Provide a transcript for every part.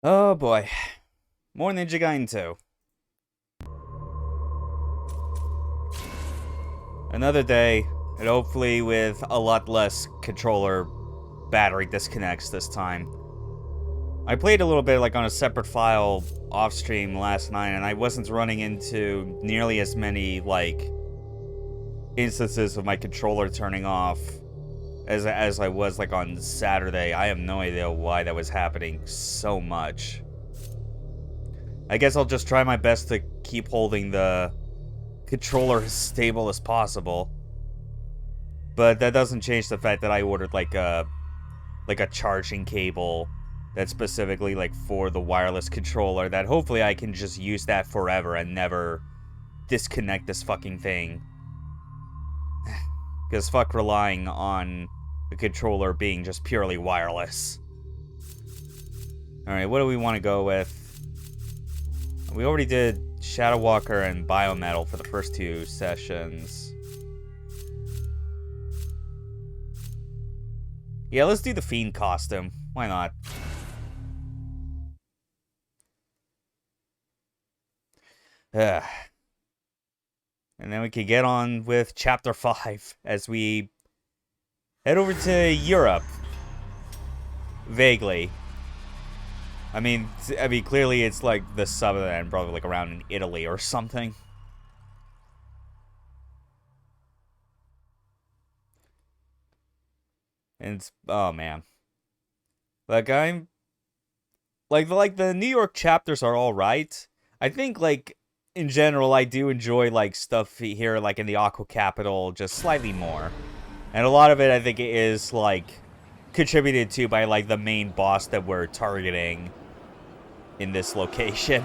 Oh boy. More Ninja Gaiden 2. Another day, and hopefully with a lot less controller battery disconnects this time. I played a little bit like on a separate file off stream last night, and I wasn't running into nearly as many like instances of my controller turning off as I was like on Saturday. I have no idea why that was happening so much. I guess I'll just try my best to keep holding the controller as stable as possible. But that doesn't change the fact that I ordered like a charging cable that's specifically like for the wireless controller, that hopefully I can just use that forever and never disconnect this fucking thing. Because fuck relying on the controller being just purely wireless. Alright, what do we want to go with? We already did Shadow Walker and Biometal for the first two sessions. Yeah, let's do the Fiend costume. Why not? And then we can get on with Chapter 5 as we head over to Europe. Vaguely. I mean, clearly it's like the southern end, probably like around in Italy or something. And it's, oh man. Like, I'm, like the New York chapters are alright. I think, like, in general, I do enjoy, like, stuff here, like, in the Aqua Capital, just slightly more. And a lot of it, I think, is, like, contributed to by, like, the main boss that we're targeting in this location.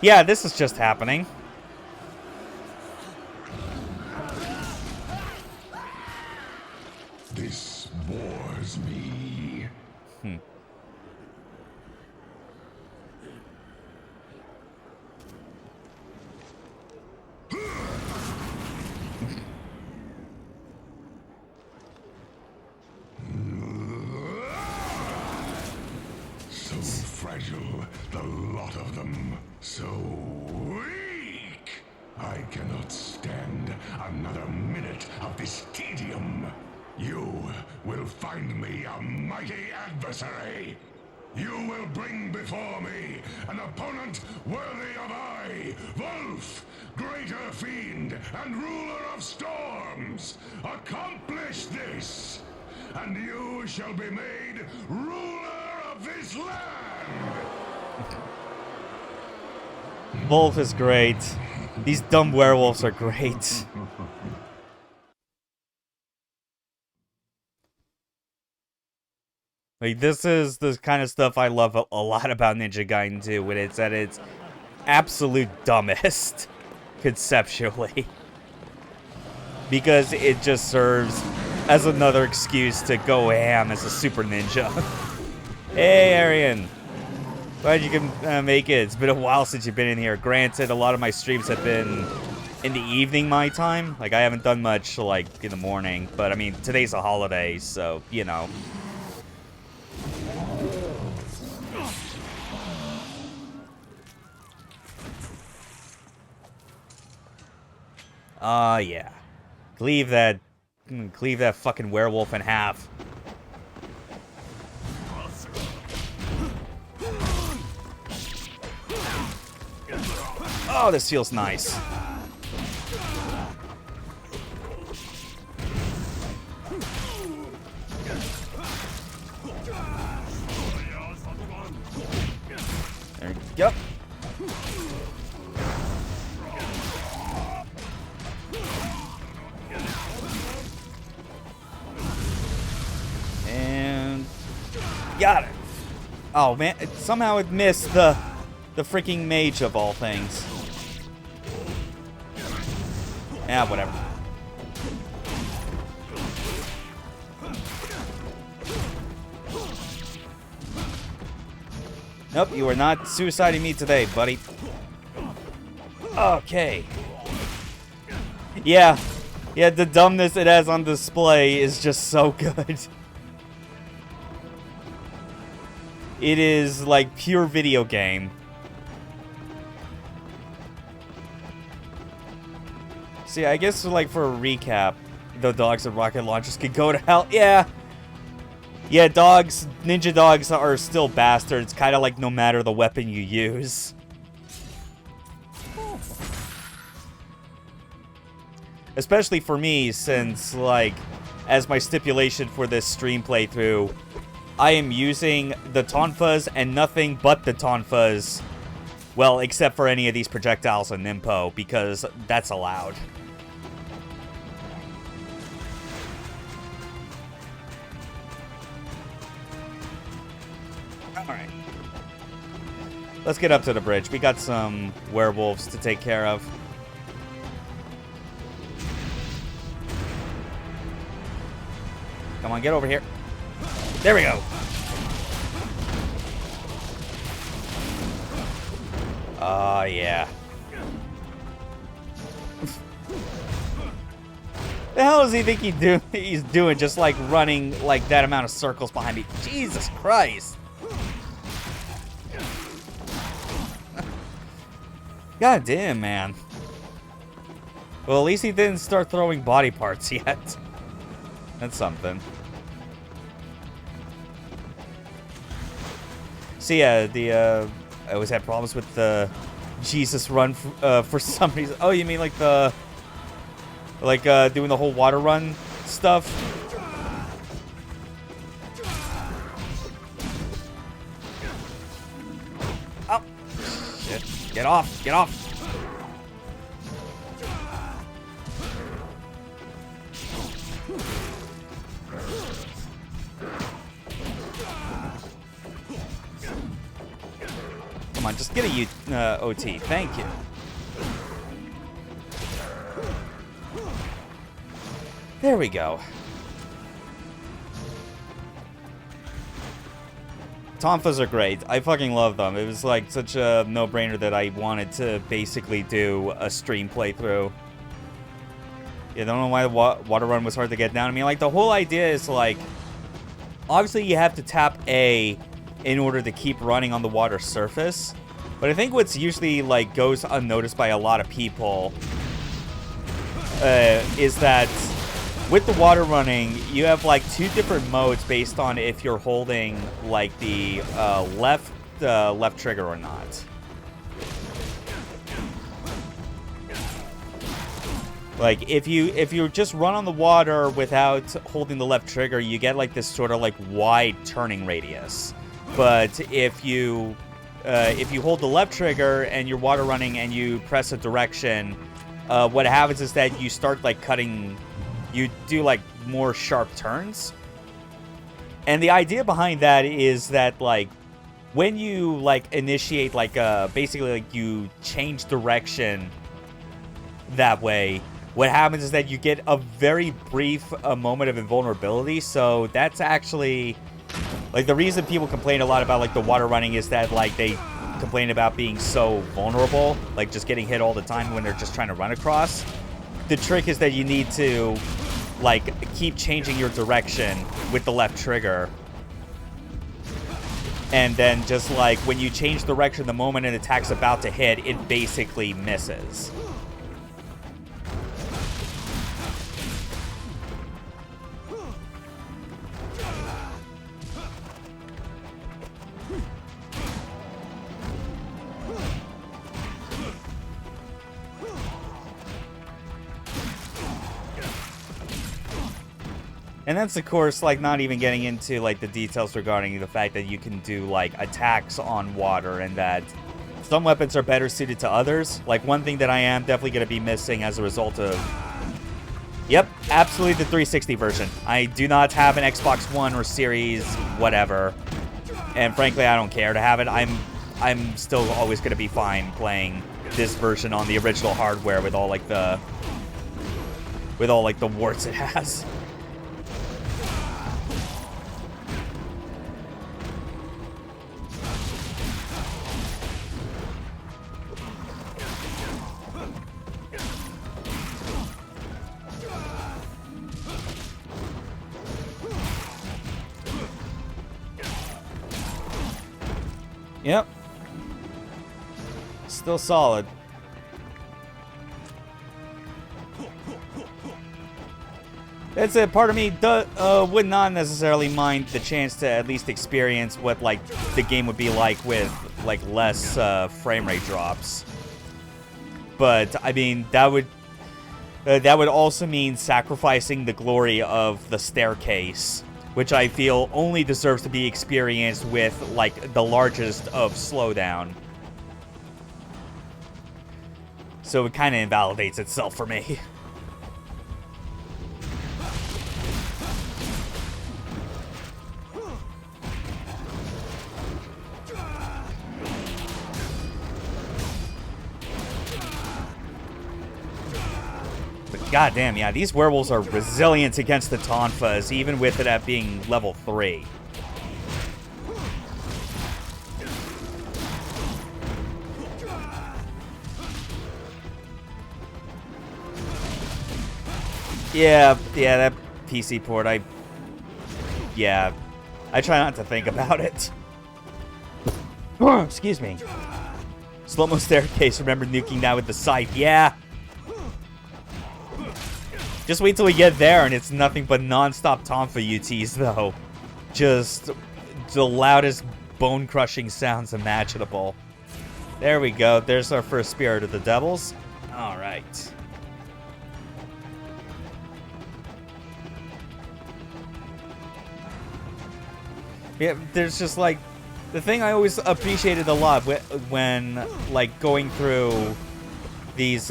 Yeah, this is just happening. This bores me. So fragile, the lot of them. So weak. I cannot stand another minute of this tedium. You will find me a mighty adversary. You will bring before me an opponent worthy of I, Wolf, greater fiend and ruler of storms. Accomplish this, and you shall be made ruler of this land. Wolf is great. These dumb werewolves are great. Like, this is the kind of stuff I love a lot about Ninja Gaiden 2, when it's at its absolute dumbest, conceptually. Because it just serves as another excuse to go ham as a super ninja. Hey, Arian. Glad you can make it. It's been a while since you've been in here. Granted, a lot of my streams have been in the evening my time. Like, I haven't done much, like, in the morning. But, I mean, today's a holiday, so, you know. Yeah. Cleave that fucking werewolf in half. Oh, this feels nice. There you go. And got it. Oh man, somehow it missed the freaking mage of all things. Yeah, whatever. Nope, you are not suiciding me today, buddy. Okay. Yeah, Yeah, the dumbness it has on display is just so good. It is like pure video game. See, I guess like for a recap, the dogs and rocket launchers can go to hell. Yeah. Yeah, dogs, ninja dogs are still bastards, kind of like no matter the weapon you use. Especially for me, since, like, as my stipulation for this stream playthrough, I am using the Tonfas and nothing but the Tonfas. Well, except for any of these projectiles and Nimpo, because that's allowed. Alright. Let's get up to the bridge. We got some werewolves to take care of. Come on, get over here. There we go. Oh, yeah. The hell does he think he's doing just like running like that amount of circles behind me? Jesus Christ. God damn, man. Well, at least he didn't start throwing body parts yet. That's something. So yeah, I always had problems with the Jesus run for some reason. Oh, you mean like the doing the whole water run stuff? Oh, shit! Get off! Get off! Come on, just get a OT. Thank you. There we go. Tonfas are great. I fucking love them. It was like such a no-brainer that I wanted to basically do a stream playthrough. Yeah, I don't know why the water run was hard to get down. I mean, like, the whole idea is, like, obviously you have to tap A in order to keep running on the water surface. But I think what's usually, like, goes unnoticed by a lot of people is that with the water running, you have, like, two different modes based on if you're holding, like, the left trigger or not. Like, if you just run on the water without holding the left trigger, you get, like, this sort of, like, wide turning radius. But if you hold the left trigger and you're water running and you press a direction, what happens is that you start, like, cutting... You do, like, more sharp turns. And the idea behind that is that, like, when you, like, initiate, like, basically, like, you change direction that way, what happens is that you get a very brief moment of invulnerability. So that's actually, like, the reason people complain a lot about, like, the water running is that, like, they complain about being so vulnerable, like, just getting hit all the time when they're just trying to run across. The trick is that you need to, like, keep changing your direction with the left trigger. And then just, like, when you change direction the moment an attack's about to hit, it basically misses. And that's, of course, like, not even getting into, like, the details regarding the fact that you can do, like, attacks on water and that some weapons are better suited to others. Like, one thing that I am definitely going to be missing as a result of... Yep, absolutely the 360 version. I do not have an Xbox One or Series whatever. And frankly, I don't care to have it. I'm still always going to be fine playing this version on the original hardware with all, like, the warts it has. Yep. Still solid. That's it. Part of me would not necessarily mind the chance to at least experience what like the game would be like with like less frame rate drops. But I mean that would also mean sacrificing the glory of the staircase, which I feel only deserves to be experienced with like the largest of slowdown. So it kind of invalidates itself for me. Goddamn, yeah, these werewolves are resilient against the Tonfas, even with it at being level 3. Yeah, that PC port, I try not to think about it. Excuse me. Slow-mo staircase, remember nuking that with the scythe, yeah. Just wait till we get there, and it's nothing but non-stop Tonfa UTs, though. Just the loudest bone-crushing sounds imaginable. There we go. There's our first Spirit of the Devils. All right. Yeah, there's just, like, the thing I always appreciated a lot when like, going through these,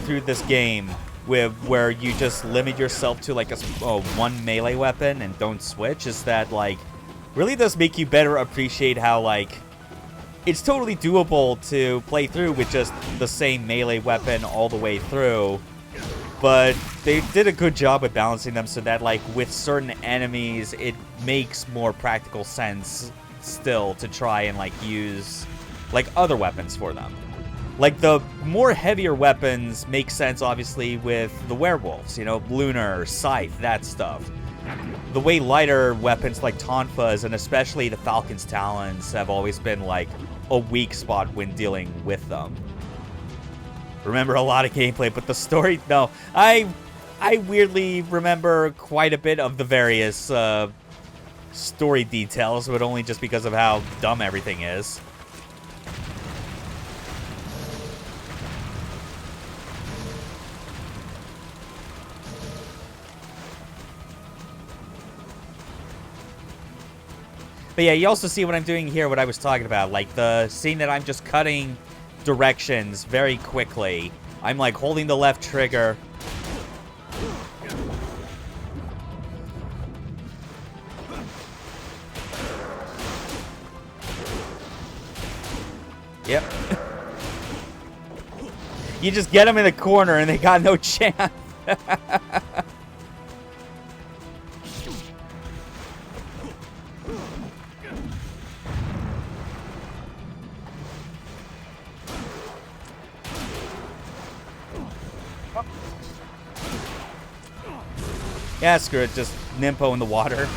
through this game where you just limit yourself to like one melee weapon and don't switch, is that like really does make you better appreciate how like it's totally doable to play through with just the same melee weapon all the way through, but they did a good job at balancing them so that like with certain enemies it makes more practical sense still to try and like use like other weapons for them. Like, the more heavier weapons make sense, obviously, with the werewolves. You know, Lunar, Scythe, that stuff. The way lighter weapons like Tonfas, and especially the Falcon's Talons, have always been, like, a weak spot when dealing with them. Remember a lot of gameplay, but the story... No, I weirdly remember quite a bit of the various story details, but only just because of how dumb everything is. But yeah, you also see what I'm doing here, what I was talking about. Like, the scene that I'm just cutting directions very quickly. I'm, like, holding the left trigger. Yep. You just get them in the corner and they got no chance. Yeah, screw it. Just Nimpo in the water.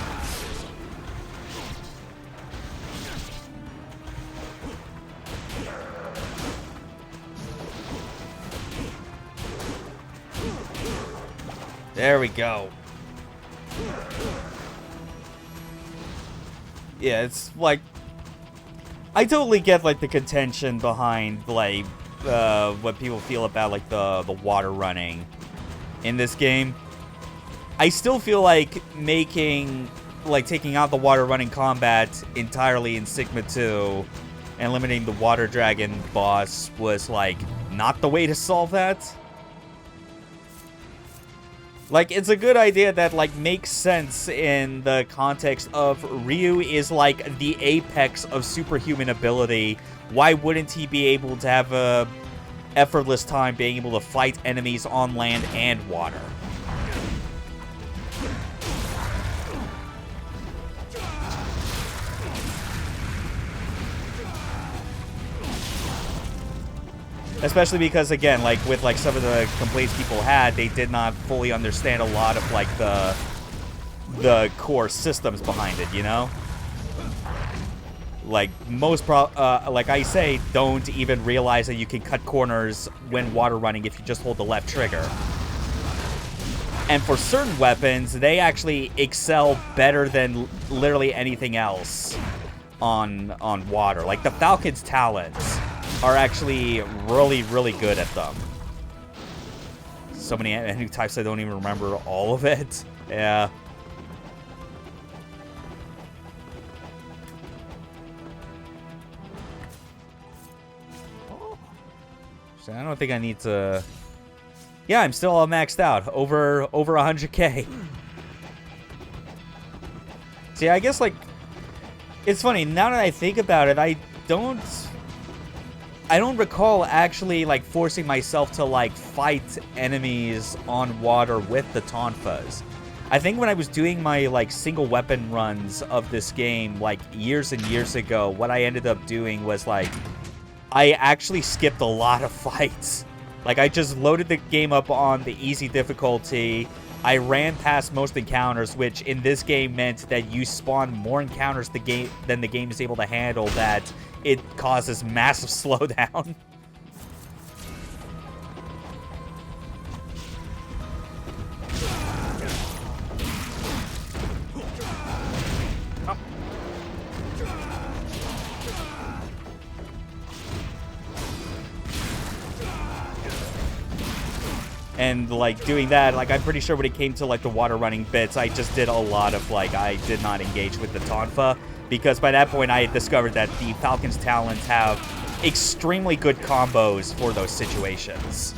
There we go. Yeah, it's like... I totally get, like, the contention behind, like, what people feel about, like, the water running in this game. I still feel like taking out the water running combat entirely in Sigma 2 and limiting the water dragon boss was, like, not the way to solve that. Like, it's a good idea that, like, makes sense in the context of Ryu is, like, the apex of superhuman ability. Why wouldn't he be able to have a effortless time being able to fight enemies on land and water? Especially because, again, like, with, like, some of the complaints people had, they did not fully understand a lot of, like, the core systems behind it, you know? Like, like I say, don't even realize that you can cut corners when water running if you just hold the left trigger. And for certain weapons, they actually excel better than literally anything else on water. Like, the Falcon's talons are actually really, really good at them. So many enemy types I don't even remember all of it. Yeah. So I don't think I need to... Yeah, I'm still all maxed out. Over 100k. See, I guess, like... It's funny, now that I think about it, I don't recall actually, like, forcing myself to, like, fight enemies on water with the Tonfas. I think when I was doing my, like, single weapon runs of this game, like, years and years ago, what I ended up doing was, like, I actually skipped a lot of fights. Like, I just loaded the game up on the easy difficulty. I ran past most encounters, which in this game meant that you spawn more encounters than the game is able to handle, that it causes massive slowdown. And, like, doing that, like, I'm pretty sure when it came to, like, the water running bits, I just did a lot of, like, I did not engage with the Tonfa, because by that point I had discovered that the Falcon's talons have extremely good combos for those situations.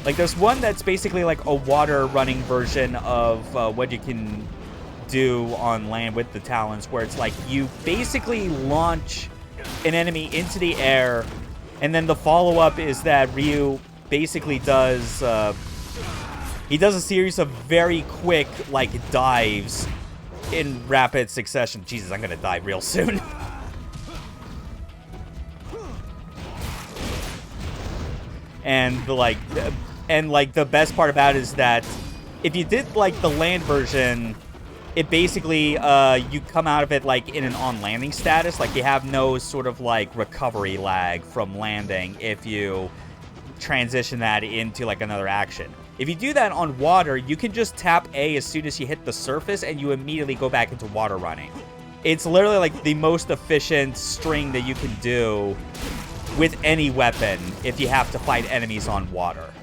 Like, there's one that's basically, like, a water running version of what you can do on land with the talons, where it's, like, you basically launch an enemy into the air, and then the follow-up is that Ryu basically does, he does a series of very quick, like, dives in rapid succession. Jesus, I'm gonna die real soon. And, like, the best part about it is that if you did, like, the land version, it basically, you come out of it, like, in an on-landing status. Like, you have no sort of, like, recovery lag from landing if you transition that into, like, another action. If you do that on water, you can just tap A as soon as you hit the surface and you immediately go back into water running. It's literally, like, the most efficient string that you can do with any weapon if you have to fight enemies on water.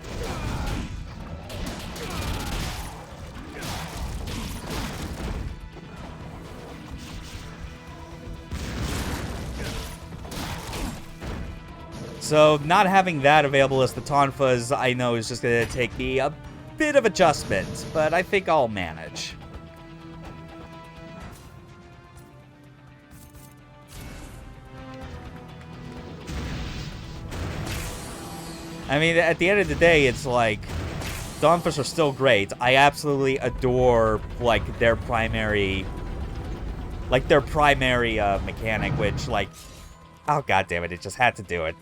So, not having that available as the Tonfas, I know, is just going to take me a bit of adjustment, but I think I'll manage. I mean, at the end of the day, it's like, Tonfas are still great. I absolutely adore, like, their primary mechanic, which, like, oh, goddammit, it just had to do it.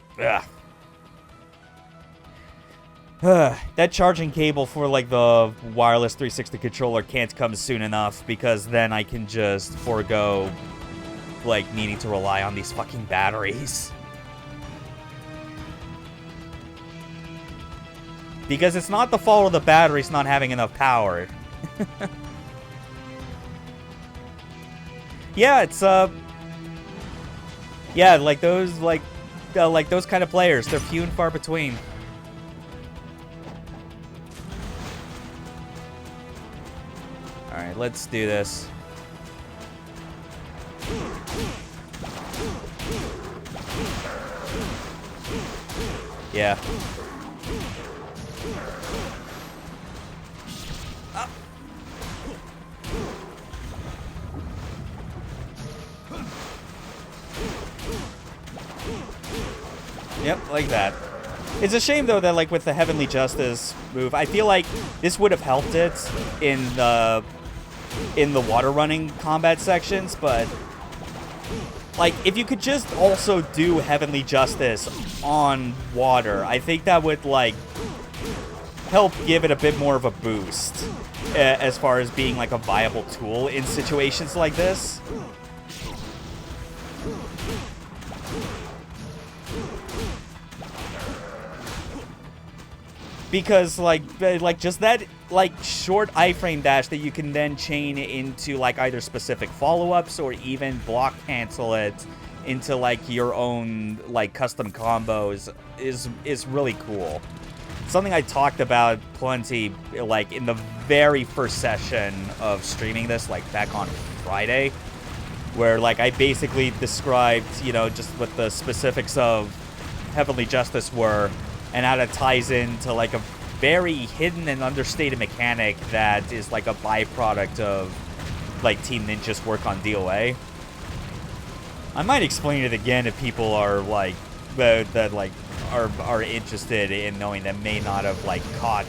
Ugh. That charging cable for, like, the wireless 360 controller can't come soon enough, because then I can just forego, like, needing to rely on these fucking batteries. Because it's not the fault of the batteries not having enough power. Yeah, it's, yeah, like those, like those kind of players, they're few and far between. Alright, let's do this. Yeah. Yep, like that. It's a shame, though, that, like, with the Heavenly Justice move, I feel like this would have helped it in the water running combat sections, but, like, if you could just also do Heavenly Justice on water, I think that would, like, help give it a bit more of a boost as far as being like a viable tool in situations like this. Because like just that like short iframe dash that you can then chain into like either specific follow-ups or even block cancel it into like your own like custom combos is really cool. Something I talked about plenty like in the very first session of streaming this, like back on Friday, where like I basically described, you know, just what the specifics of Heavenly Justice were and how it ties into like a very hidden and understated mechanic that is like a byproduct of like Team Ninja's work on DOA. I might explain it again if people are like that like are interested in knowing that may not have like caught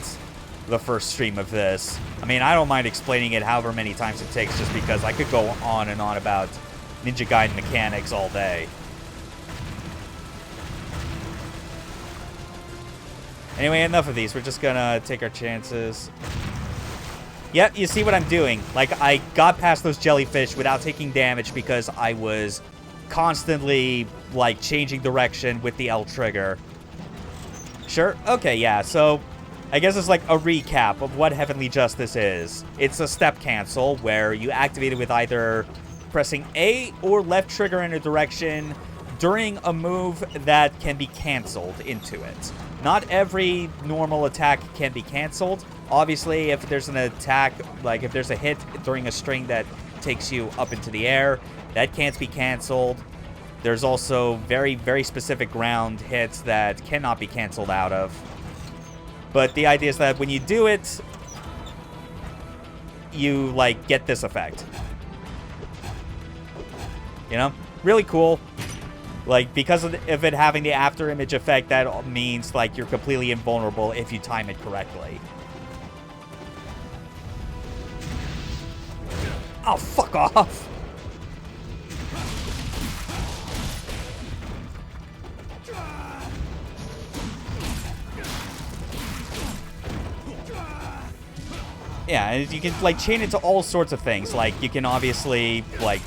the first stream of this. I mean, I don't mind explaining it however many times it takes, just because I could go on and on about Ninja Gaiden mechanics all day. Anyway, enough of these. We're just gonna take our chances. Yep, you see what I'm doing. Like, I got past those jellyfish without taking damage because I was constantly, like, changing direction with the L trigger. Sure? Okay, yeah. So, I guess it's like a recap of what Heavenly Justice is. It's a step cancel where you activate it with either pressing A or left trigger in a direction during a move that can be canceled into it. Not every normal attack can be canceled. Obviously, if there's an attack, like if there's a hit during a string that takes you up into the air, that can't be canceled. There's also very, very specific ground hits that cannot be canceled out of. But the idea is that when you do it, you, like, get this effect. You know? Really cool. Like, because of it having the after image effect, that means, like, you're completely invulnerable if you time it correctly. Oh, fuck off! Yeah, and you can, like, chain it to all sorts of things. Like, you can obviously, like,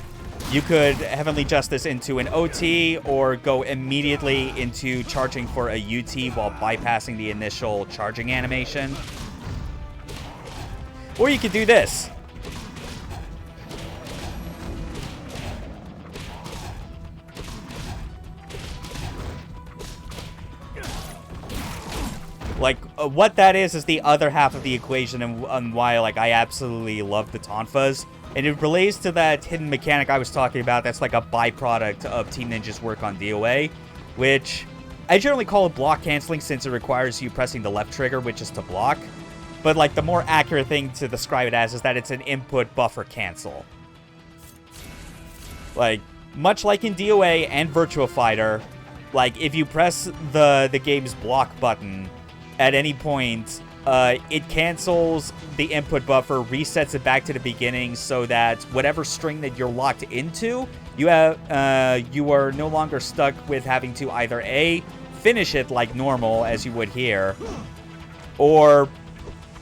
you could Heavenly Justice into an OT or go immediately into charging for a UT while bypassing the initial charging animation. Or you could do this. Like, what that is the other half of the equation and why, like, I absolutely love the Tonfas. And it relates to that hidden mechanic I was talking about that's like a byproduct of Team Ninja's work on DOA, which I generally call it block canceling since it requires you pressing the left trigger, which is to block. But, like, the more accurate thing to describe it as is that it's an input buffer cancel. Like, much like in DOA and Virtua Fighter, like, if you press the game's block button at any point, it cancels the input buffer, resets it back to the beginning so that whatever string that you're locked into, you are no longer stuck with having to either A, finish it like normal as you would here, or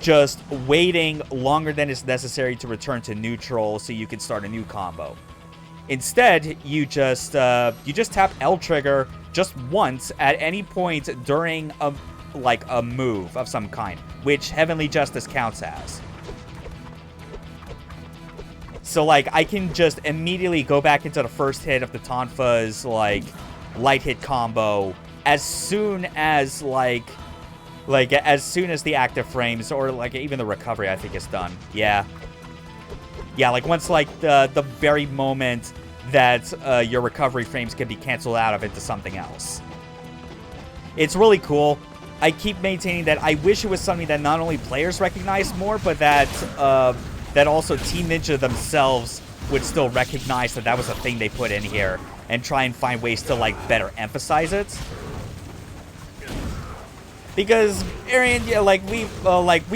just waiting longer than is necessary to return to neutral so you can start a new combo. Instead, you just tap L trigger just once at any point during a move of some kind, which Heavenly Justice counts as. So, like, I can just immediately go back into the first hit of the Tonfa's, like, light hit combo as soon as, as soon as the active frames, or, like, even the recovery, I think, is done. Yeah. Yeah, like, once, like, the very moment that your recovery frames can be canceled out of into something else. It's really cool. I keep maintaining that I wish it was something that not only players recognize more, but that that also Team Ninja themselves would still recognize that that was a thing they put in here and try and find ways to, like, better emphasize it. Because Arian, yeah, like we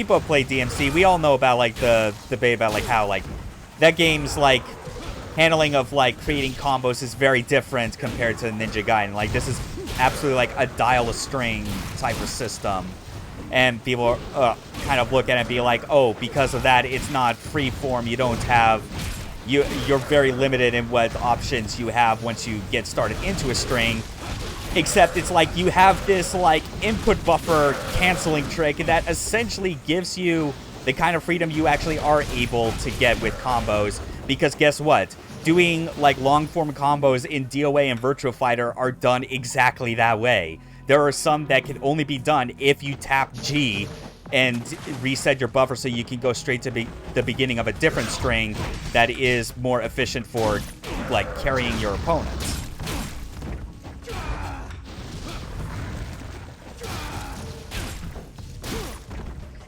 both play DMC. We all know about, like, the debate about, like, how, like, that game's, like, handling of, like, creating combos is very different compared to Ninja Gaiden. Like, this is absolutely like a dial a string type of system. And people kind of look at it and be like, oh, because of that, it's not free form. You don't have... You're very limited in what options you have once you get started into a string. Except it's like you have this like input buffer canceling trick that essentially gives you the kind of freedom you actually are able to get with combos. Because guess what? Doing like long form combos in DOA and Virtua Fighter are done exactly that way. There are some that can only be done if you tap G and reset your buffer so you can go straight to the beginning of a different string that is more efficient for like carrying your opponents.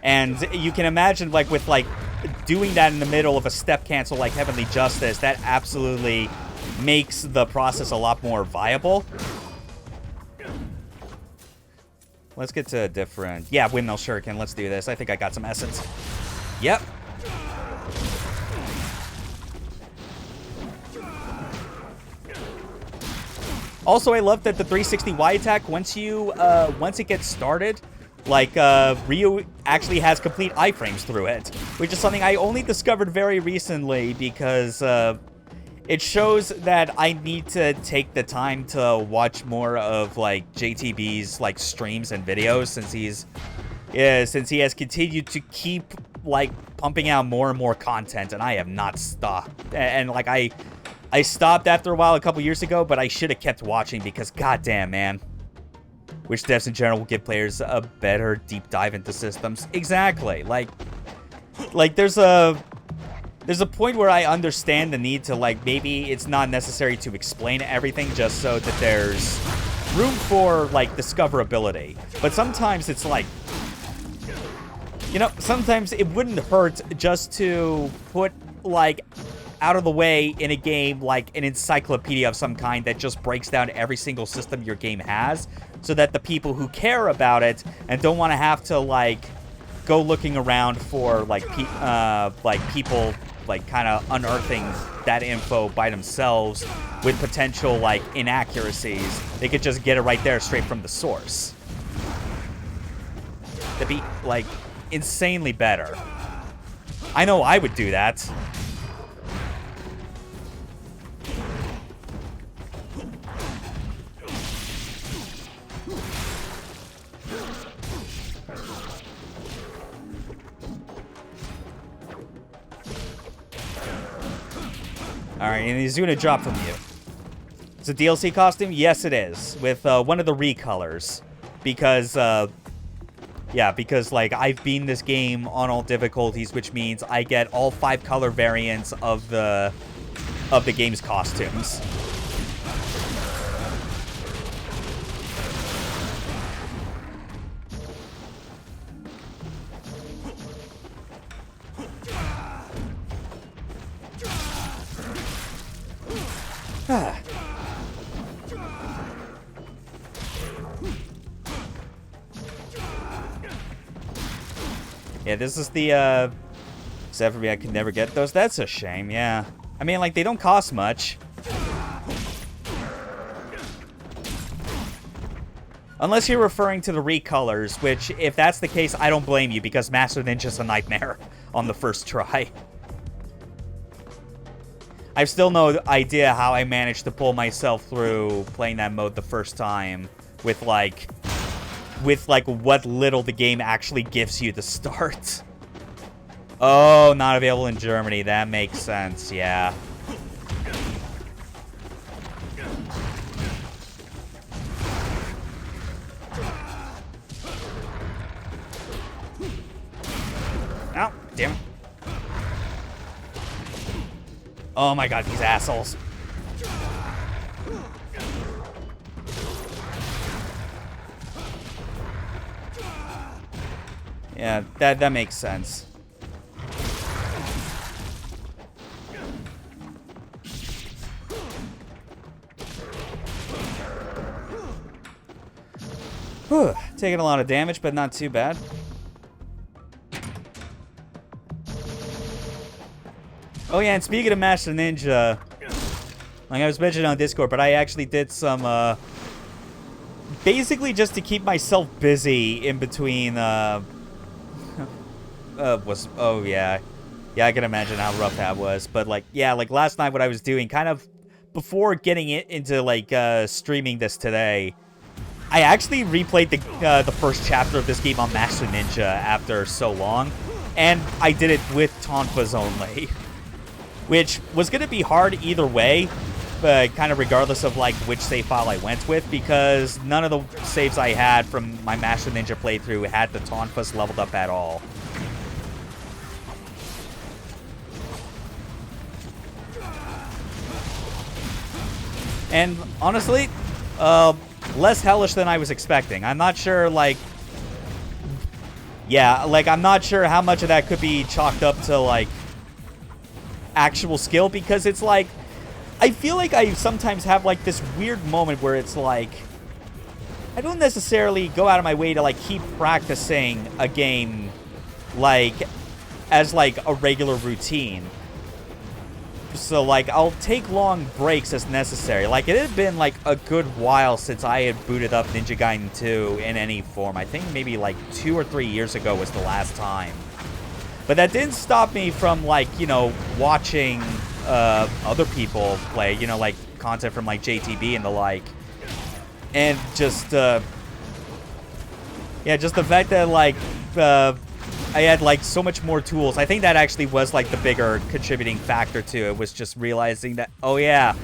And you can imagine, like, with, like, doing that in the middle of a step cancel like Heavenly Justice, that absolutely makes the process a lot more viable. Let's get to a different... Yeah, Windmill Shuriken, let's do this. I think I got some essence. Yep. Also, I love that the 360 Y attack, once it gets started... Like, Ryu actually has complete iframes through it, which is something I only discovered very recently because, it shows that I need to take the time to watch more of, like, JTB's, like, streams and videos since he has continued to keep, like, pumping out more and more content, and I have not stopped. And like, I stopped after a while a couple years ago, but I should have kept watching because, goddamn, man. Which devs in general will give players a better deep dive into systems. Exactly. Like there's a point where I understand the need to, like, maybe it's not necessary to explain everything just so that there's room for, like, discoverability. But sometimes it's like, you know, sometimes it wouldn't hurt just to put, like, out of the way in a game like an encyclopedia of some kind that just breaks down every single system your game has, so that the people who care about it and don't want to have to, like, go looking around for, like, people, like, kind of unearthing that info by themselves with potential, like, inaccuracies, they could just get it right there straight from the source. That'd be, like, insanely better. I know I would do that. Alright, and he's doing a drop from you. It's a DLC costume? Yes, it is. With one of the recolors. Because, yeah, because, like, I've beaten this game on all difficulties, which means I get all 5 color variants of the game's costumes. Yeah, this is the, except for me, I could never get those. That's a shame, yeah. I mean, like, they don't cost much. Unless you're referring to the recolors, which, if that's the case, I don't blame you, because Master Ninja's a nightmare on the first try. I've still no idea how I managed to pull myself through playing that mode the first time with what little the game actually gives you to start. Oh, not available in Germany. That makes sense, yeah. Oh, damn it. Oh my god, these assholes. Yeah, that makes sense. Whew, taking a lot of damage, but not too bad. Oh yeah, and speaking of Master Ninja, like I was mentioning on Discord, but I actually did some basically just to keep myself busy in between, oh yeah. Yeah, I can imagine how rough that was. But, like, yeah, like, last night what I was doing, kind of, before getting it into, like, streaming this today, I actually replayed the first chapter of this game on Master Ninja after so long, and I did it with Tonfas only, which was going to be hard either way, but kind of regardless of, like, which save file I went with, because none of the saves I had from my Master Ninja playthrough had the Tonfas leveled up at all. And honestly, less hellish than I was expecting. I'm not sure, like... Yeah, like, I'm not sure how much of that could be chalked up to, like, actual skill, because it's like... I feel like I sometimes have, like, this weird moment where it's like... I don't necessarily go out of my way to, like, keep practicing a game, like, as, like, a regular routine. So, like, I'll take long breaks as necessary. Like, it had been, like, a good while since I had booted up Ninja Gaiden 2 in any form. I think maybe, like, 2 or 3 years ago was the last time. But that didn't stop me from, like, you know, watching other people play, you know, like, content from, like, JTB and the like. And just, yeah, just the fact that, like, I had, like, so much more tools. I think that actually was, like, the bigger contributing factor to it, was just realizing that, oh, yeah,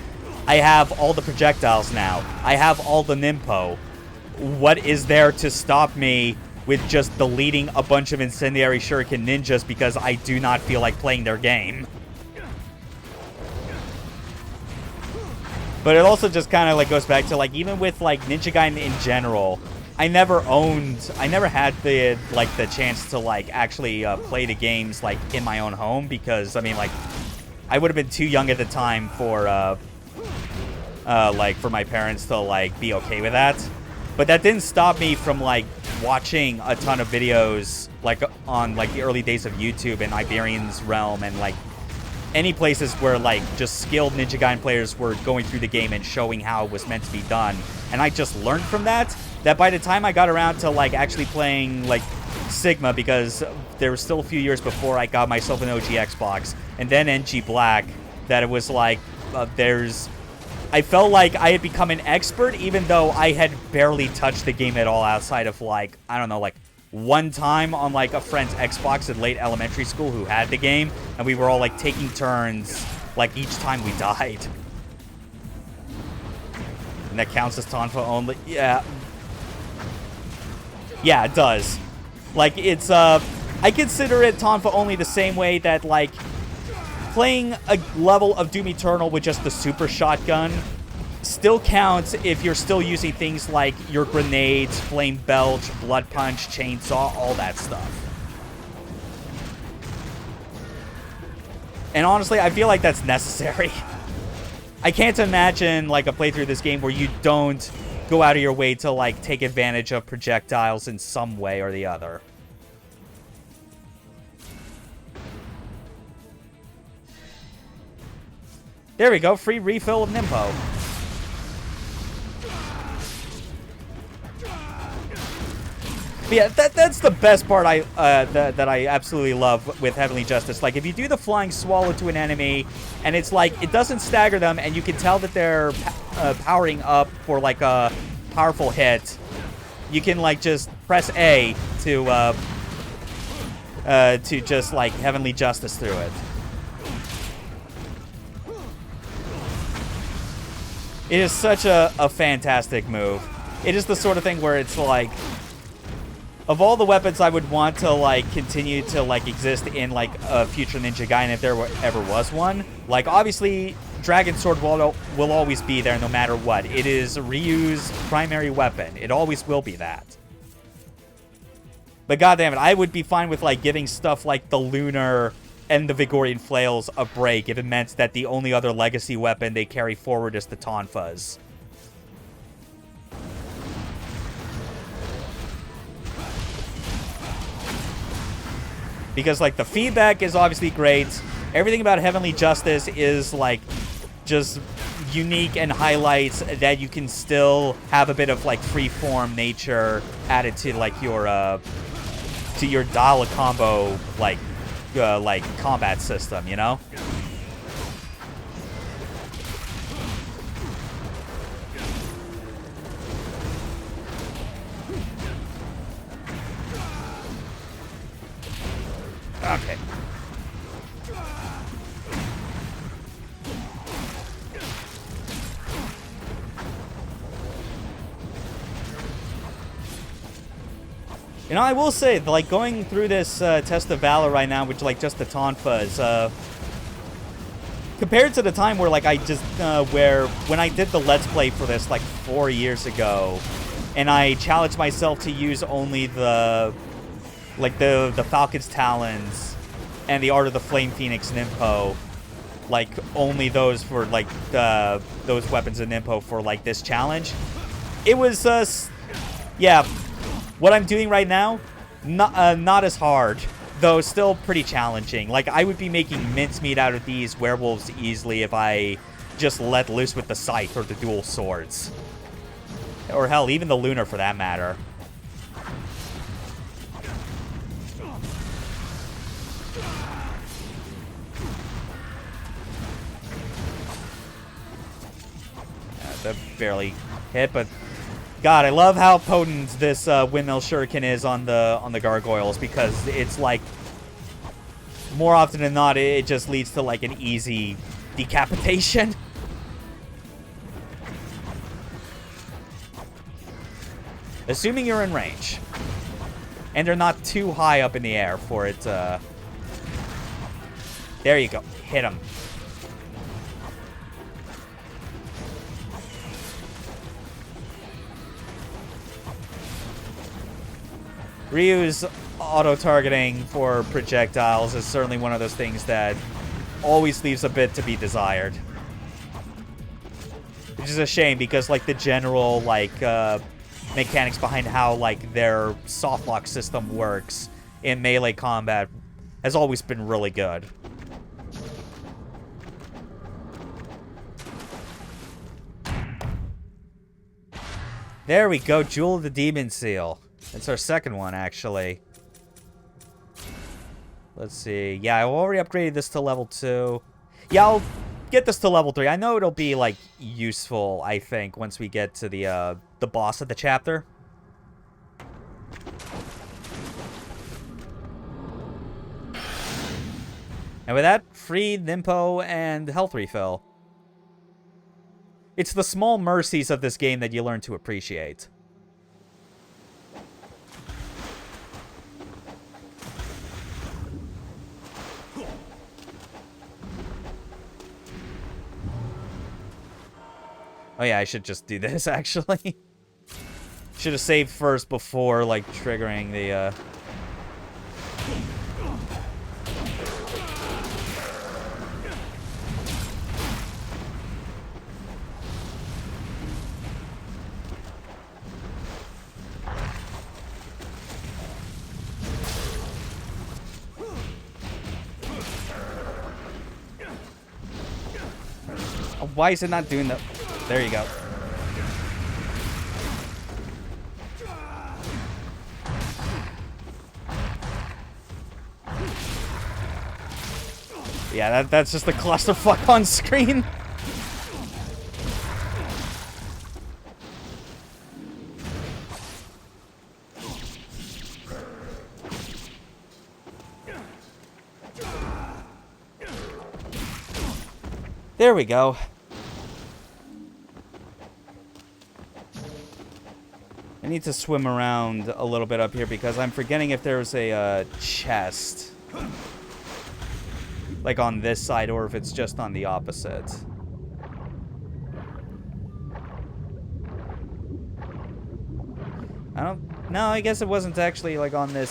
I have all the projectiles now. I have all the Nimpo. What is there to stop me with just deleting a bunch of incendiary shuriken ninjas because I do not feel like playing their game? But it also just kind of, like, goes back to, like, even with, like, Ninja Gaiden in general... I never had the, like, the chance to, like, actually play the games, like, in my own home, because, I mean, like, I would have been too young at the time for, like, for my parents to, like, be okay with that. But that didn't stop me from, like, watching a ton of videos, like, on, like, the early days of YouTube and Iberian's Realm and, like, any places where, like, just skilled Ninja Gaiden players were going through the game and showing how it was meant to be done. And I just learned from that by the time I got around to, like, actually playing, like, Sigma, because there was still a few years before I got myself an OG Xbox, and then NG Black, that it was like, I felt like I had become an expert, even though I had barely touched the game at all outside of, like, I don't know, like, one time on, like, a friend's Xbox in late elementary school who had the game, and we were all, like, taking turns, like, each time we died. And that counts as Tonfa only? Yeah. Yeah, it does. Like, it's, I consider it Tonfa only the same way that, like, playing a level of Doom Eternal with just the super shotgun still counts if you're still using things like your grenades, flame belch, blood punch, chainsaw, all that stuff. And honestly, I feel like that's necessary. I can't imagine, like, a playthrough of this game where you don't go out of your way to, like, take advantage of projectiles in some way or the other. There we go, free refill of Nimpo. But yeah, that's the best part that I absolutely love with Heavenly Justice. Like, if you do the flying swallow to an enemy, and it's like, it doesn't stagger them, and you can tell that they're powering up for, like, a powerful hit, you can, like, just press A to just, like, Heavenly Justice through it. It is such a fantastic move. It is the sort of thing where it's like, of all the weapons I would want to, like, continue to, like, exist in, like, a future Ninja Gaiden if there ever was one, like, obviously, Dragon Sword will always be there no matter what. It is Ryu's primary weapon. It always will be that. But goddammit, I would be fine with, like, giving stuff like the Lunar and the Vigorian Flails a break if it meant that the only other legacy weapon they carry forward is the Tonfas. Because, like, the feedback is obviously great. Everything about Heavenly Justice is, like, just unique and highlights that you can still have a bit of like free-form nature added to like your dial a combo like combat system, you know? Okay. You know, I will say, like, going through this Test of Valor right now, which, like, just the Tonfas, compared to the time where, like, I just, when I did the Let's Play for this, like, 4 years ago, and I challenged myself to use only the Falcon's Talons and the Art of the Flame Phoenix Nimpo, like, only those for, like, those weapons in Nimpo for, like, this challenge, it was, yeah. What I'm doing right now, not as hard, though still pretty challenging. Like, I would be making mincemeat out of these werewolves easily if I just let loose with the scythe or the dual swords. Or hell, even the lunar for that matter. That barely hit, but... God, I love how potent this windmill shuriken is on the gargoyles, because it's like, more often than not, it just leads to like an easy decapitation. Assuming you're in range. And they're not too high up in the air for it. There you go. Hit him. Ryu's auto-targeting for projectiles is certainly one of those things that always leaves a bit to be desired. Which is a shame, because, like, the general, like, mechanics behind how, like, their softlock system works in melee combat has always been really good. There we go, Jewel of the Demon Seal. It's our second one, actually. Let's see. Yeah, I already upgraded this to level 2. Yeah, I'll get this to level 3. I know it'll be, like, useful, I think, once we get to the boss of the chapter. And with that, free Nimpo and health refill. It's the small mercies of this game that you learn to appreciate. Oh yeah, I should just do this, actually. Should have saved first before, like, triggering the, Oh, why is it not doing the... There you go. Yeah, that's just a clusterfuck on screen. There we go. I need to swim around a little bit up here because I'm forgetting if there's a chest. Like on this side, or if it's just on the opposite. No, I guess it wasn't actually like on this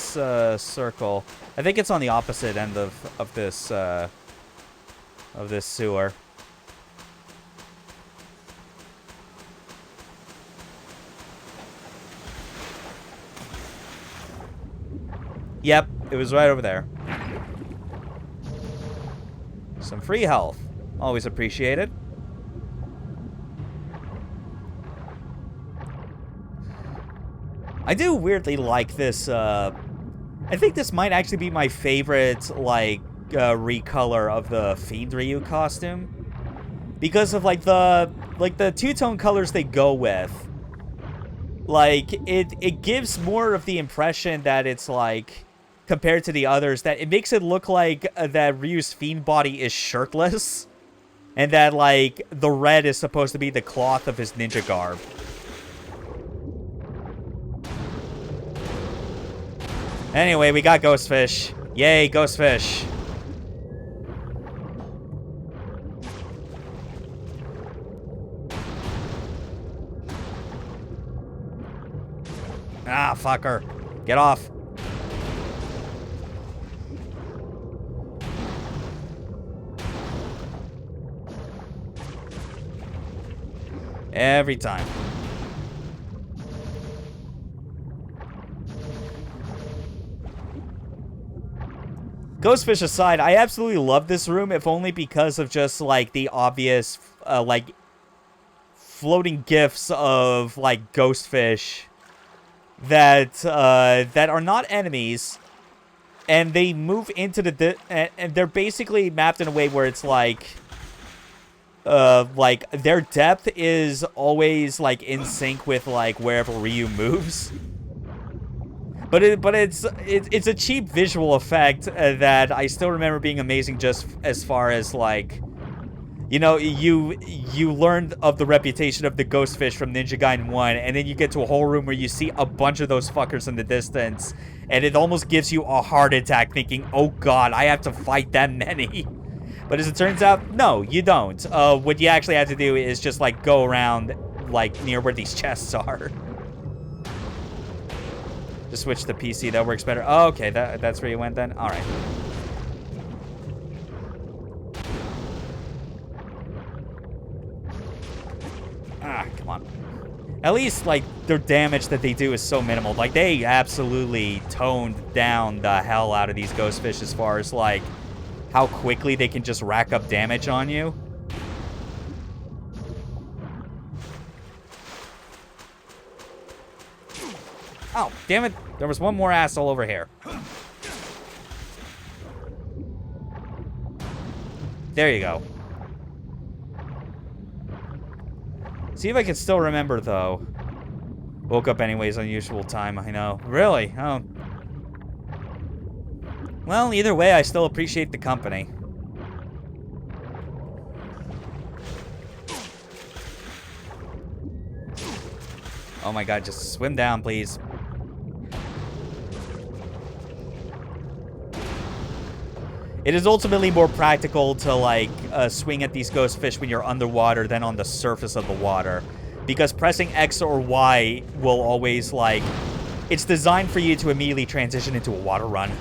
circle. I think it's on the opposite end of this sewer. Yep, it was right over there. Some free health. Always appreciated. I do weirdly like this, I think this might actually be my favorite, like, recolor of the Fiend Ryu costume. Because of, like, the two-tone colors they go with. Like, it gives more of the impression that it's, like, compared to the others, that it makes it look like that Ryu's Fiend body is shirtless. And that, like, the red is supposed to be the cloth of his ninja garb. Anyway, we got Ghostfish. Yay, Ghostfish. Ah, fucker. Get off. Every time. Ghostfish aside, I absolutely love this room, if only because of just, like, the obvious, like, floating gifs of, like, Ghostfish that, that are not enemies, and they move into the, and they're basically mapped in a way where it's, like, their depth is always, like, in sync with, like, wherever Ryu moves. But it's a cheap visual effect that I still remember being amazing, just as far as, like, you know, you learned of the reputation of the Ghostfish from Ninja Gaiden 1, and then you get to a whole room where you see a bunch of those fuckers in the distance, and it almost gives you a heart attack thinking, oh god, I have to fight that many. But as it turns out, no, you don't. What you actually have to do is just, like, go around, like, near where these chests are. Just switch to PC, that works better. Oh, okay, that's where you went then? Alright. Ah, come on. At least, like, their damage that they do is so minimal. Like, they absolutely toned down the hell out of these Ghostfish as far as, like, how quickly they can just rack up damage on you. Oh, damn it. There was one more asshole over here. There you go. See if I can still remember, though. Woke up anyways, unusual time, I know. Really? Oh. Well, either way, I still appreciate the company. Oh my god, just swim down, please. It is ultimately more practical to, like, swing at these Ghostfish when you're underwater than on the surface of the water. Because pressing X or Y will always, like... It's designed for you to immediately transition into a water run.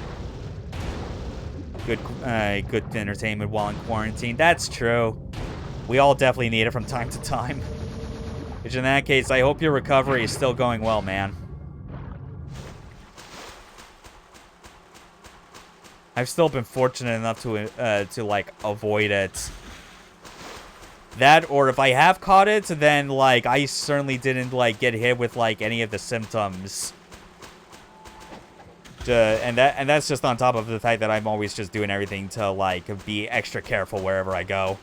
Good entertainment while in quarantine. That's true. We all definitely need it from time to time. Which in that case, I hope your recovery is still going well, man. I've still been fortunate enough to like, avoid it. That, or if I have caught it, then, like, I certainly didn't, like, get hit with, like, any of the symptoms. And that's just on top of the fact that I'm always just doing everything to, like, be extra careful wherever I go.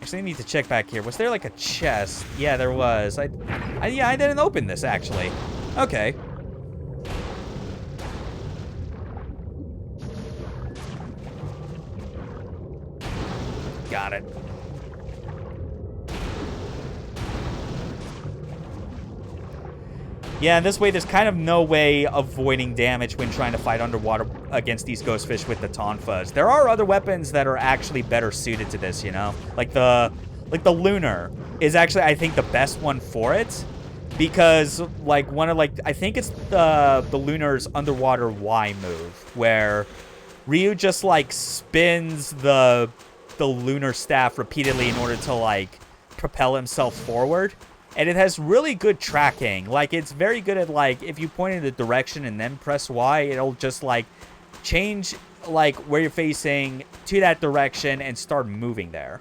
Actually, I need to check back here. Was there, like, a chest? Yeah, there was. Yeah, I didn't open this, actually. Okay. Got it. Yeah, this way there's kind of no way avoiding damage when trying to fight underwater against these Ghostfish with the Tonfas. There are other weapons that are actually better suited to this, you know? Like the Lunar is actually, I think, the best one for it. Because, like, I think it's the Lunar's underwater Y move, where Ryu just, like, spins the lunar staff repeatedly in order to, like, propel himself forward. And it has really good tracking. Like, it's very good at, like, if you point in the direction and then press Y, it'll just, like, change, like, where you're facing to that direction and start moving there.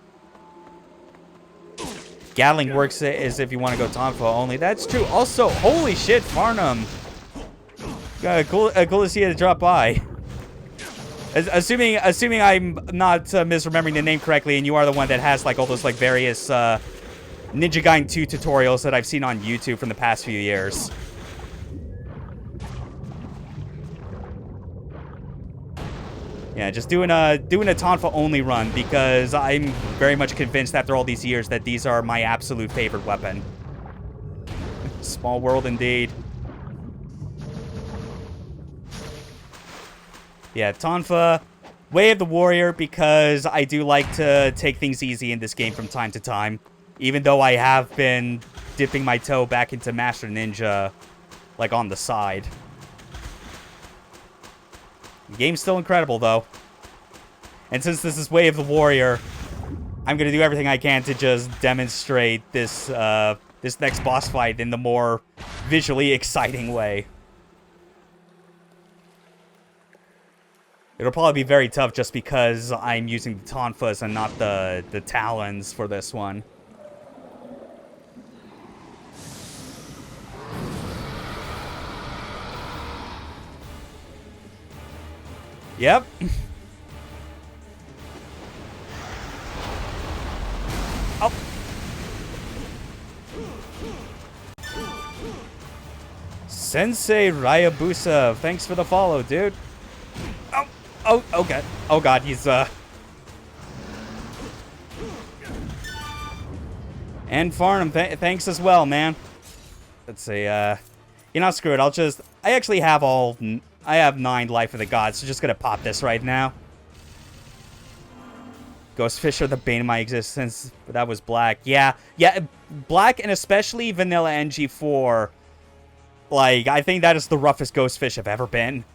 Gatling works as if you want to go Tonfa only. That's true. Also, holy shit, Farnham. Cool to see you drop by. Assuming I'm not misremembering the name correctly, and you are the one that has like all those like various Ninja Gaiden 2 tutorials that I've seen on YouTube from the past few years. Yeah, just doing a Tonfa only run because I'm very much convinced after all these years that these are my absolute favorite weapon. Small world indeed. Yeah, Tonfa, Way of the Warrior, because I do like to take things easy in this game from time to time. Even though I have been dipping my toe back into Master Ninja, like, on the side. The game's still incredible, though. And since this is Way of the Warrior, I'm going to do everything I can to just demonstrate this, this next boss fight in the more visually exciting way. It'll probably be very tough just because I'm using the Tonfas and not the Talons for this one. Yep. Oh. Sensei Ryabusa, thanks for the follow, dude. Oh. Oh, okay. Oh god, he's And Farnham, thanks as well, man. Let's see, you know, screw it, I actually have I have 9 Life of the Gods, so just gonna pop this right now. Ghostfish are the bane of my existence, but that was black. Yeah, black and especially vanilla NG4. Like, I think that is the roughest Ghostfish I've ever been.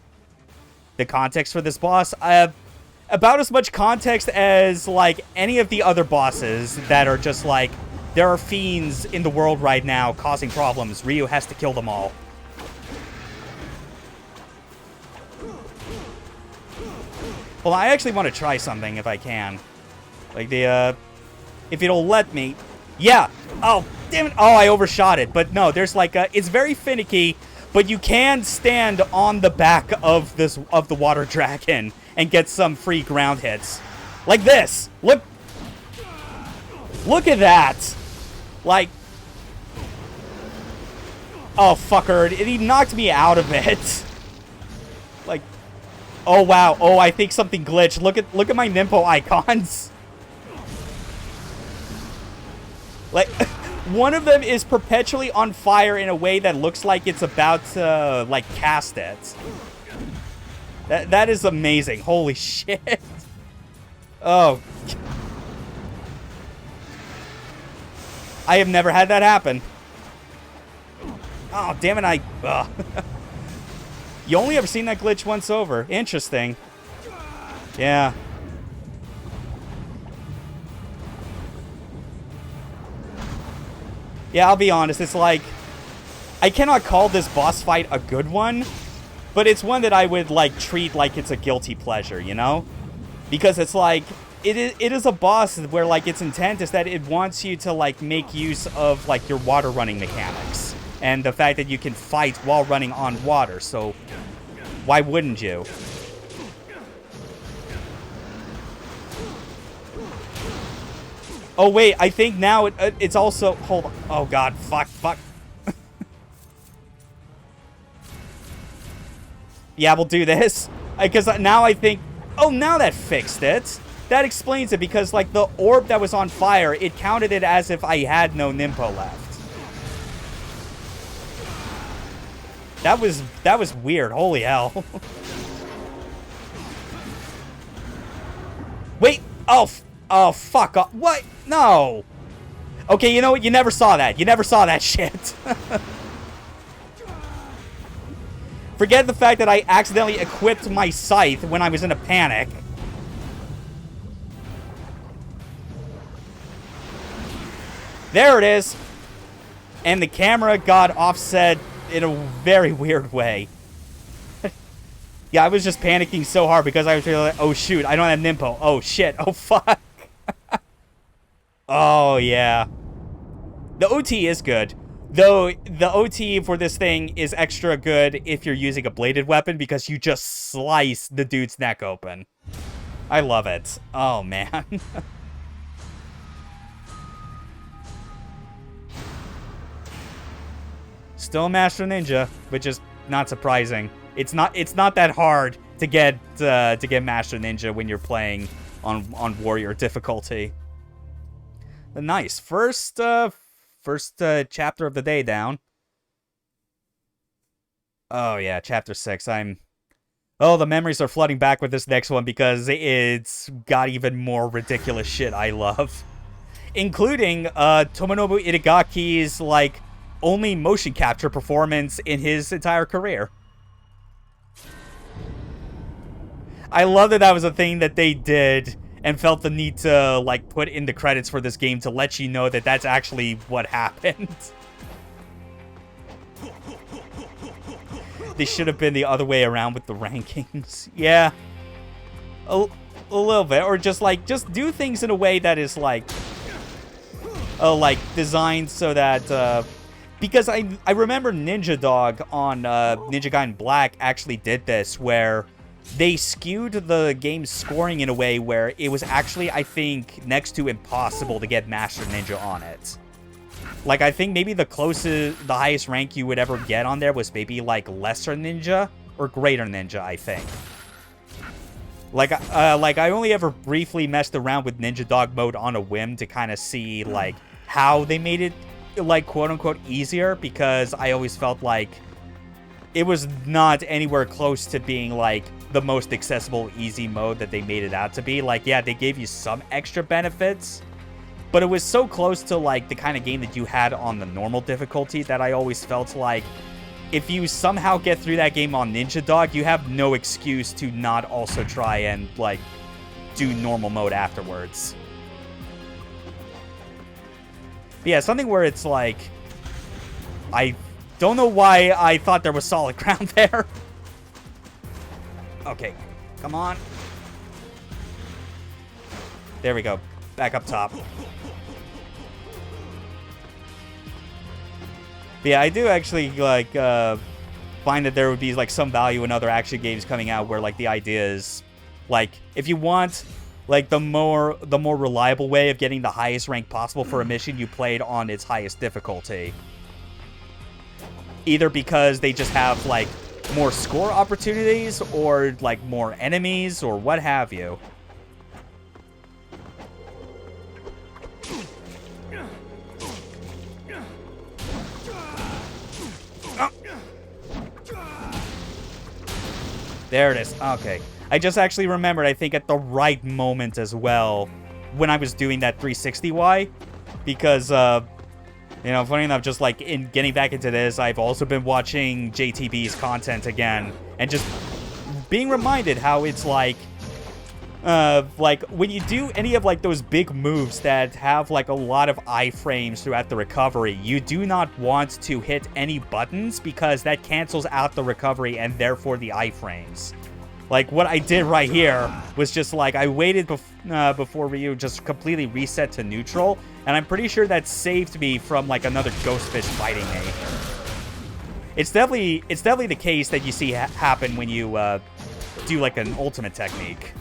The context for this boss, about as much context as, like, any of the other bosses that are just, like, there are fiends in the world right now causing problems. Ryu has to kill them all. Well, I actually want to try something if I can. Like, if it'll let me. Yeah! Oh, damn it! Oh, I overshot it. But no, there's, like, it's very finicky. But you can stand on the back of the water dragon and get some free ground hits. Like this. Look at that. Like, oh fucker, he knocked me out of it. Like, oh wow. Oh, I think something glitched. Look at my Nimpo icons. Like, one of them is perpetually on fire in a way that looks like it's about to, like, cast it. That is amazing. Holy shit. Oh. I have never had that happen. Oh, damn it, You only ever seen that glitch once over. Interesting. Yeah. Yeah, I'll be honest, it's like, I cannot call this boss fight a good one, but it's one that I would, like, treat like it's a guilty pleasure, you know? Because it's like, it is a boss where, like, its intent is that it wants you to, like, make use of, like, your water running mechanics. And the fact that you can fight while running on water, so why wouldn't you? Oh, wait, I think now it's also... Hold on. Oh, God. Fuck. Yeah, we'll do this. Because now I think... Oh, now that fixed it. That explains it, because, like, the orb that was on fire, it counted it as if I had no Nimpo left. That was weird. Holy hell. Wait. Oh, fuck off. What? No. Okay, you know what? You never saw that. You never saw that shit. Forget the fact that I accidentally equipped my scythe when I was in a panic. There it is. And the camera got offset in a very weird way. Yeah, I was just panicking so hard because I was really like, oh shoot, I don't have Nimpo. Oh shit, oh fuck. Oh yeah. The OT is good. Though, the OT for this thing is extra good if you're using a bladed weapon because you just slice the dude's neck open. I love it. Oh, man. Still Master Ninja, which is not surprising. It's not that hard to get Master Ninja when you're playing on Warrior difficulty. But nice. First chapter of the day down. Oh yeah, chapter 6. Oh, the memories are flooding back with this next one because it's got even more ridiculous shit I love. Including Tomonobu Itagaki's like only motion capture performance in his entire career. I love that was a thing that they did and felt the need to like put in the credits for this game to let you know that that's actually what happened. They should have been the other way around with the rankings. Yeah. A little bit. Or just do things in a way that is like designed so that, because I remember Ninja Dog on Ninja Gaiden Black actually did this, where they skewed the game's scoring in a way where it was actually, I think, next to impossible to get Master Ninja on it. Like, I think maybe the highest rank you would ever get on there was maybe, like, Lesser Ninja or Greater Ninja, I think. Like, I only ever briefly messed around with Ninja Dog mode on a whim to kind of see, like, how they made it, like, quote-unquote easier, because I always felt like it was not anywhere close to being, like, the most accessible, easy mode that they made it out to be. Like, yeah, they gave you some extra benefits, but it was so close to, like, the kind of game that you had on the normal difficulty that I always felt like if you somehow get through that game on Ninja Dog, you have no excuse to not also try and, like, do normal mode afterwards. But yeah, something where it's like, I don't know why I thought there was solid ground there. Okay, come on. There we go. Back up top. But yeah, I do actually, like, find that there would be, like, some value in other action games coming out where, like, the idea is, like, if you want, like, the more reliable way of getting the highest rank possible for a mission, you played on its highest difficulty. Either because they just have, like, more score opportunities, or, like, more enemies, or what have you. Oh. There it is. Okay. I just actually remembered, I think, at the right moment as well, when I was doing that 360Y, because, you know, funny enough, just, like, in getting back into this, I've also been watching JTB's content again, and just being reminded how it's, like, when you do any of, like, those big moves that have, like, a lot of iframes throughout the recovery, you do not want to hit any buttons, because that cancels out the recovery and therefore the iframes. Like, what I did right here was just, like, I waited before Ryu just completely reset to neutral, and I'm pretty sure that saved me from, like, another ghost fish fighting me. It's definitely the case that you see happen when you do, like, an ultimate technique.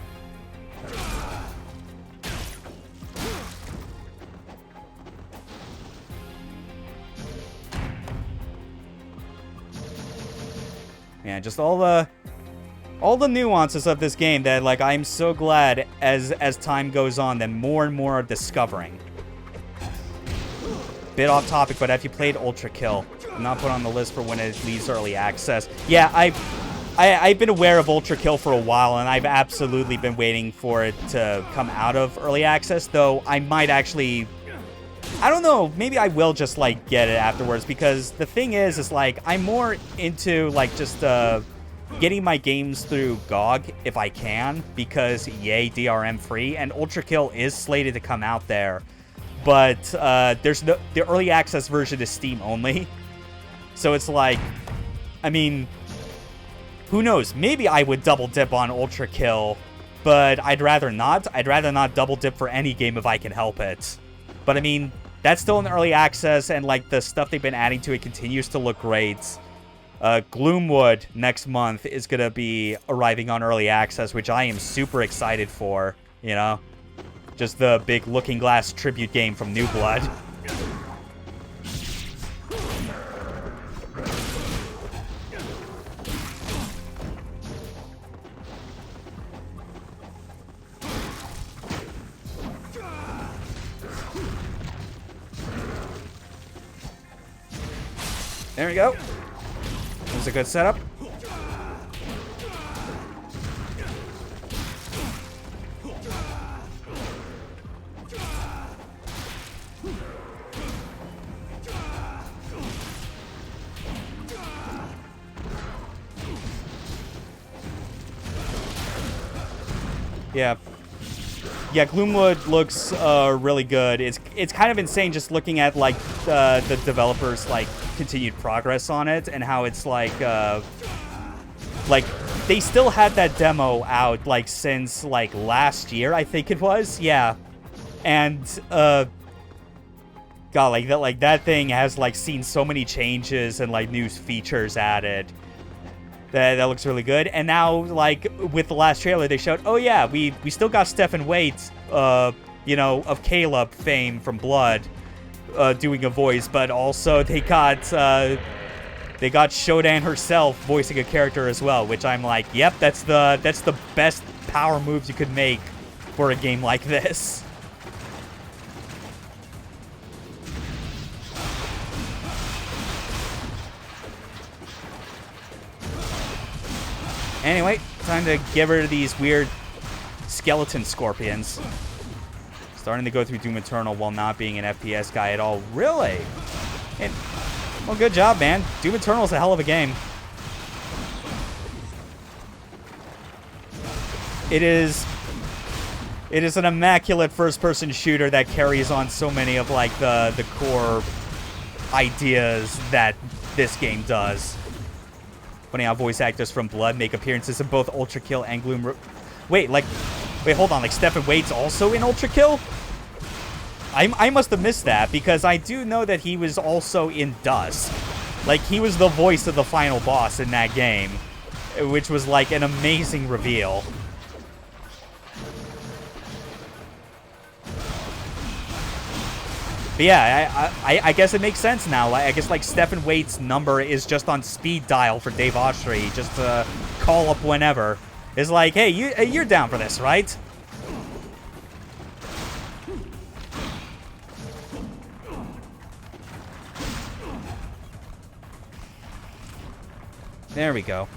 Yeah, just all the nuances of this game that, like, I'm so glad as time goes on that more and more are discovering. Bit off topic, but have you played Ultra Kill? Not put on the list for when it leaves early access. Yeah, I've been aware of Ultra Kill for a while, and I've absolutely been waiting for it to come out of early access, though I might actually, I don't know, maybe I will just, like, get it afterwards, because the thing is like, I'm more into, like, just, getting my games through GOG if I can, because yay, DRM free, and Ultra Kill is slated to come out there, but the early access version is Steam only, so it's like, I mean, who knows, maybe I would double dip on Ultra Kill, but I'd rather not double dip for any game if I can help it. But I mean, That's still in early access, and like the stuff they've been adding to it continues to look great. Gloomwood next month is gonna be arriving on early access, which I am super excited for. You know, just the big Looking Glass tribute game from New Blood. There we go. That was a good setup. Yeah. Yeah, Gloomwood looks really good. It's kind of insane just looking at like the developers like continued progress on it and how it's like they still had that demo out like since like last year, I think it was. Yeah. And god, like that thing has like seen so many changes and like new features added. That looks really good. And now, like, with the last trailer, they showed, oh yeah, we still got Stephen Waite, you know, of Caleb fame from Blood, doing a voice, but also they got Shodan herself voicing a character as well, which I'm like, yep, that's the best power moves you could make for a game like this. Anyway, time to get rid of these weird skeleton scorpions. Starting to go through Doom Eternal while not being an FPS guy at all. Really? And, well, good job, man. Doom Eternal is a hell of a game. It is an immaculate first-person shooter that carries on so many of like the core ideas that this game does. Funny how voice actors from Blood make appearances in both Ultra Kill and Gloom. Wait, hold on. Like, Stephen Waite's also in Ultra Kill? I must have missed that, because I do know that he was also in Dust. Like, he was the voice of the final boss in that game, which was, like, an amazing reveal. But yeah, I guess it makes sense now. I guess, like, Stephen Waite's number is just on speed dial for Dave Austri, just to call up whenever. It's like, hey, you're down for this, right? There we go.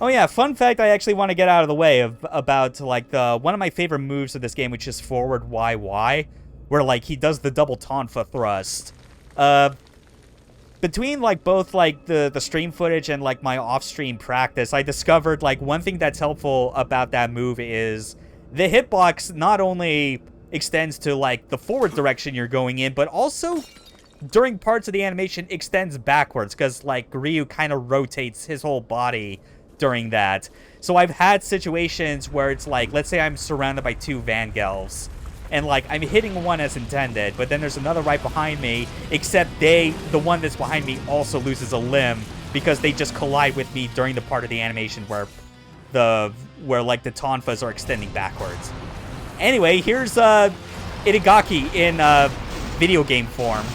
Oh yeah, fun fact I actually want to get out of the way about like one of my favorite moves of this game, which is forward YY, where like he does the double Tonfa thrust. Between like both like the stream footage and like my off-stream practice, I discovered like one thing that's helpful about that move is the hitbox not only extends to like the forward direction you're going in, but also during parts of the animation extends backwards, because like Ryu kind of rotates his whole body during that. So I've had situations where it's like, let's say I'm surrounded by two Vangelves, and like I'm hitting one as intended, but then there's another right behind me, except the one that's behind me also loses a limb because they just collide with me during the part of the animation where like the Tonfas are extending backwards. Anyway, here's Itagaki in video game form.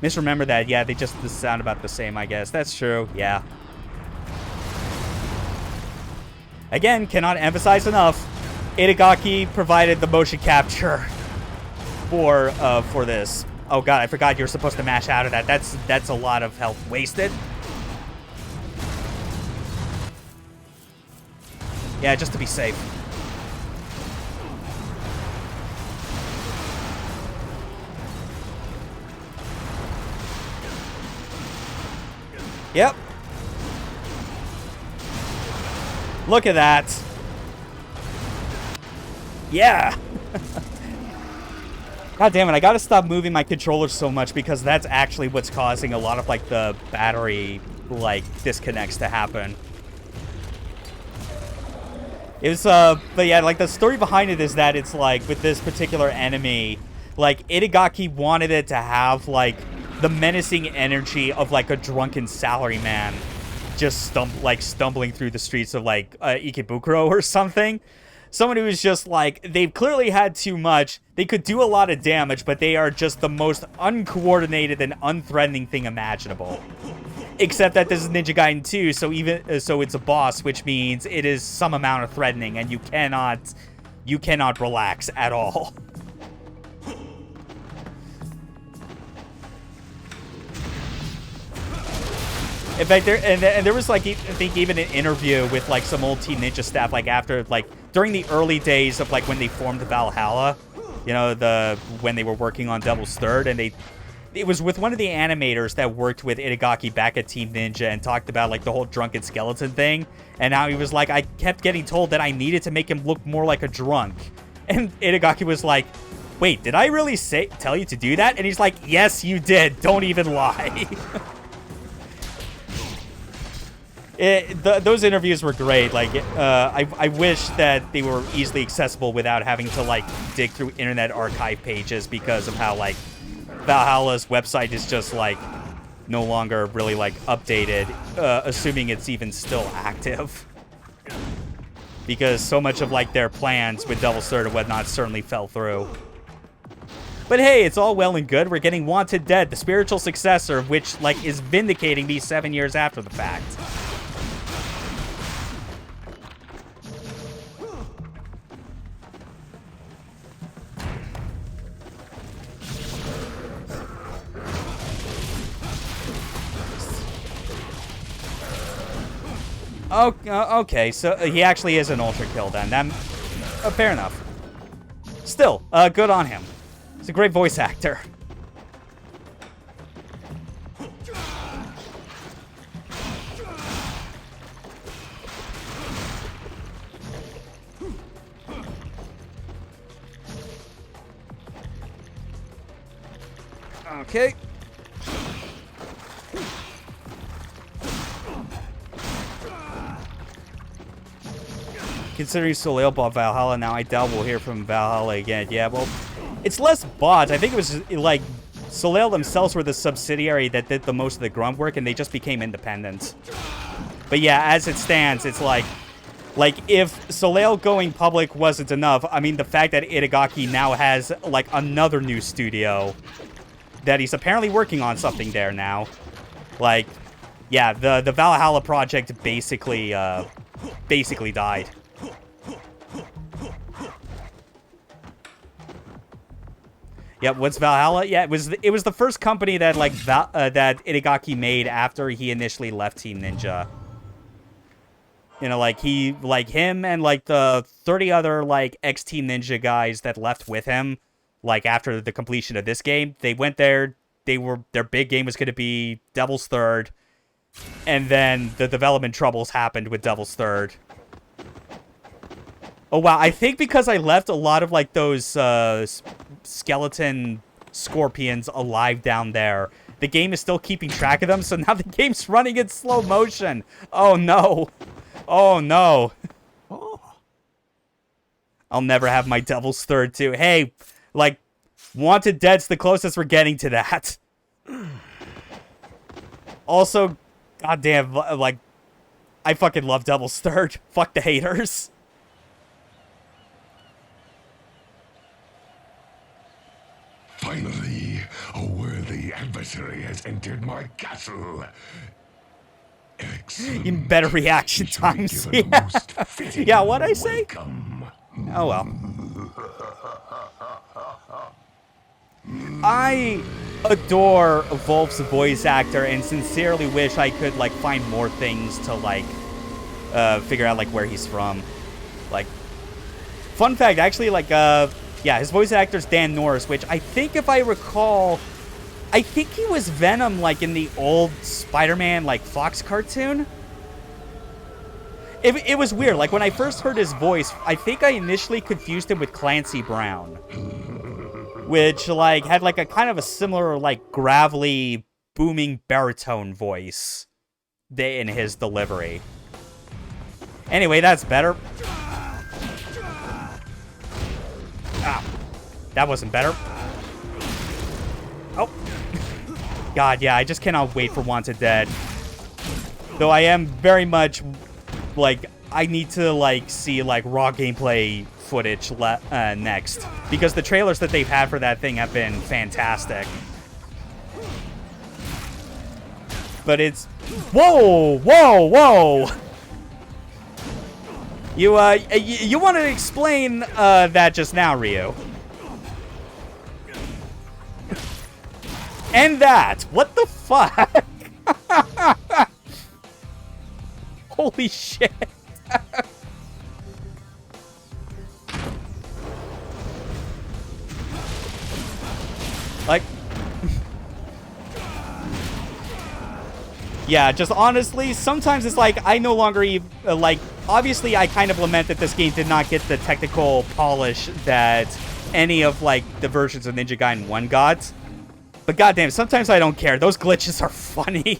Misremember that. Yeah, they just sound about the same, I guess. That's true. Yeah. Again, cannot emphasize enough. Itagaki provided the motion capture for this. Oh god, I forgot you're supposed to mash out of that. That's a lot of health wasted. Yeah, just to be safe. Yep. Look at that. Yeah. God damn it, I gotta stop moving my controller so much because that's actually what's causing a lot of, like, the battery, like, disconnects to happen. It was, but yeah, like, the story behind it is that it's, like, with this particular enemy, like, Itagaki wanted it to have, like, the menacing energy of, like, a drunken salaryman just, stumbling through the streets of, like, Ikebukuro or something. Someone who is just, like, they've clearly had too much, they could do a lot of damage, but they are just the most uncoordinated and unthreatening thing imaginable. Except that this is Ninja Gaiden 2, so it's a boss, which means it is some amount of threatening, and you cannot relax at all. In fact, there was, like, I think even an interview with, like, some old Team Ninja staff, like, after, like, during the early days of, like, when they formed Valhalla, you know, when they were working on Devil's Third, and it was with one of the animators that worked with Itagaki back at Team Ninja and talked about, like, the whole drunken skeleton thing, and how he was like, I kept getting told that I needed to make him look more like a drunk. And Itagaki was like, wait, did I really tell you to do that? And he's like, yes, you did. Don't even lie. Those interviews were great. Like, I wish that they were easily accessible without having to, like, dig through Internet Archive pages because of how, like, Valhalla's website is just, like, no longer really, like, updated, assuming it's even still active. Because so much of, like, their plans with Devil's Third and whatnot certainly fell through. But hey, it's all well and good. We're getting Wanted Dead, the spiritual successor, which, like, is vindicating me 7 years after the fact. Okay, so he actually is an ultra kill then. Fair enough. Still, good on him. He's a great voice actor. Okay. Considering Soleil bought Valhalla now, I doubt we'll hear from Valhalla again. Yeah, well, it's less bots. I think it was, like, Soleil themselves were the subsidiary that did the most of the grunt work, and they just became independent. But yeah, as it stands, it's like if Soleil going public wasn't enough, I mean, the fact that Itagaki now has, like, another new studio, that he's apparently working on something there now. Like, yeah, the Valhalla project basically died. Yeah, what's Valhalla? Yeah, it was the first company that, like, that Itagaki made after he initially left Team Ninja. You know, like, him and, like, the 30 other, like, ex-Team Ninja guys that left with him, like, after the completion of this game, they went there, their big game was going to be Devil's Third, and then the development troubles happened with Devil's Third. Oh, wow, I think because I left a lot of, like, those, skeleton scorpions alive down there, the game is still keeping track of them, so now the game's running in slow motion. Oh, no. Oh, no. I'll never have my Devil's Third, too. Hey, like, Wanted Dead's the closest we're getting to that. Also, goddamn, like, I fucking love Devil's Third. Fuck the haters. Finally, a worthy adversary has entered my castle. Excellent. Even better reaction times. Yeah, yeah, what'd I say? Welcome. Oh, well. I adore Wolf's voice actor and sincerely wish I could, like, find more things to, like, figure out, like, where he's from. Like, fun fact, actually, like, yeah, his voice actor's Dan Norris, which I think, if I recall, I think he was Venom, like, in the old Spider-Man, like, Fox cartoon. It was weird. Like, when I first heard his voice, I think I initially confused him with Clancy Brown. which, like, had, like, a kind of a similar, like, gravelly, booming baritone voice in his delivery. Anyway, that's better. Ah, that wasn't better. Oh. God, yeah, I just cannot wait for Wanted Dead. Though I am very much, like, I need to, like, see, like, raw gameplay footage next. Because the trailers that they've had for that thing have been fantastic. But it's... Whoa! Whoa! Whoa! You want to explain, that just now, Ryu. And that! What the fuck? Holy shit. Like... Yeah, just honestly, sometimes it's like, I no longer even, like, obviously I kind of lament that this game did not get the technical polish that any of, like, the versions of Ninja Gaiden 1 got. But goddamn, sometimes I don't care. Those glitches are funny.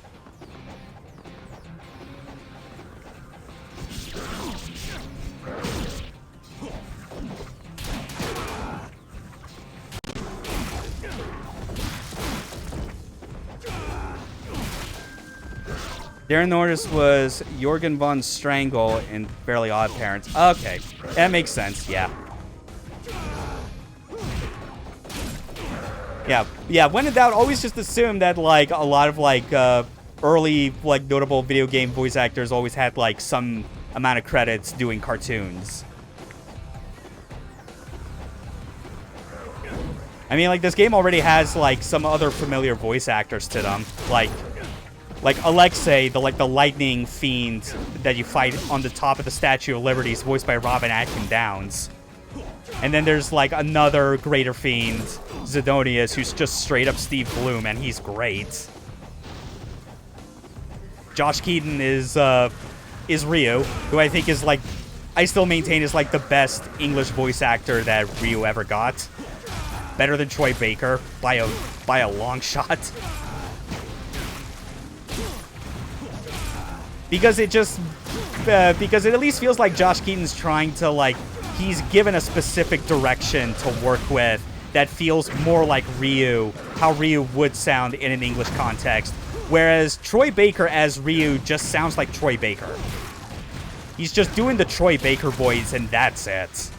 Darren Norris was Jorgen von Strangle in Fairly Odd Parents. Okay, that makes sense, yeah. Yeah, when in doubt, always just assume that, like, a lot of, like, early, like, notable video game voice actors always had, like, some amount of credits doing cartoons. I mean, like, this game already has, like, some other familiar voice actors to them. Like Alexei, the lightning fiend that you fight on the top of the Statue of Liberty is voiced by Robin Atkin Downs. And then there's, like, another greater fiend, Zidonius, who's just straight up Steve Bloom, and he's great. Josh Keaton is Ryu, who I think is, like, I still maintain is, like, the best English voice actor that Ryu ever got. Better than Troy Baker by a long shot. Because it just, because it at least feels like Josh Keaton's trying to, like, he's given a specific direction to work with that feels more like Ryu, how Ryu would sound in an English context. Whereas Troy Baker as Ryu just sounds like Troy Baker. He's just doing the Troy Baker voice and that's it.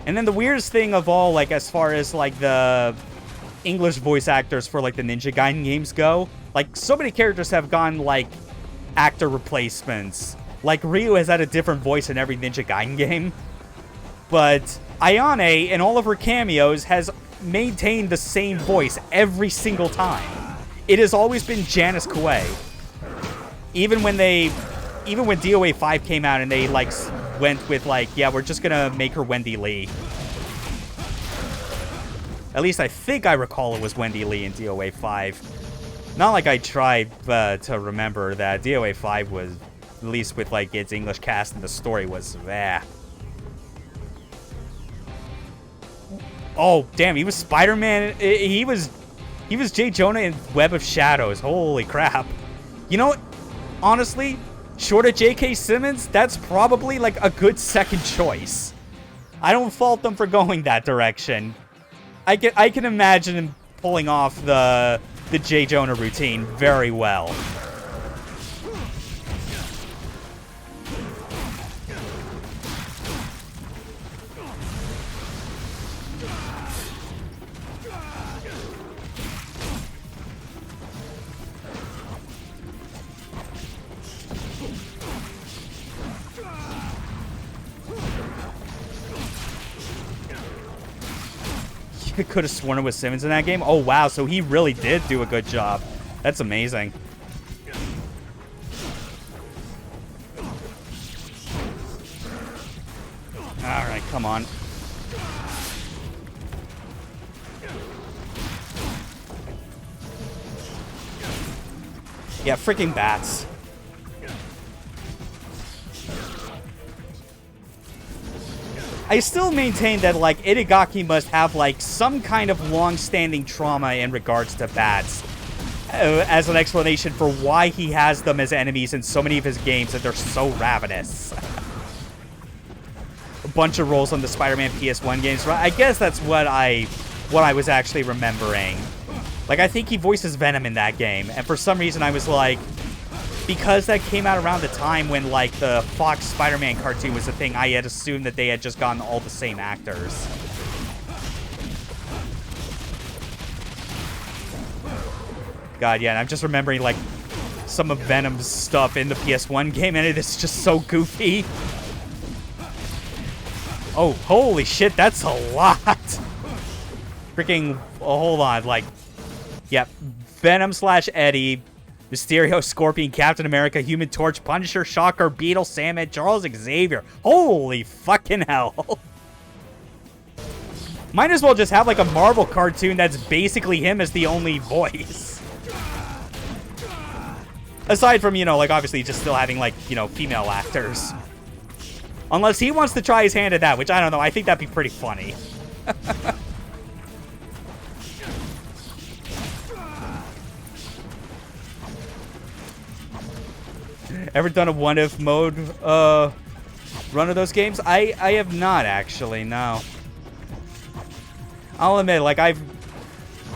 And then the weirdest thing of all, like, as far as, like, the English voice actors for, like, the Ninja Gaiden games go, like, so many characters have gone, like, actor replacements. Like, Ryu has had a different voice in every Ninja Gaiden game. But Ayane, in all of her cameos, has maintained the same voice every single time. It has always been Janice Kuei. Even when DOA 5 came out and they, like, went with, like, yeah, we're just gonna make her Wendy Lee. At least I think I recall it was Wendy Lee in DOA 5. Not like I tried to remember that DOA 5 was, at least with, like, its English cast and the story was, Oh, damn, he was Spider-Man. He was Jay Jonah in Web of Shadows. Holy crap. You know what? Honestly, short of J.K. Simmons, that's probably, like, a good second choice. I don't fault them for going that direction. I can imagine him pulling off the Jay Jonah routine very well. Could have sworn it was Simmons in that game. Oh, wow. So he really did do a good job. That's amazing. All right, come on. Yeah, freaking bats. I still maintain that, like, Itagaki must have, like, some kind of long-standing trauma in regards to bats. As an explanation for why he has them as enemies in so many of his games, that they're so ravenous. A bunch of rolls on the Spider-Man PS1 games. I guess that's what I was actually remembering. Like, I think he voices Venom in that game, and for some reason I was like, because that came out around the time when, like, the Fox Spider-Man cartoon was a thing, I had assumed that they had just gotten all the same actors. God, yeah, and I'm just remembering, like, some of Venom's stuff in the PS1 game, and it is just so goofy. Oh, holy shit, that's a lot. Freaking, oh, hold on, like, yep, Venom / Eddie, Mysterio, Scorpion, Captain America, Human Torch, Punisher, Shocker, Beetle, Sandman, Charles Xavier. Holy fucking hell. Might as well just have, like, a Marvel cartoon that's basically him as the only voice. Aside from, you know, like, obviously just still having, like, you know, female actors. Unless he wants to try his hand at that, which I don't know. I think that'd be pretty funny. Ever done a what-if mode run of those games? I have not, actually, no. I'll admit, like, I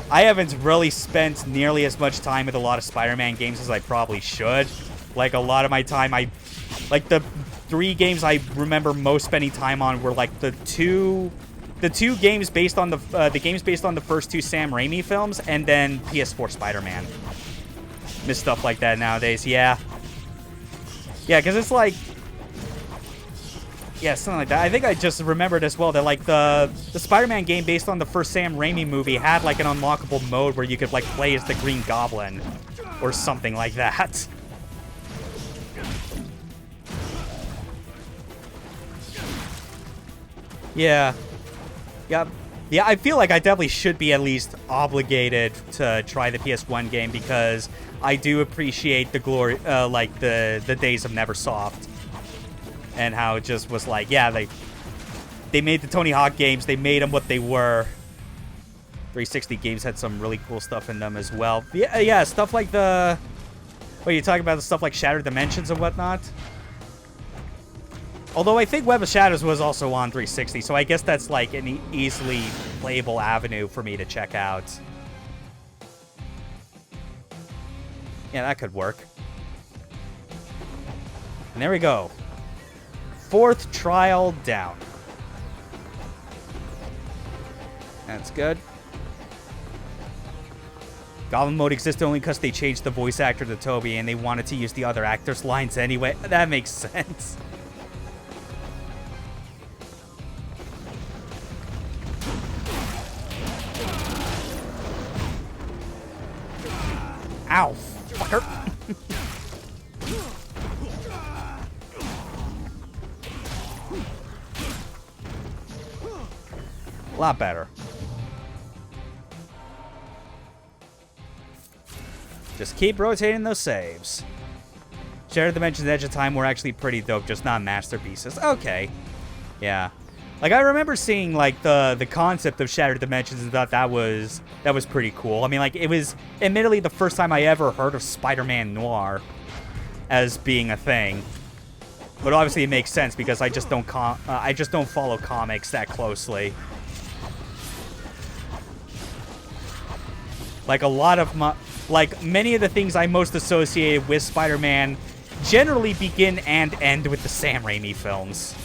haven't really spent nearly as much time with a lot of Spider-Man games as I probably should. Like, a lot of my time, like, the 3 games I remember most spending time on were, like, the two games based on the games based on the first 2 Sam Raimi films, and then PS4 Spider-Man. Miss stuff like that nowadays, yeah. Yeah, because it's like... Yeah, something like that. I think I just remembered as well that, like, the Spider-Man game based on the first Sam Raimi movie had, like, an unlockable mode where you could, like, play as the Green Goblin. Or something like that. Yeah. Yeah. Yeah, I feel like I definitely should be at least obligated to try the PS1 game because I do appreciate the glory, like the days of Neversoft, and how it just was like, yeah, they made the Tony Hawk games, they made them what they were. 360 games had some really cool stuff in them as well. Yeah, yeah, stuff like the. Wait, you talking about the stuff like Shattered Dimensions and whatnot? Although I think Web of Shadows was also on 360, so I guess that's like an easily playable avenue for me to check out. Yeah, that could work. And there we go. 4th trial down. That's good. Goblin mode existed only because they changed the voice actor to Toby and they wanted to use the other actor's lines anyway. That makes sense. Ow, fucker. A lot better. Just keep rotating those saves. Shattered Dimensions Edge of Time were actually pretty dope, just not masterpieces. Okay. Yeah. Like, I remember seeing, like, the concept of Shattered Dimensions and thought that was pretty cool. I mean, like, it was admittedly the first time I ever heard of Spider-Man Noir as being a thing. But obviously it makes sense because I just don't follow comics that closely. Like, a lot of my... Like, many of the things I most associated with Spider-Man generally begin and end with the Sam Raimi films.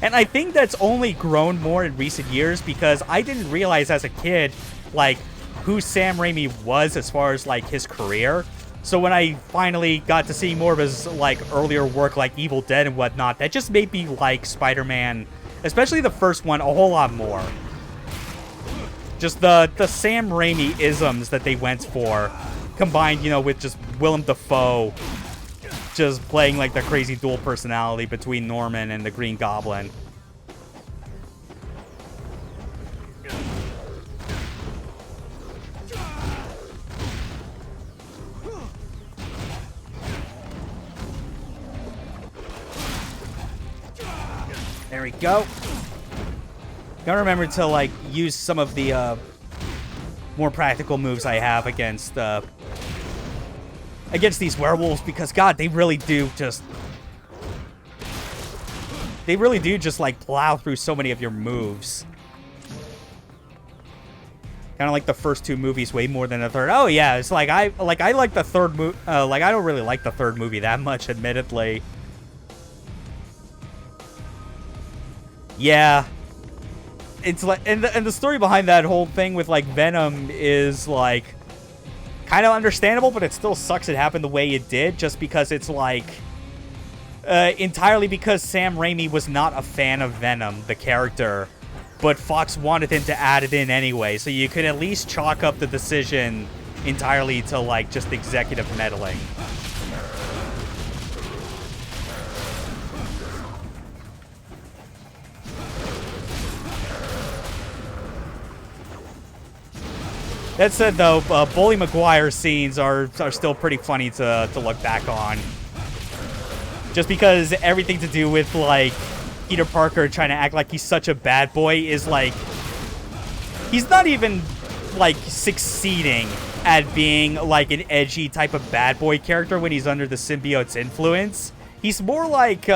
And I think that's only grown more in recent years because I didn't realize as a kid, like, who Sam Raimi was as far as, like, his career. So when I finally got to see more of his, like, earlier work, like Evil Dead and whatnot, that just made me like Spider-Man, especially the first one, a whole lot more. Just the Sam Raimi isms that they went for, combined, you know, with just Willem Dafoe just playing, like, the crazy dual personality between Norman and the Green Goblin. There we go. Gotta remember to, like, use some of the, more practical moves I have against these werewolves, because, God, they really do just, like, plow through so many of your moves. Kind of like the first two movies way more than the third. Oh, yeah, it's like, I like the third movie, like, I don't really like the third movie that much, admittedly. Yeah. It's like, and the story behind that whole thing with, like, Venom is, like, kind of understandable, but it still sucks it happened the way it did, just because it's, like, entirely because Sam Raimi was not a fan of Venom, the character, but Fox wanted him to add it in anyway, so you could at least chalk up the decision entirely to, like, just executive meddling. That said, though, Bully Maguire scenes are still pretty funny to look back on. Just because everything to do with, like, Peter Parker trying to act like he's such a bad boy is, like... He's not even, like, succeeding at being, like, an edgy type of bad boy character when he's under the symbiote's influence. He's more like,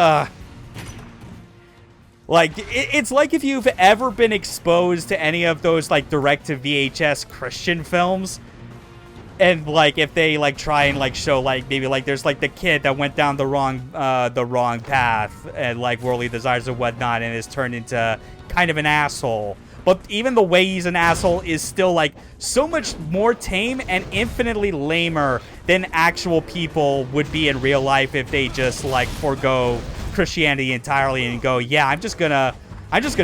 it's like if you've ever been exposed to any of those, like, direct-to-VHS Christian films, and, like, if they, like, try and, like, show, like, maybe, like, there's, like, the kid that went down the wrong path, and, like, worldly desires and whatnot, and is turned into kind of an asshole. But even the way he's an asshole is still, like, so much more tame and infinitely lamer than actual people would be in real life if they just, like, forego Christianity entirely and go, yeah, I'm just gonna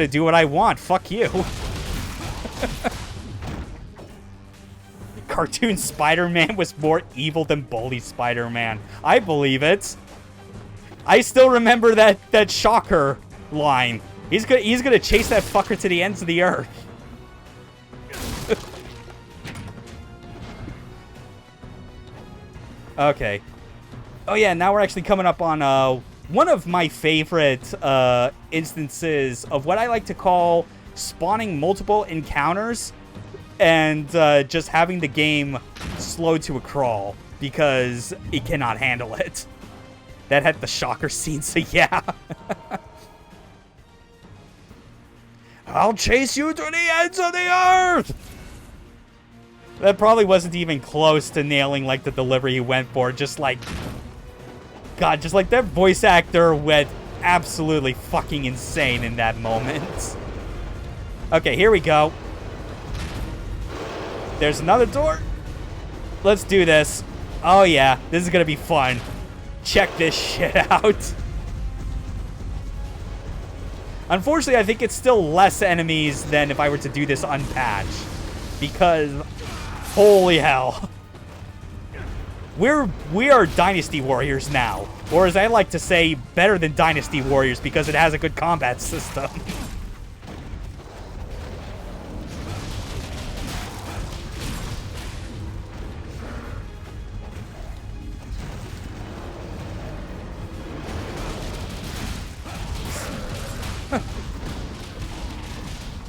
do what I want. Fuck you. Cartoon Spider-Man was more evil than Bully Spider-Man. I believe it. I still remember that Shocker line. He's gonna chase that fucker to the ends of the earth. Okay. Oh yeah, now we're actually coming up on one of my favorite instances of what I like to call spawning multiple encounters and just having the game slow to a crawl because it cannot handle it. That had the Shocker scene, so yeah. I'll chase you to the ends of the earth! That probably wasn't even close to nailing, like, the delivery he went for. Just, like... God, just, like, that voice actor went absolutely fucking insane in that moment. Okay, here we go. There's another door. Let's do this. Oh, yeah. This is gonna be fun. Check this shit out. Unfortunately, I think it's still less enemies than if I were to do this unpatched. Because, holy hell. We are Dynasty Warriors now. Or as I like to say, better than Dynasty Warriors because it has a good combat system.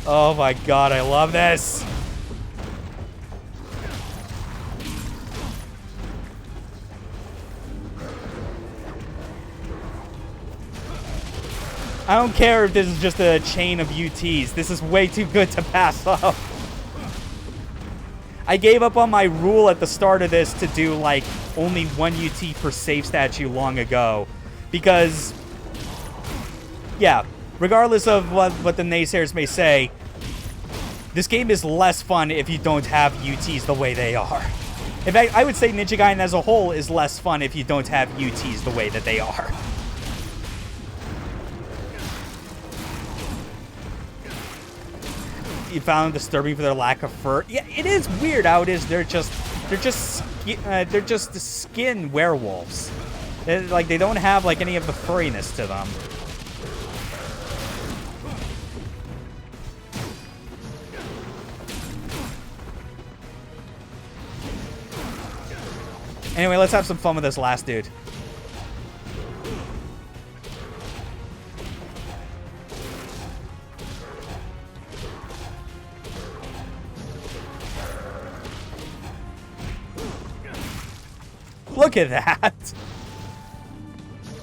Oh my god, I love this! I don't care if this is just a chain of UTs. This is way too good to pass up. I gave up on my rule at the start of this to do, like, only one UT per save statue long ago. Because, yeah, regardless of what the naysayers may say, this game is less fun if you don't have UTs the way they are. In fact, I would say Ninja Gaiden as a whole is less fun if you don't have UTs the way that they are. You found disturbing for their lack of fur. Yeah, it is weird how it is. They're just skin werewolves. Like, they don't have, like, any of the furriness to them. Anyway, let's have some fun with this last dude. Look at that.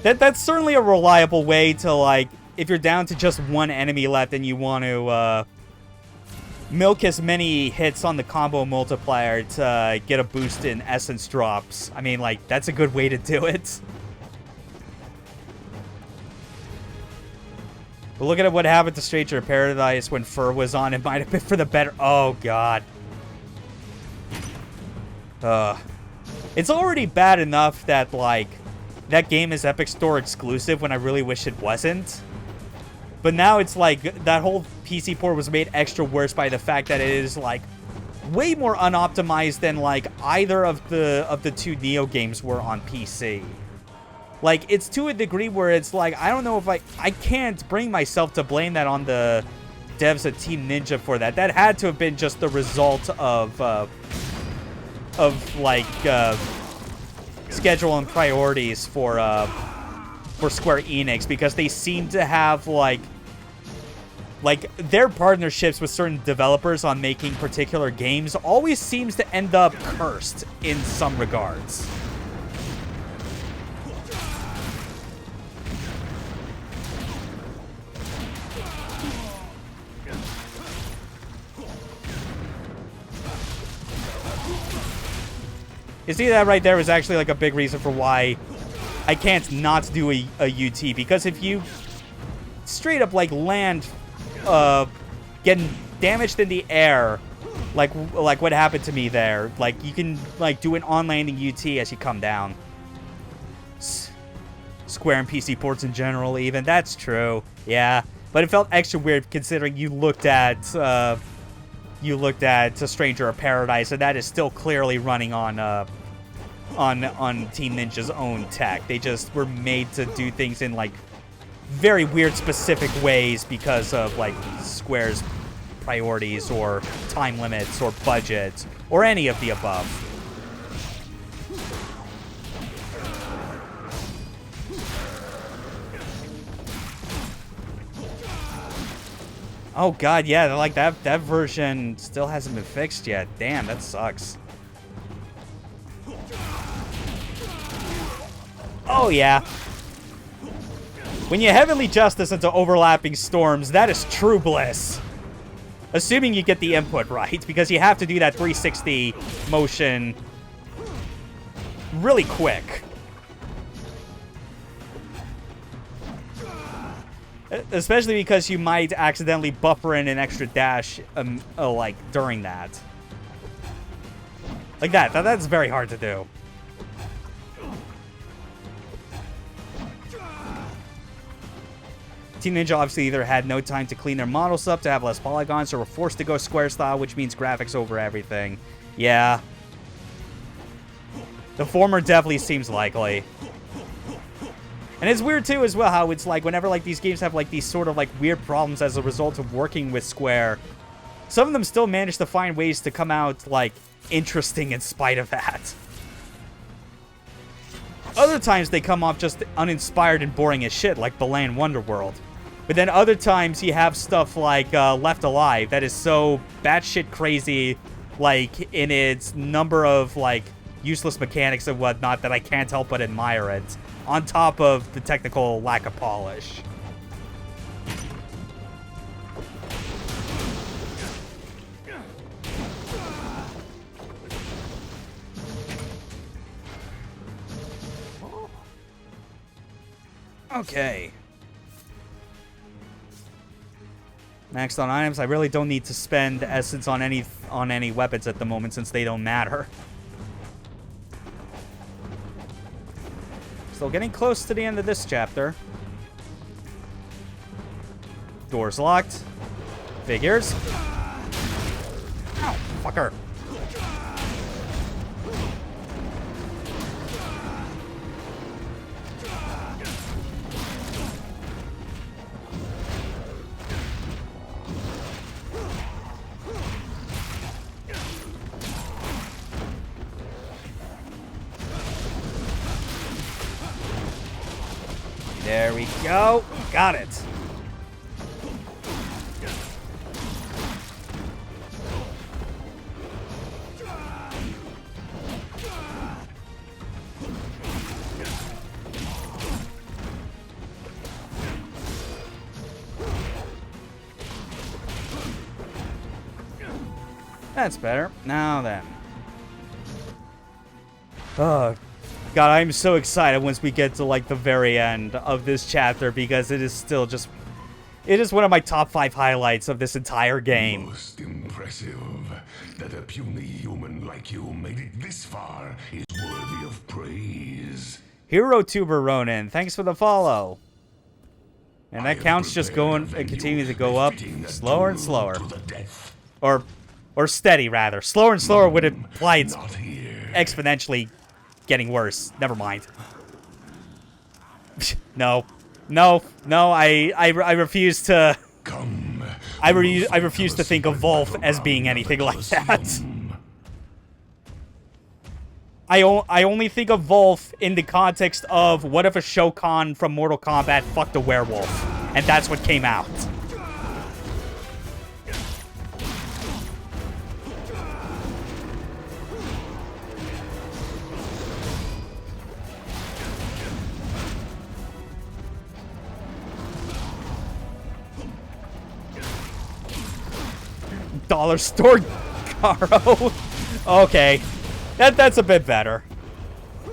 That's certainly a reliable way to, like, if you're down to just one enemy left and you want to milk as many hits on the combo multiplier to get a boost in essence drops. I mean, like, that's a good way to do it. But look at what happened to Stranger in Paradise when Fur was on. It might have been for the better. Oh, God. It's already bad enough that, like, that game is Epic Store exclusive when I really wish it wasn't. But now it's like that whole PC port was made extra worse by the fact that it is, like, way more unoptimized than, like, either of the two Neo games were on PC. Like, it's to a degree where it's like, I don't know if I can't bring myself to blame that on the devs at Team Ninja for that. That had to have been just the result of like, schedule and priorities for Square Enix, because they seem to have, like, their partnerships with certain developers on making particular games always seems to end up cursed in some regards. You see, that right there is actually, like, a big reason for why I can't not do a UT, because if you straight up, like, land getting damaged in the air, like what happened to me there, like, you can, like, do an on-landing UT as you come down. Square and PC ports in general, even. That's true. Yeah. But it felt extra weird considering you looked at Stranger of Paradise, and that is still clearly running on Team Ninja's own tech. They just were made to do things in, like, very weird specific ways because of, like, Square's priorities or time limits or budget or any of the above. Oh god, yeah, like that version still hasn't been fixed yet. Damn, that sucks. Oh yeah. When you heavenly justice into overlapping storms, that is true bliss. Assuming you get the input right, because you have to do that 360 motion really quick. Especially because you might accidentally buffer in an extra dash, like, during that. Like that. That's very hard to do. Team Ninja obviously either had no time to clean their models up to have less polygons, or were forced to go Square style, which means graphics over everything. Yeah. The former definitely seems likely. And it's weird, too, as well, how it's like, whenever, like, these games have, like, these sort of, like, weird problems as a result of working with Square, some of them still manage to find ways to come out, like, interesting in spite of that. Other times, they come off just uninspired and boring as shit, like Balan Wonderworld. But then other times, you have stuff like Left Alive that is so batshit crazy, like, in its number of, like, useless mechanics and whatnot, that I can't help but admire it, on top of the technical lack of polish. Okay. Next on items, I really don't need to spend essence on any weapons at the moment since they don't matter. Still getting close to the end of this chapter. Doors locked. Figures. Ow, fucker. There we go. Got it. That's better. Now then. Oh, God, I'm so excited once we get to, like, the very end of this chapter, because it is still just... It is one of my top 5 highlights of this entire game. Most impressive. That a puny human like you made it this far is worthy of praise. Hero Tuber Ronin, thanks for the follow. And that counts just going and continuing to go up slower and slower. Or steady, rather. Slower and slower would imply it's exponentially getting worse. Never mind. No. No. No, I refuse to... I refuse to think of Wolf as being anything like that. I only think of Wolf in the context of what if a Shokan from Mortal Kombat fucked a werewolf, and that's what came out. Dollar store Garo. Okay. That's a bit better.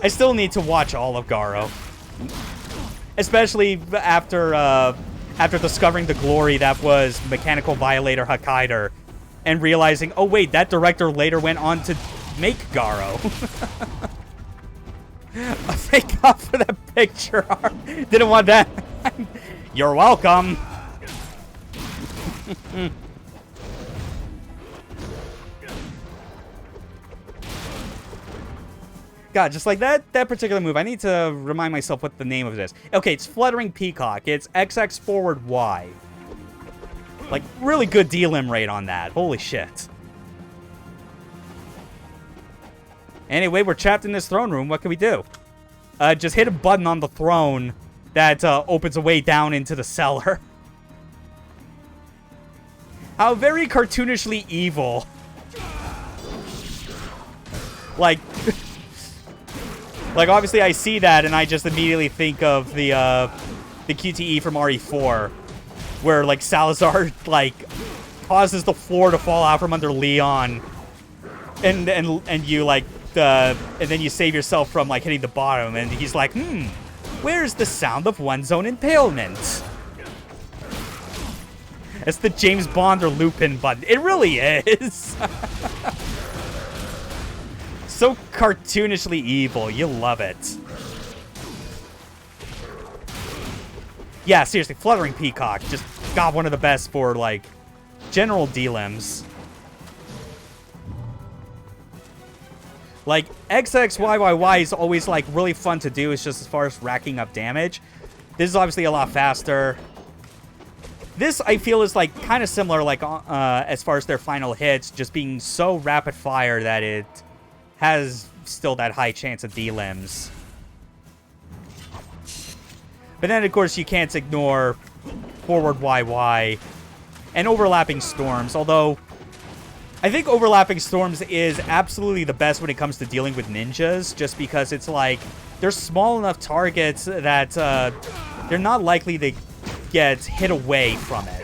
I still need to watch all of Garo. Especially after discovering the glory that was Mechanical Violator Hokkaido and realizing, oh wait, that director later went on to make Garo. Thank God for that picture art. Didn't want that. You're welcome. God, just like that particular move, I need to remind myself what the name of this. Okay, it's Fluttering Peacock. It's XX forward Y. Like, really good D-lim rate on that. Holy shit. Anyway, we're trapped in this throne room. What can we do? Just hit a button on the throne that opens a way down into the cellar. How very cartoonishly evil. Like... Like, obviously, I see that, and I just immediately think of the QTE from RE4, where, like, Salazar, like, causes the floor to fall out from under Leon, and you, like, and then you save yourself from, like, hitting the bottom, and he's like, where's the sound of one's own impalement? It's the James Bond or Lupin button. It really is. So cartoonishly evil. You love it. Yeah, seriously, Fluttering Peacock. Just got one of the best for, like, general D-limbs. Like, XXYYY is always, like, really fun to do. It's just as far as racking up damage. This is obviously a lot faster. This, I feel, is, like, kind of similar, like, as far as their final hits, just being so rapid fire that it... has still that high chance of D-limbs. But then, of course, you can't ignore forward YY and overlapping storms, although I think overlapping storms is absolutely the best when it comes to dealing with ninjas, just because it's like, they're small enough targets that they're not likely to get hit away from it.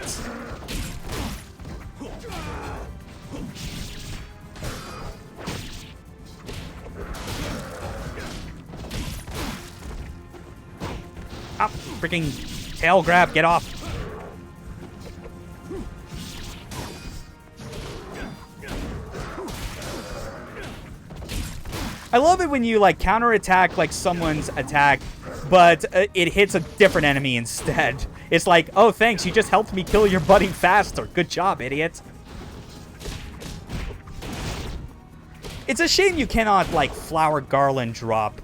Ah, freaking tail grab, get off. I love it when you, like, counterattack, like, someone's attack, but it hits a different enemy instead. It's like, oh, thanks, you just helped me kill your buddy faster. Good job, idiot. It's a shame you cannot, like, flower garland drop,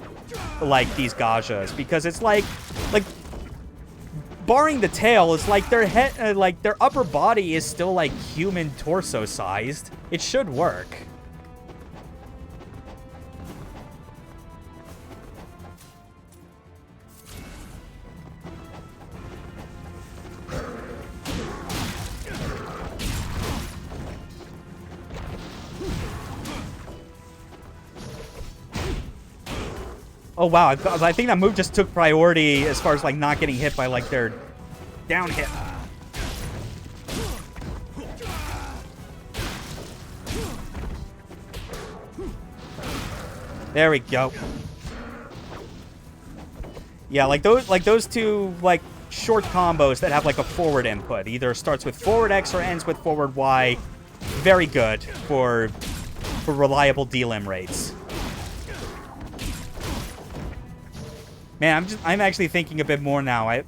like, these Gajas, because it's like, barring the tail, it's like their head, like, their upper body is still, like, human torso-sized. It should work. Oh, wow. I think that move just took priority as far as, like, not getting hit by, like, their down hit. There we go. Yeah, like those two like short combos that have like a forward input. Either starts with forward X or ends with forward Y. Very good for reliable delim rates. Man, I'm actually thinking a bit more now.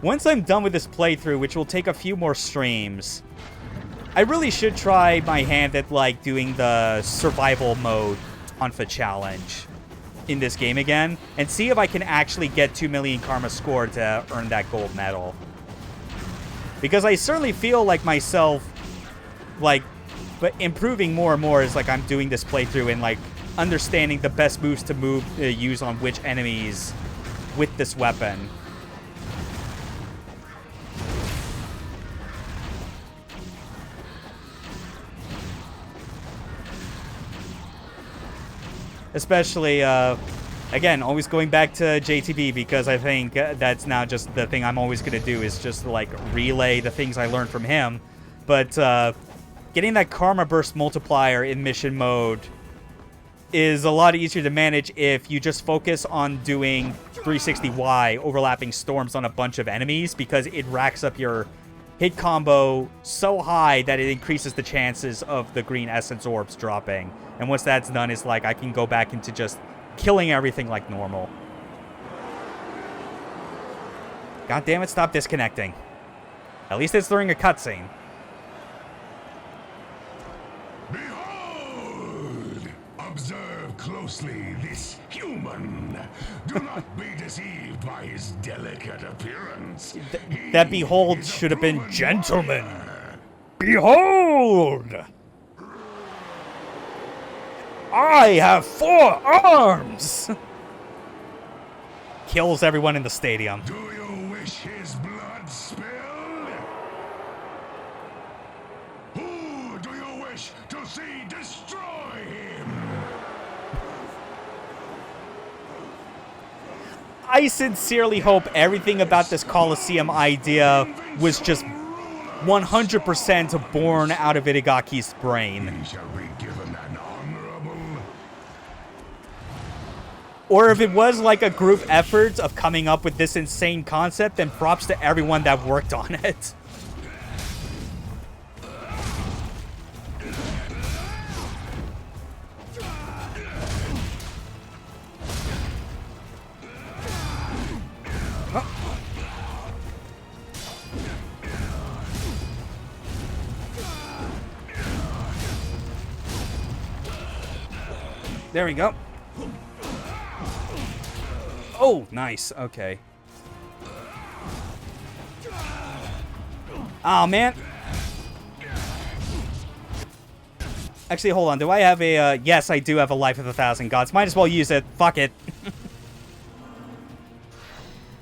Once I'm done with this playthrough, which will take a few more streams, I really should try my hand at like doing the survival mode Tonfa challenge in this game again, and see if I can actually get 2 million karma score to earn that gold medal. Because I certainly feel like myself, but improving more and more as like I'm doing this playthrough and like understanding the best moves to use on which enemies with this weapon. Especially, again, always going back to JTB, because I think that's now just the thing I'm always going to do, is just, like, relay the things I learned from him. But, getting that Karma Burst multiplier in mission mode is a lot easier to manage if you just focus on doing 360Y, overlapping storms on a bunch of enemies, because it racks up your hit combo so high that it increases the chances of the green essence orbs dropping. And once that's done, it's like I can go back into just killing everything like normal. God damn it, stop disconnecting. At least it's during a cutscene. Behold! Observe closely this human. Do not be deceived by his delicate appearance. That behold should have been gentlemen. Behold! I have 4 arms! Kills everyone in the stadium. Do you wish his blood spilled? Who do you wish to see destroy him? I sincerely hope everything about this Colosseum idea was just 100% born out of Itagaki's brain. He shall be given an honorable... Or if it was like a group effort of coming up with this insane concept, then props to everyone that worked on it. There we go. Oh, nice. Okay. Oh, man. Actually, hold on. Do I have a... yes, I do have a Life of 1,000 Gods. Might as well use it. Fuck it.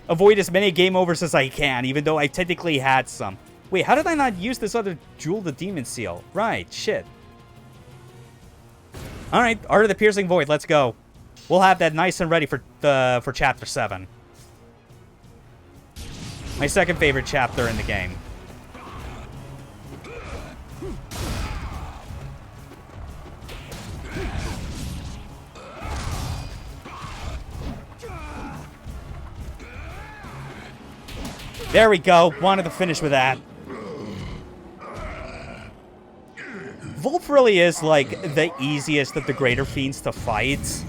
Avoid as many game overs as I can, even though I technically had some. Wait, how did I not use this other Jewel the Demon Seal? Right, shit. Alright, Art of the Piercing Void, let's go. We'll have that nice and ready for Chapter 7. My second favorite chapter in the game. There we go. Wanted to finish with that. Wolf really is, like, the easiest of the greater fiends to fight.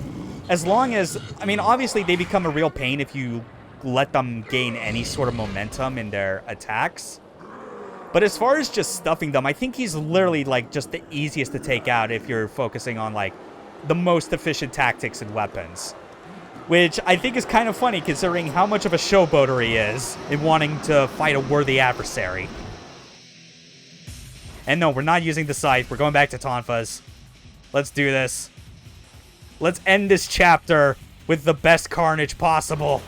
As long as... I mean, obviously, they become a real pain if you let them gain any sort of momentum in their attacks. But as far as just stuffing them, I think he's literally, like, just the easiest to take out if you're focusing on, like, the most efficient tactics and weapons. Which I think is kind of funny, considering how much of a showboater he is in wanting to fight a worthy adversary. And no, we're not using the scythe. We're going back to Tonfas. Let's do this. Let's end this chapter with the best carnage possible.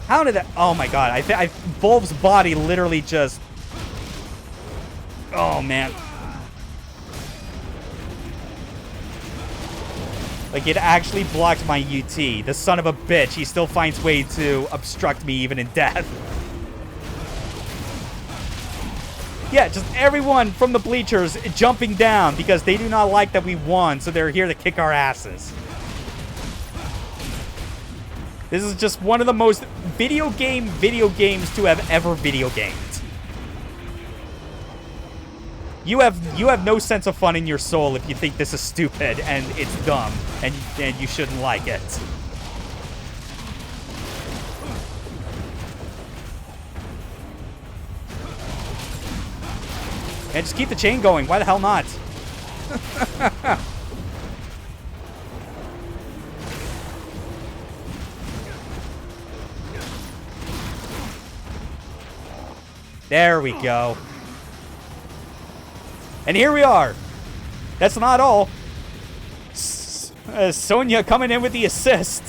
How did that... Oh my god. Volv's body literally just... Oh man. Like, it actually blocked my UT. The son of a bitch, he still finds way to obstruct me even in death. Yeah, just everyone from the bleachers jumping down because they do not like that we won, so they're here to kick our asses. This is just one of the most video games to have ever video gamed. You have no sense of fun in your soul if you think this is stupid and it's dumb and you shouldn't like it. And just keep the chain going. Why the hell not? There we go. And here we are. That's not all. Sonya coming in with the assist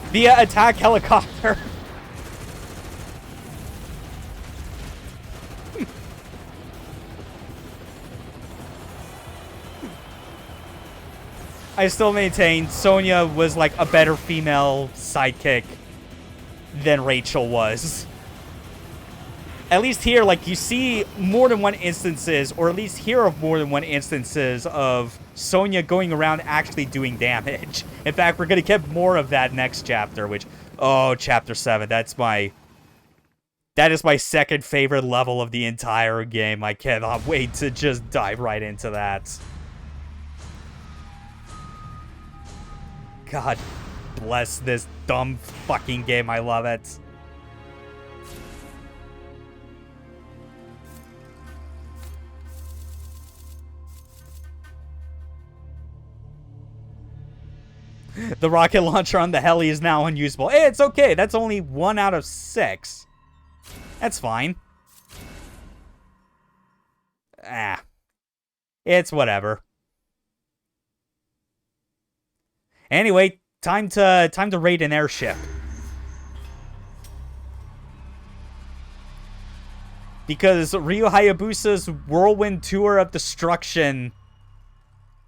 via attack helicopter. I still maintain Sonya was like a better female sidekick than Rachel was. At least here, like, you see more than one instances, or at least hear of more than one instances of Sonya going around actually doing damage. In fact, we're going to get more of that next chapter, which, oh, chapter 7, that is my second favorite level of the entire game. I cannot wait to just dive right into that. God bless this dumb fucking game. I love it. The rocket launcher on the heli is now unusable. Hey, it's okay. That's only 1 out of 6. That's fine. Ah. It's whatever. Anyway, time to raid an airship. Because Ryu Hayabusa's whirlwind tour of destruction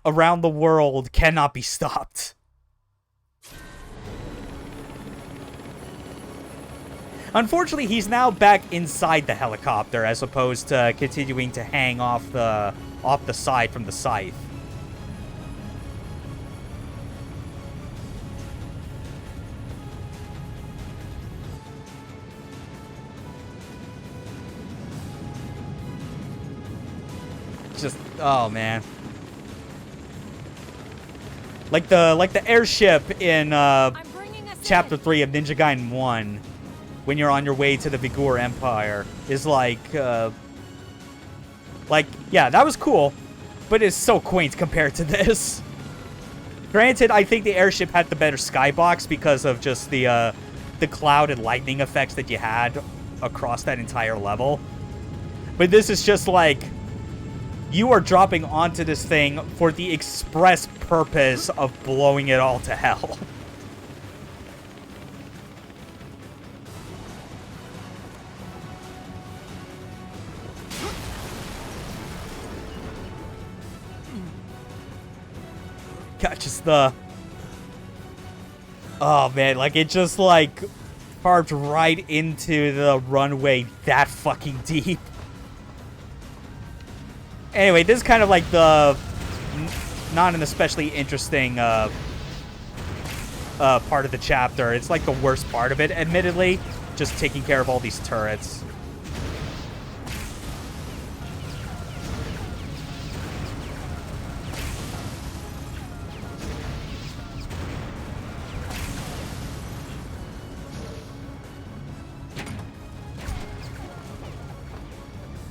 around the world cannot be stopped. Unfortunately, he's now back inside the helicopter as opposed to continuing to hang off the side from the scythe. Just, oh man. Like the airship in chapter 3 of Ninja Gaiden 1. When you're on your way to the Vigour Empire, is like, yeah, that was cool, but it's so quaint compared to this. Granted, I think the airship had the better skybox because of just the cloud and lightning effects that you had across that entire level. But this is just like, you are dropping onto this thing for the express purpose of blowing it all to hell. God, just the... Oh, man, like, it just, like, carved right into the runway that fucking deep. Anyway, this is kind of like the... Not an especially interesting, part of the chapter. It's, like, the worst part of it, admittedly. Just taking care of all these turrets.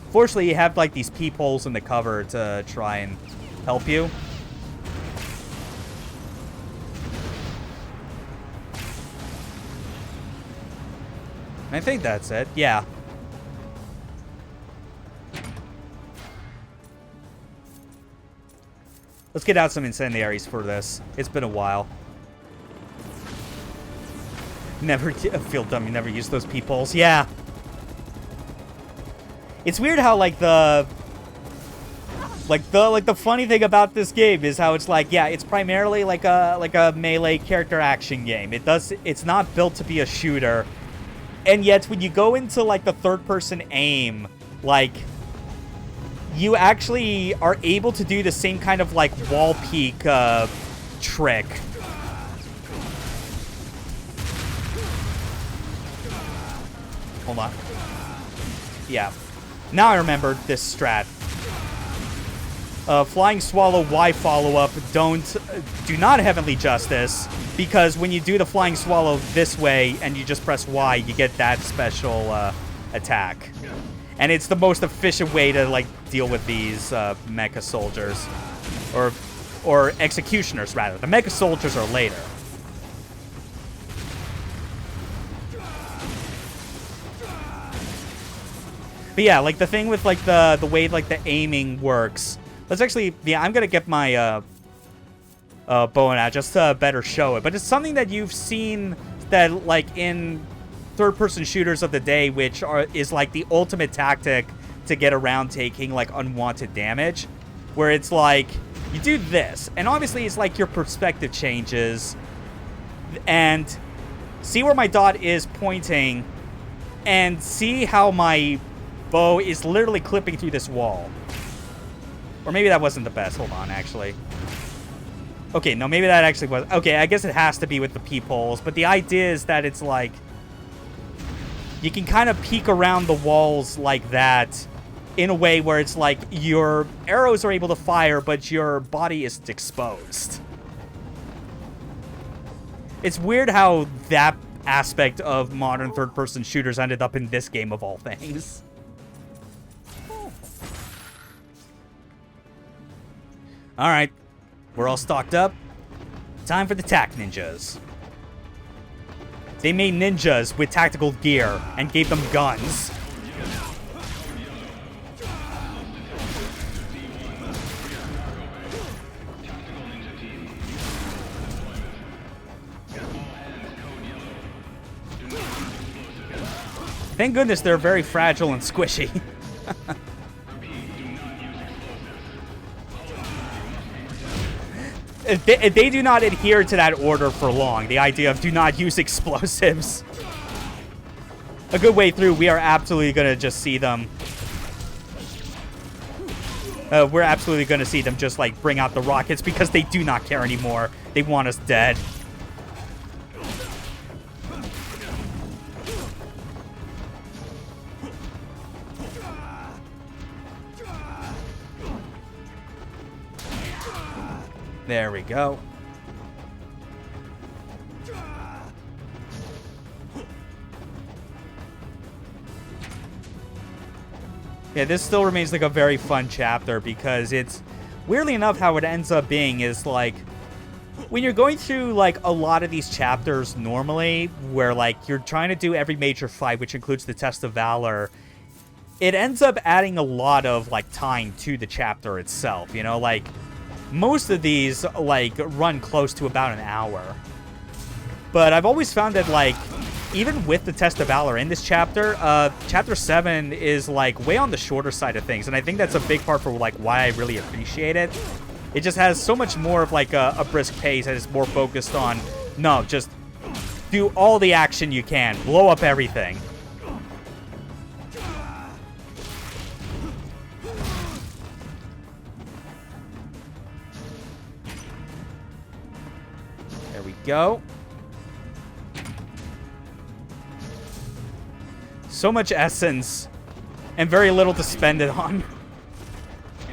Fortunately, you have, like, these peepholes in the cover to try and help you. I think that's it. Yeah. Let's get out some incendiaries for this. It's been a while. Never feel dumb. You never use those peepholes. Yeah. It's weird how, like, the the funny thing about this game is how it's like, yeah, it's primarily like a melee character action game. It's not built to be a shooter. And yet when you go into like the third person aim, like you actually are able to do the same kind of like wall peek trick. Hold on. Yeah. Now I remember this strat. Flying Swallow, Y follow-up, do not Heavenly Justice, because when you do the Flying Swallow this way and you just press Y, you get that special attack. And it's the most efficient way to, like, deal with these mecha soldiers. Or executioners, rather. The mecha soldiers are later. But yeah, like, the thing with, like, the way, like, the aiming works... Let's actually, yeah, I'm going to get my bow and arrow just to better show it. But it's something that you've seen that, like, in third-person shooters of the day, which is, like, the ultimate tactic to get around taking, like, unwanted damage. Where it's, like, you do this. And obviously, it's, like, your perspective changes. And see where my dot is pointing. And see how my bow is literally clipping through this wall. Or maybe that wasn't the best. Hold on, actually. Okay, no, maybe that actually was... Okay, I guess it has to be with the peepholes. But the idea is that it's like... You can kind of peek around the walls like that in a way where it's like your arrows are able to fire, but your body isn't exposed. It's weird how that aspect of modern third-person shooters ended up in this game of all things. Alright, we're all stocked up. Time for the tac ninjas. They made ninjas with tactical gear and gave them guns. Thank goodness they're very fragile and squishy. They do not adhere to that order for long. The idea of do not use explosives. A good way through, we are absolutely going to just see them. We're absolutely going to see them just, like, bring out the rockets because they do not care anymore. They want us dead. There we go. Yeah, this still remains like a very fun chapter because it's, weirdly enough, how it ends up being is like, when you're going through like a lot of these chapters normally, where like you're trying to do every major fight, which includes the Test of Valor, it ends up adding a lot of like time to the chapter itself, you know, like, most of these, like, run close to about an hour. But I've always found that, like, even with the Test of Valor in this chapter, Chapter 7 is, like, way on the shorter side of things. And I think that's a big part for, like, why I really appreciate it. It just has so much more of, like, a brisk pace and it's more focused on, no, just do all the action you can. Blow up everything. Go. So much essence and very little to spend it on.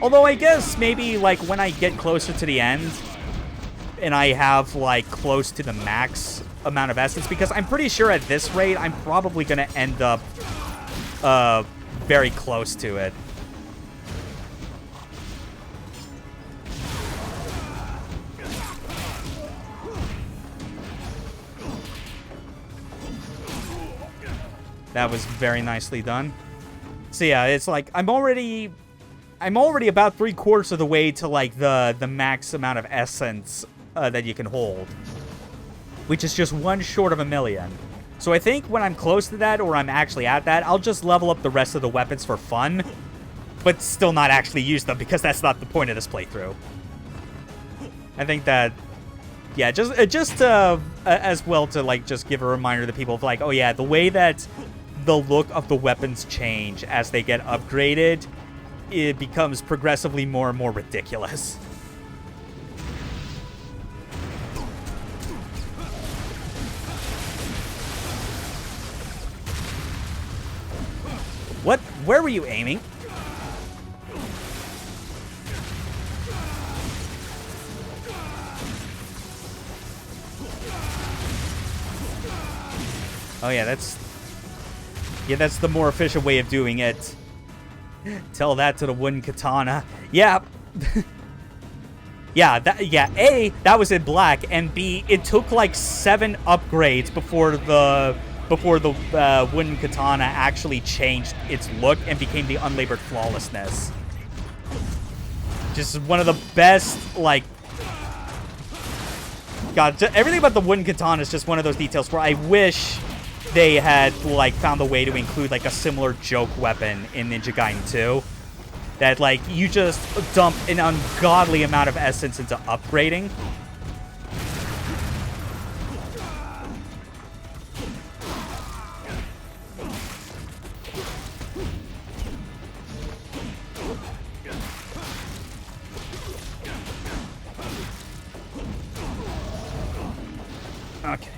Although I guess maybe like when I get closer to the end and I have like close to the max amount of essence, because I'm pretty sure at this rate I'm probably going to end up very close to it. That was very nicely done. So yeah, it's like I'm already about 3/4 of the way to like the max amount of essence that you can hold, which is just one short of 1,000,000. So I think when I'm close to that, or I'm actually at that, I'll just level up the rest of the weapons for fun. but still not actually use them, because that's not the point of this playthrough. I think that, yeah, just as well to, like, just give a reminder to people of, like, oh yeah, the way that the look of the weapons change as they get upgraded, it becomes progressively more and more ridiculous. What? Where were you aiming? Oh yeah, that's the more efficient way of doing it. Tell that to the wooden katana. Yeah. A, that was in black, and B, it took like 7 upgrades before the wooden katana actually changed its look and became the unlabored flawlessness. Just one of the best, like, God, everything about the wooden katana is just one of those details where I wish they had, like, found a way to include, like, a similar joke weapon in Ninja Gaiden 2. That, like, you just dump an ungodly amount of essence into upgrading. Okay.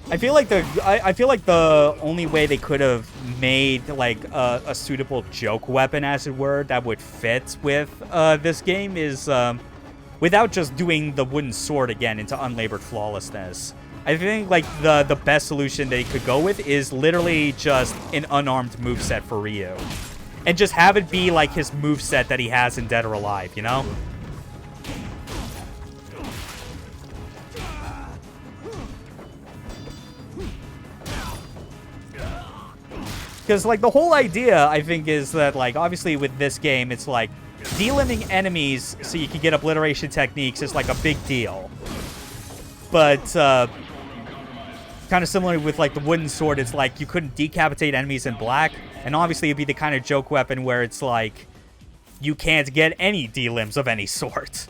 I feel like the only way they could have made, like, a suitable joke weapon, as it were, that would fit with this game is without just doing the wooden sword again into unlabored flawlessness. I think, like, the best solution they could go with is literally just an unarmed moveset for Ryu. And just have it be, like, his moveset that he has in Dead or Alive, you know? Because, like, the whole idea, I think, is that, like, obviously with this game, it's like, delimbing enemies so you can get obliteration techniques is, like, a big deal. But, kind of similarly with, like, the wooden sword, it's like, you couldn't decapitate enemies in black, and obviously it'd be the kind of joke weapon where it's like, you can't get any delimbs of any sort.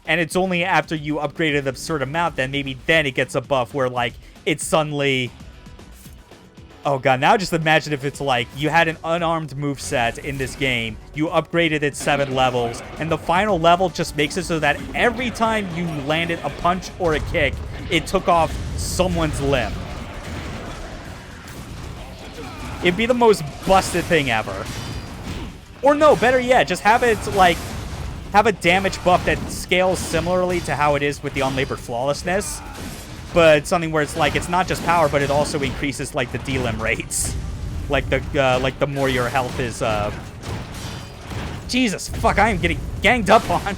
And it's only after you upgrade an absurd amount that maybe then it gets a buff where, like, it's suddenly... Oh god, now just imagine if it's like, you had an unarmed moveset in this game, you upgraded it 7 levels, and the final level just makes it so that every time you landed a punch or a kick, it took off someone's limb. It'd be the most busted thing ever. Or no, better yet, just have it, like, have a damage buff that scales similarly to how it is with the unlabored flawlessness. But something where it's like, it's not just power, but it also increases, like, the delim rates. Like the more your health is, Jesus, fuck, I am getting ganged up on.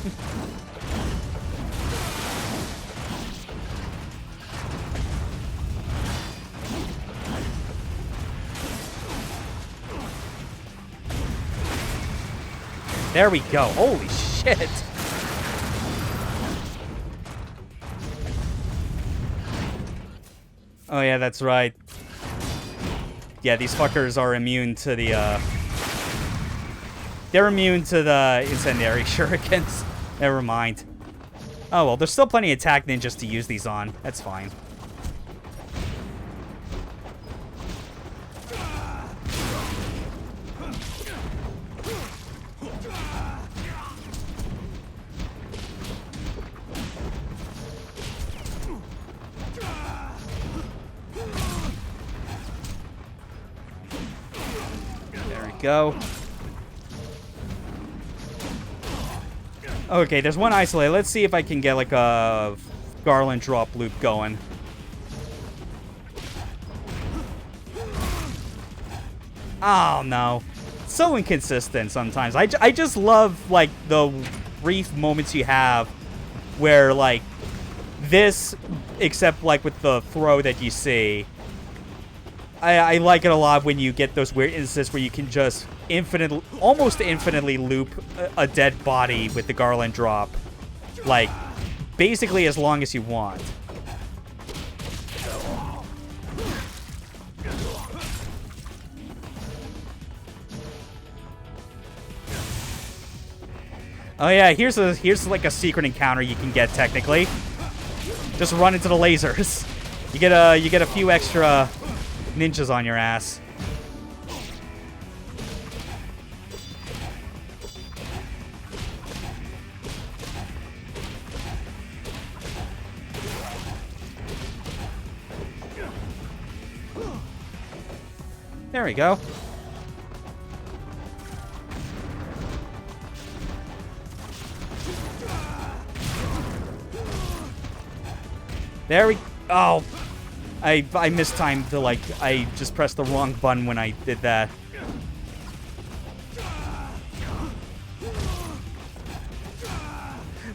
There we go. Holy shit. Oh yeah, that's right. Yeah, these fuckers are immune to the, they're immune to the incendiary shurikens. Never mind. Oh well, there's still plenty of attack ninjas to use these on. That's fine. Go. Okay, there's one isolate. Let's see if I can get, like, a garland drop loop going. Oh, no. So inconsistent sometimes. I just love, like, the brief moments you have where, like, this, except, like, with the throw that you see... I like it a lot when you get those weird instances where you can just almost infinitely loop a dead body with the garland drop. Like, basically as long as you want. Oh yeah, here's like a secret encounter you can get technically. Just run into the lasers. You get a few extra ninjas on your ass. There we go. There we... Oh. I mistimed to, like, I just pressed the wrong button when I did that.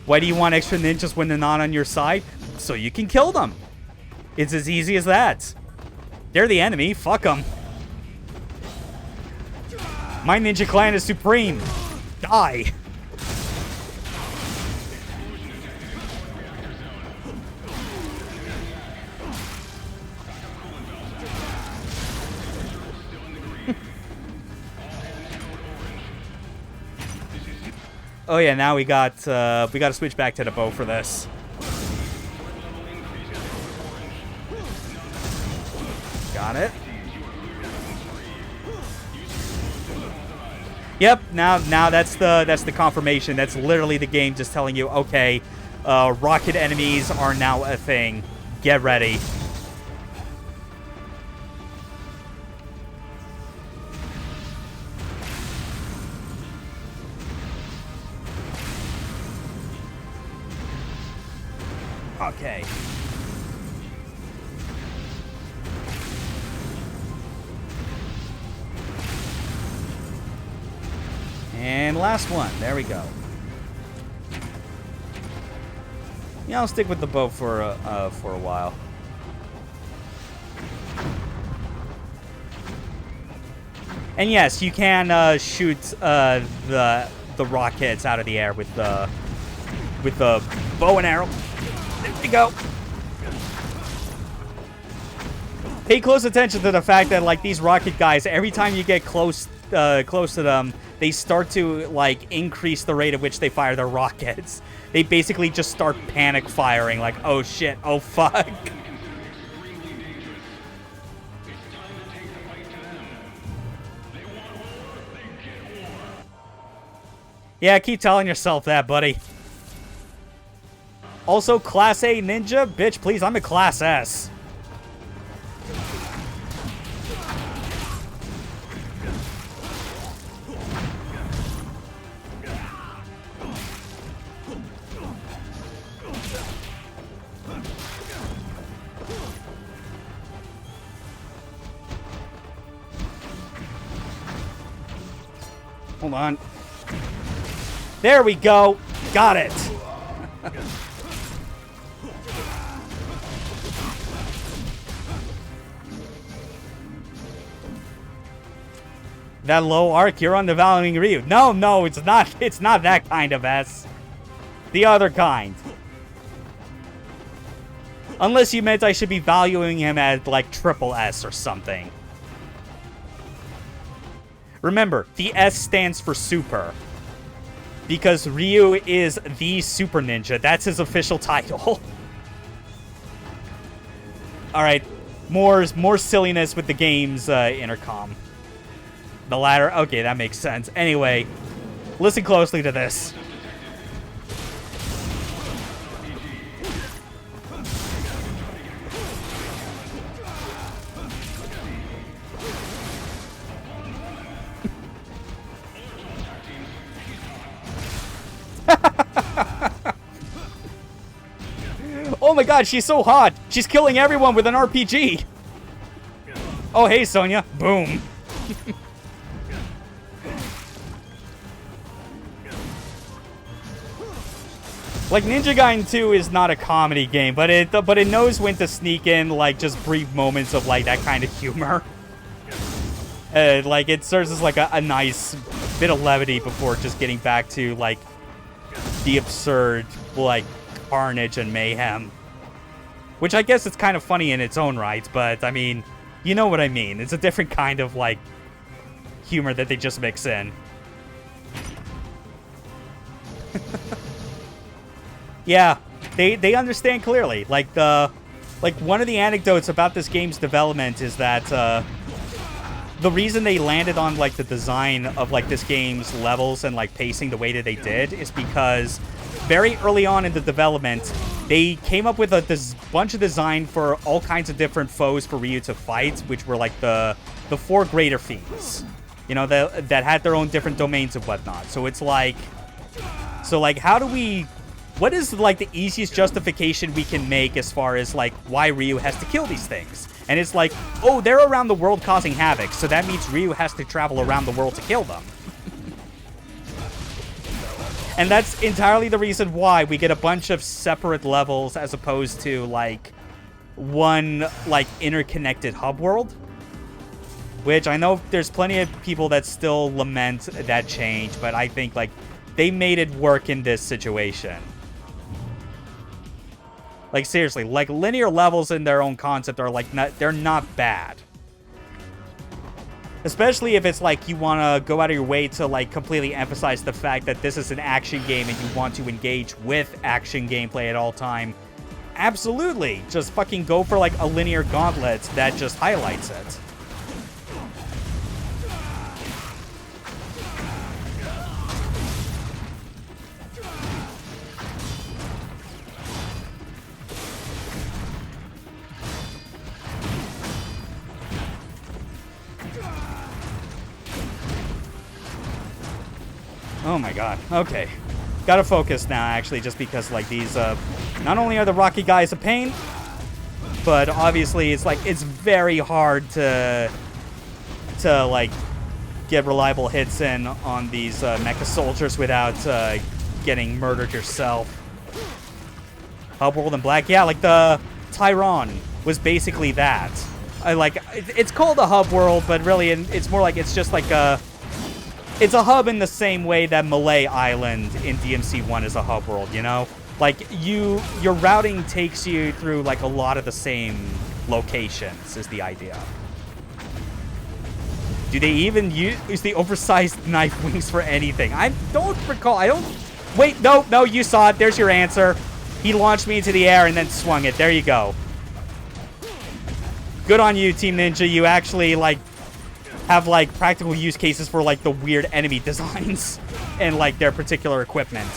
Why do you want extra ninjas when they're not on your side? So you can kill them. It's as easy as that. They're the enemy. Fuck them. My ninja clan is supreme. Die. Oh yeah, now we got to switch back to the bow for this. Got it. Yep, now that's the confirmation. That's literally the game just telling you, okay, rocket enemies are now a thing. Get ready. Okay. And last one. There we go. Yeah, I'll stick with the bow for a while. And yes, you can shoot the rockets out of the air with the bow and arrow. There we go. Pay close attention to the fact that, like, these rocket guys, every time you get close to them, they start to, like, increase the rate at which they fire their rockets. They basically just start panic firing, like, oh shit, oh fuck. Yeah, keep telling yourself that, buddy. Also, Class A ninja? Bitch, please, I'm a Class S. Hold on. There we go. Got it. That low arc, you're undervaluing Ryu. No, it's not. It's not that kind of S. The other kind. Unless you meant I should be valuing him at, like, triple S or something. Remember, the S stands for super. Because Ryu is the super ninja. That's his official title. Alright, more silliness with the game's intercom. The latter? Okay, that makes sense. Anyway, listen closely to this. Oh my god, she's so hot. She's killing everyone with an RPG. Oh, hey, Sonya. Boom. Like, Ninja Gaiden 2 is not a comedy game, but it knows when to sneak in, like, just brief moments of, like, that kind of humor. Like, it serves as, like, a nice bit of levity before just getting back to, like, the absurd, like, carnage and mayhem. Which I guess it's kind of funny in its own right, but, I mean, you know what I mean. It's a different kind of, like, humor that they just mix in. Yeah, they understand clearly. Like one of the anecdotes about this game's development is that the reason they landed on like the design of like this game's levels and like pacing the way that they did is because very early on in the development, they came up with this bunch of design for all kinds of different foes for Ryu to fight, which were like the 4 greater fiends, you know, that had their own different domains and whatnot. So it's like, what is like the easiest justification we can make as far as like why Ryu has to kill these things? And it's like, oh, they're around the world causing havoc, so that means Ryu has to travel around the world to kill them. And that's entirely the reason why we get a bunch of separate levels as opposed to like one like interconnected hub world. Which I know there's plenty of people that still lament that change, but I think like they made it work in this situation. Like seriously, like linear levels in their own concept are like they're not bad. Especially if it's like you want to go out of your way to like completely emphasize the fact that this is an action game and you want to engage with action gameplay at all time. Absolutely. Just fucking go for like a linear gauntlet that just highlights it. Oh my god. Okay. Gotta focus now, actually, just because, like, these, not only are the rocky guys a pain, but obviously it's, like, it's very hard to like, get reliable hits in on these, mecha soldiers without, getting murdered yourself. Hub world in black? Yeah, like, the Tyron was basically that. It's called a hub world, but really, it's more like, it's just like a... It's a hub in the same way that Malay Island in DMC1 is a hub world, you know? Like, your routing takes you through, like, a lot of the same locations, is the idea. Do they even use the oversized knife wings for anything? I don't recall. Wait, no, you saw it. There's your answer. He launched me into the air and then swung it. There you go. Good on you, Team Ninja. You actually, like, have, like, practical use cases for, like, the weird enemy designs and, like, their particular equipment.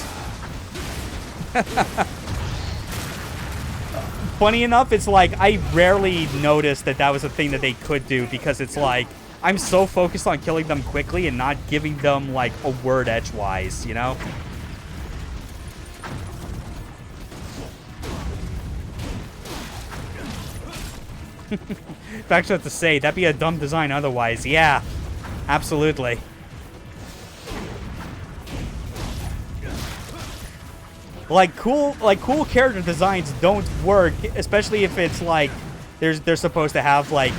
Funny enough, it's like, I rarely noticed that was a thing that they could do because it's like, I'm so focused on killing them quickly and not giving them, like, a word edgewise, you know? Facts have to say, that'd be a dumb design otherwise. Yeah, absolutely. Like cool character designs don't work, especially if it's like they're supposed to have like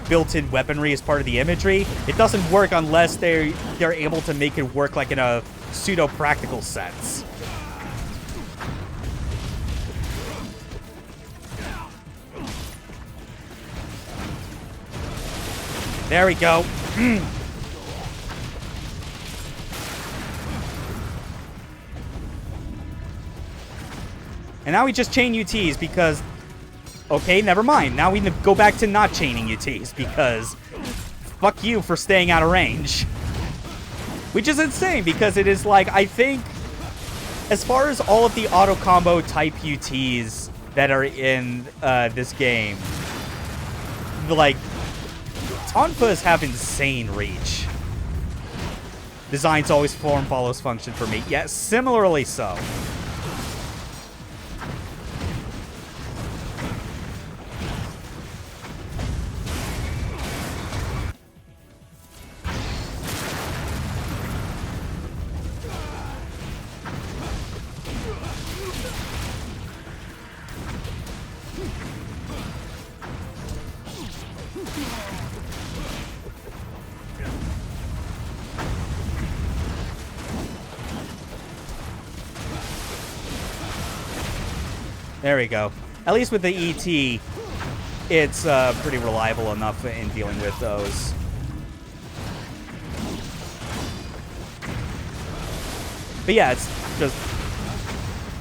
built-in weaponry as part of the imagery. It doesn't work unless they're able to make it work like in a pseudo-practical sense. There we go. And now we just chain UTs because... Okay, never mind. Now we go back to not chaining UTs because... Fuck you for staying out of range. Which is insane because it is like, I think... As far as all of the auto combo type UTs that are in this game... Like... Tonfas have insane reach. Design's always form follows function for me. Yeah, similarly so. There we go. At least with the ET, it's pretty reliable enough in dealing with those. But yeah, it's just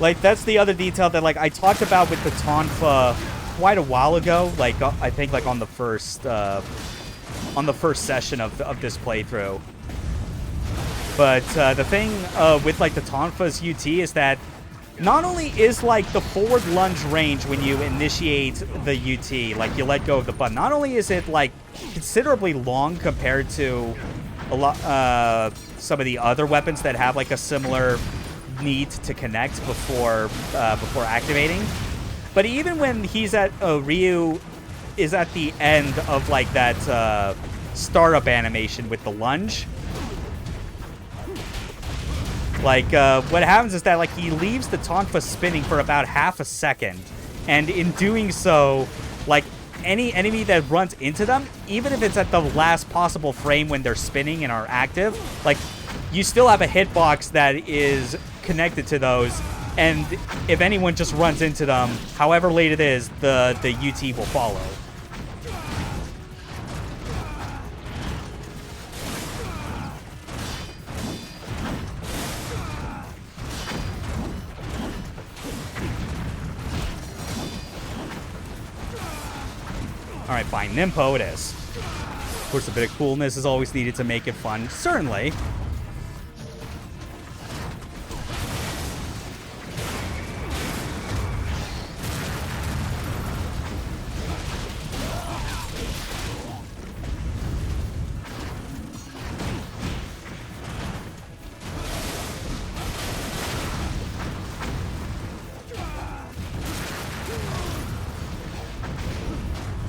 Like, that's the other detail that, like, I talked about with the Tonfa quite a while ago. Like, I think, like, on the first session of this playthrough. But the thing with, like, the Tonfa's UT is that not only is, like, the forward lunge range when you initiate the UT, like, you let go of the button, not only is it, like, considerably long compared to a lot, some of the other weapons that have, like, a similar need to connect before activating, but even when he's at, Ryu is at the end of, like, that startup animation with the lunge, like, what happens is that, like, he leaves the Tonfa spinning for about half a second, and in doing so, like, any enemy that runs into them, even if it's at the last possible frame when they're spinning and are active, like, you still have a hitbox that is connected to those, and if anyone just runs into them, however late it is, the UT will follow. Alright, fine. Nimpo it is. Of course, a bit of coolness is always needed to make it fun. Certainly.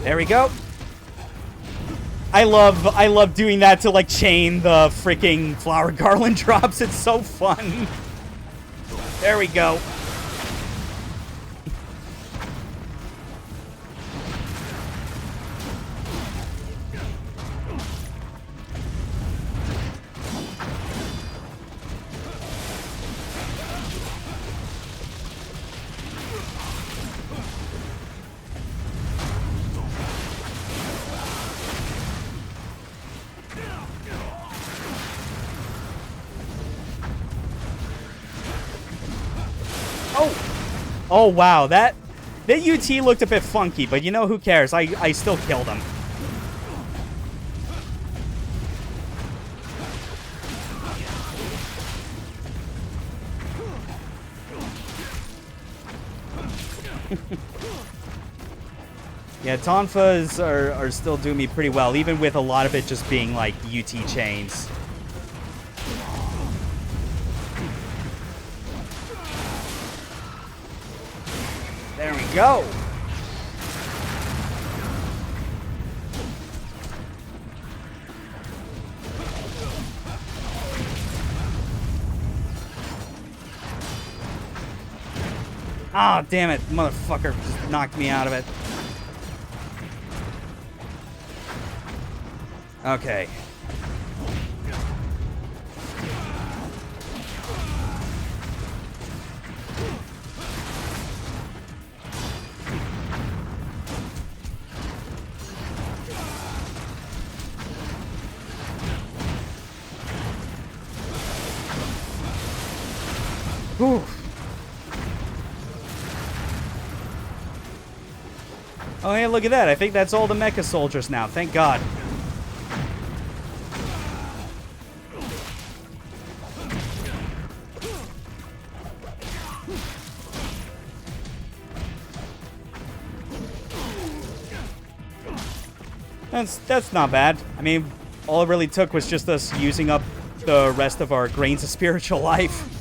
There we go. I love doing that to, like, chain the freaking flower garland drops. It's so fun. There we go. Oh, wow, that UT looked a bit funky, but you know, who cares? I still killed him. Yeah, Tonfas are still doing me pretty well, even with a lot of it just being, like, UT chains. There we go. Ah, damn it. Motherfucker just knocked me out of it. Okay. Whew. Oh, hey, look at that. I think that's all the mecha soldiers now. Thank God. That's not bad. I mean, all it really took was just us using up the rest of our grains of spiritual life.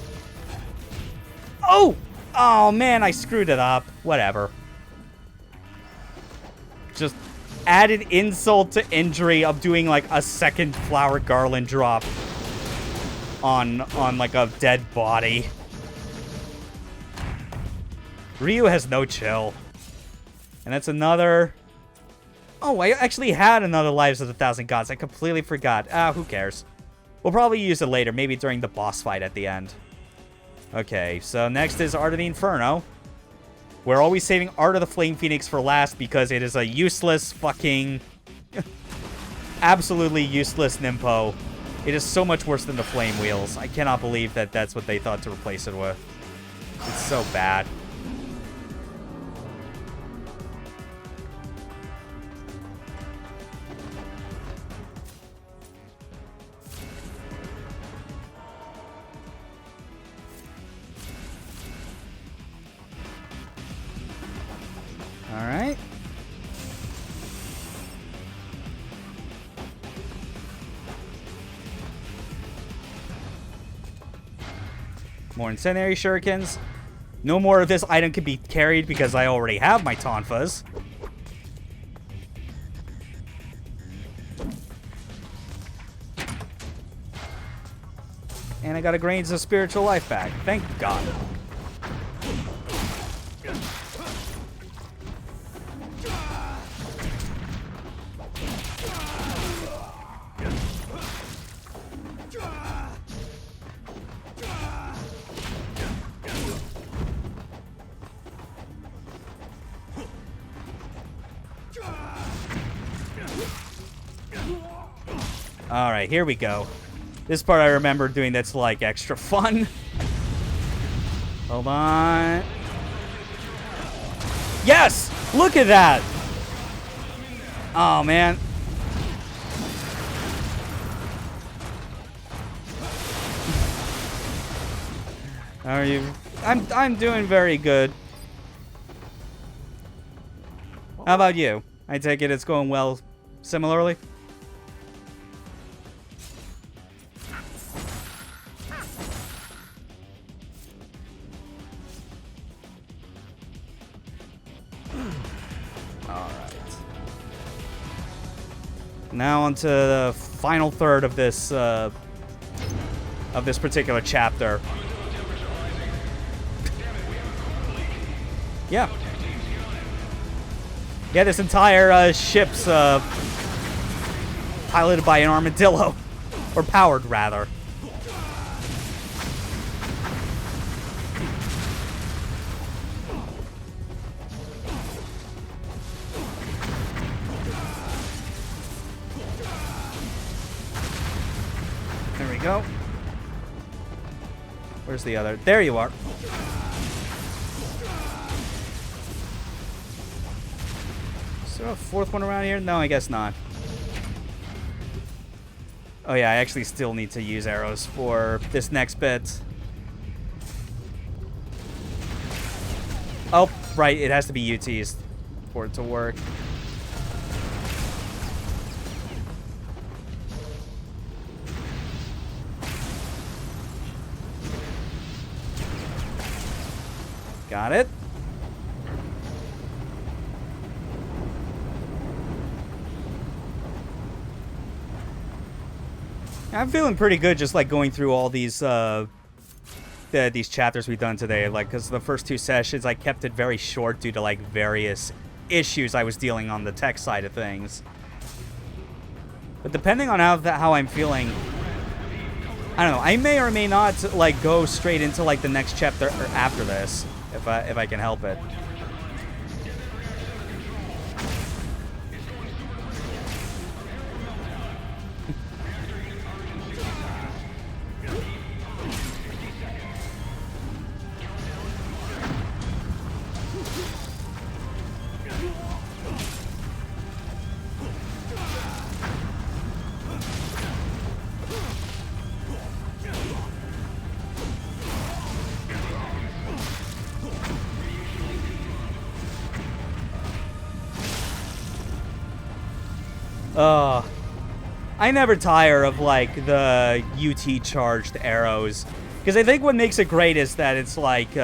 Oh! Oh, man, I screwed it up. Whatever. Just added insult to injury of doing, like, a second flower garland drop on like, a dead body. Ryu has no chill. And that's another... Oh, I actually had another Lives of the Thousand Gods. I completely forgot. Ah, who cares? We'll probably use it later, maybe during the boss fight at the end. Okay, so next is Art of the Inferno. We're always saving Art of the Flame Phoenix for last because it is a useless fucking... absolutely useless Nimpo. It is so much worse than the Flame Wheels. I cannot believe that that's what they thought to replace it with. It's so bad. All right. More incendiary shurikens. No more of this item can be carried because I already have my Tonfas. And I got a grains of spiritual life back. Thank God. Alright, here we go. This part I remember doing that's like extra fun. Hold on. Yes! Look at that! Oh, man. Are you... I'm doing very good. How about you? I take it it's going well similarly? Now onto the final third of this particular chapter. Yeah. Yeah, this entire ship's piloted by an armadillo. Or powered, rather. There we go. Where's the other? There you are. Is there a fourth one around here? No, I guess not. Oh yeah, I actually still need to use arrows for this next bit. Oh, right, it has to be UTs for it to work. Got it. I'm feeling pretty good just like going through all these chapters we've done today, like because the first two sessions I kept it very short due to like various issues I was dealing on the tech side of things. But depending on how I'm feeling, I don't know, I may or may not like go straight into like the next chapter or after this if I can help it. I never tire of, like, the UT-charged arrows. Because I think what makes it great is that it's, like,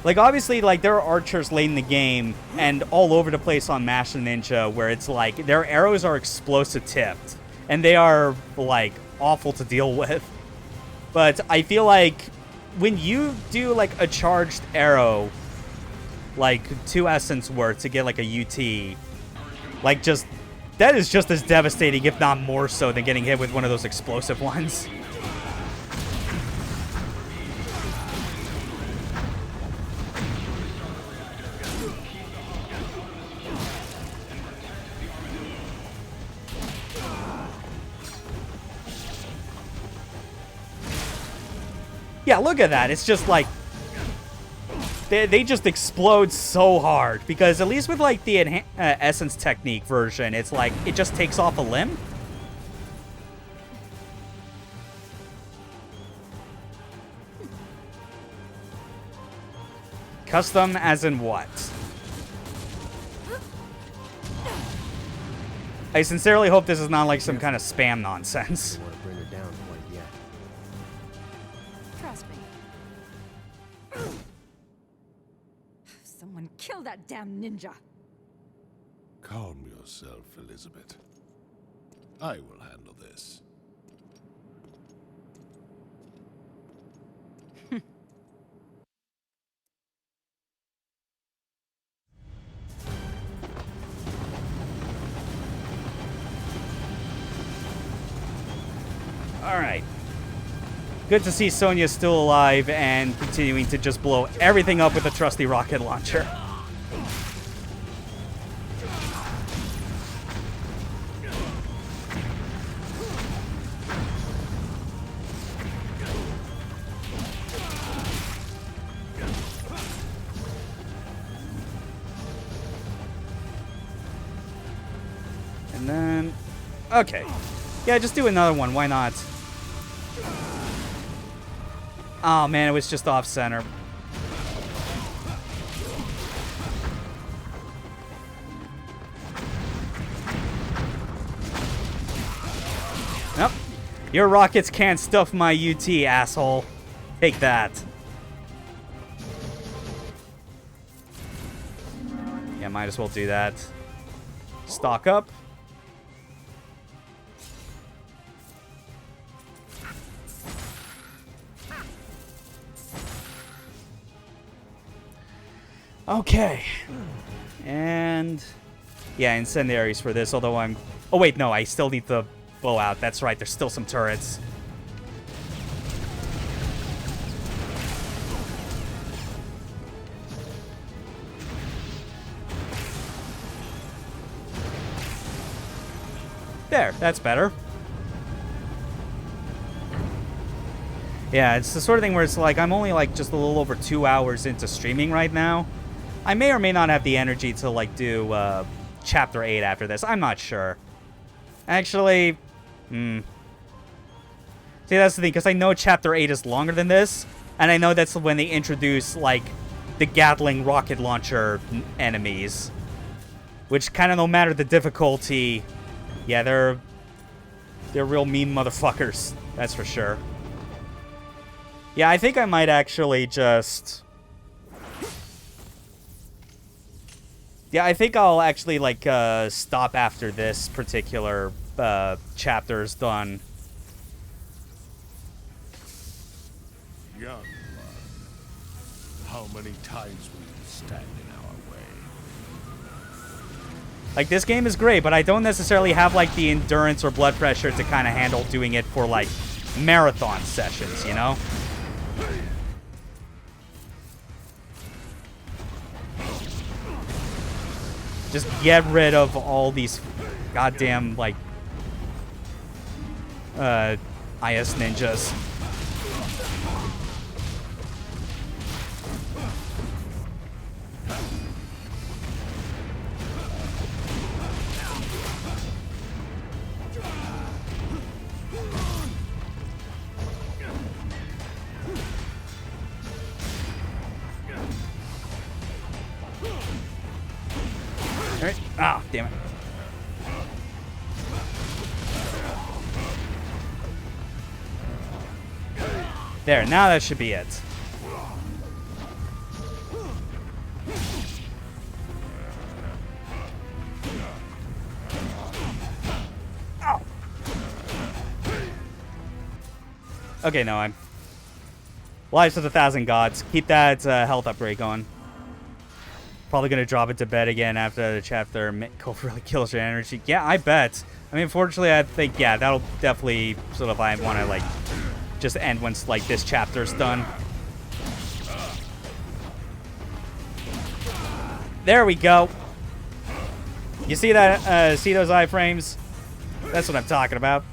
obviously, like, there are archers late in the game and all over the place on Master Ninja where it's, like, their arrows are explosive tipped. And they are, like, awful to deal with. But I feel like when you do, like, a charged arrow, like, 2 essence worth to get, like, a UT, like, just... that is just as devastating, if not more so, than getting hit with one of those explosive ones. Yeah, look at that. It's just like they just explode so hard. Because at least with, like, the Essence Technique version, it's like, it just takes off a limb. Custom as in what? I sincerely hope this is not like some kind of spam nonsense. I want to bring her down quite yet. Trust me. Someone kill that damn ninja. Calm yourself, Elizabeth. I will handle this. Alright. Good to see Sonya's still alive and continuing to just blow everything up with a trusty rocket launcher. And then... okay. Yeah, just do another one. Why not? Oh, man, it was just off-center. Nope. Your rockets can't stuff my UT, asshole. Take that. Yeah, might as well do that. Stock up. Okay. And... yeah, incendiaries for this, although I'm... oh, wait, no, I still need the bow out. That's right, there's still some turrets. There, that's better. Yeah, it's the sort of thing where it's like, I'm only like just a little over 2 hours into streaming right now. I may or may not have the energy to like do Chapter 8 after this. I'm not sure. Actually, see, that's the thing, because I know Chapter 8 is longer than this, and I know that's when they introduce, like, the Gatling rocket launcher enemies. Which, kind of no matter the difficulty, yeah, they're real mean motherfuckers. That's for sure. Yeah, I think I might actually just... yeah, I think I'll actually, like, stop after this particular chapter is done. Young one, how many times will you stand in our way? Like, this game is great, but I don't necessarily have, like, the endurance or blood pressure to kind of handle doing it for, like, marathon sessions, you know? Just get rid of all these goddamn, like, IS ninjas. Alright. Ah, damn it. There, now that should be it. Ow. Okay, no, I'm... Lives of the Thousand Gods. Keep that health upgrade going. Probably gonna drop it to bed again after the chapter. Cove really kills your energy. Yeah, I bet. I mean, fortunately, I think, yeah, that'll definitely sort of, I want to, like, just end once, like, this chapter's done. There we go. You see that, see those iframes? That's what I'm talking about.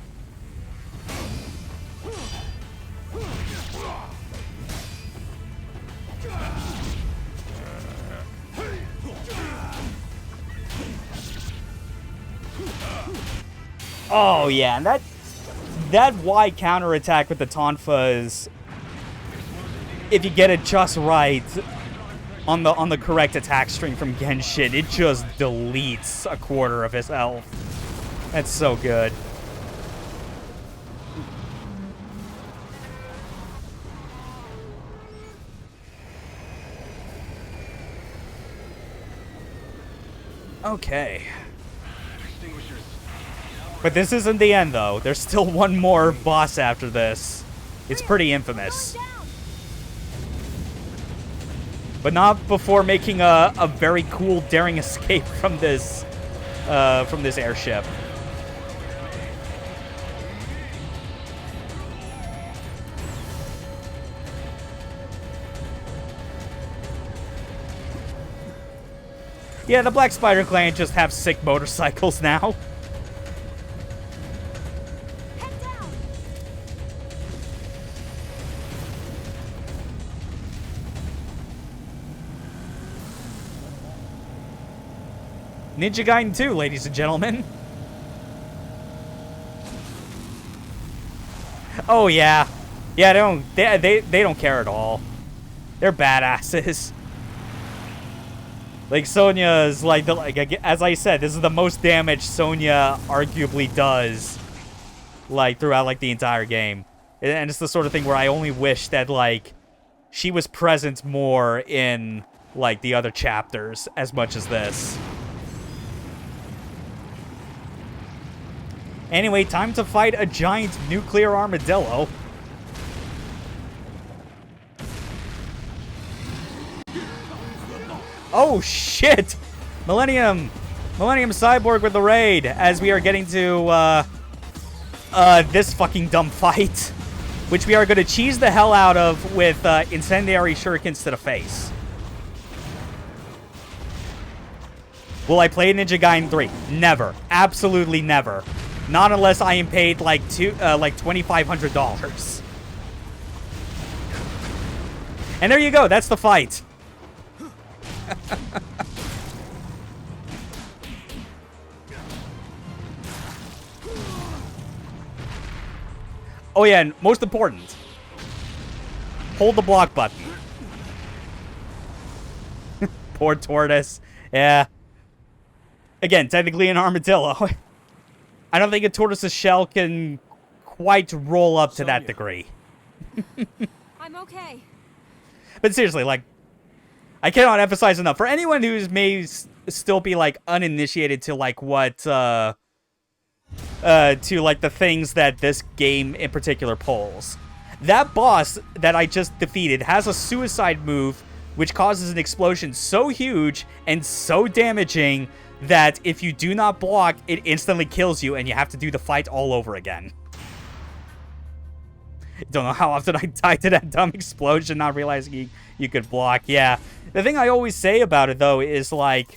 Oh yeah, and that Y counterattack with the Tonfas, if you get it just right on the correct attack string from Genshin, it just deletes a quarter of his health. That's so good. Okay. But this isn't the end, though. There's still one more boss after this. It's pretty infamous. But not before making a very cool, daring escape from this airship. Yeah, the Black Spider Clan just have sick motorcycles now. Ninja Gaiden 2, ladies and gentlemen. Oh yeah, yeah. They don't care at all. They're badasses. Like Sonya's like as I said, this is the most damage Sonya arguably does, like throughout like the entire game, and it's the sort of thing where I only wish that like she was present more in like the other chapters as much as this. Anyway, time to fight a giant nuclear armadillo. Oh shit! Millennium Cyborg with the raid as we are getting to this fucking dumb fight, which we are going to cheese the hell out of with incendiary shurikens to the face. Will I play Ninja Gaiden 3? Never. Absolutely never. Not unless I am paid like $2,500. And there you go. That's the fight. Oh yeah, and most important, hold the block button. Poor tortoise. Yeah. Again, technically an armadillo. I don't think a tortoise's shell can quite roll up to that degree. I'm okay. But seriously, like, I cannot emphasize enough. For anyone who may still be, like, uninitiated to, like, what, to, like, the things that this game in particular pulls. That boss that I just defeated has a suicide move which causes an explosion so huge and so damaging that if you do not block, it instantly kills you and you have to do the fight all over again. Don't know how often I died to that dumb explosion, not realizing you could block. Yeah. The thing I always say about it, though, is, like,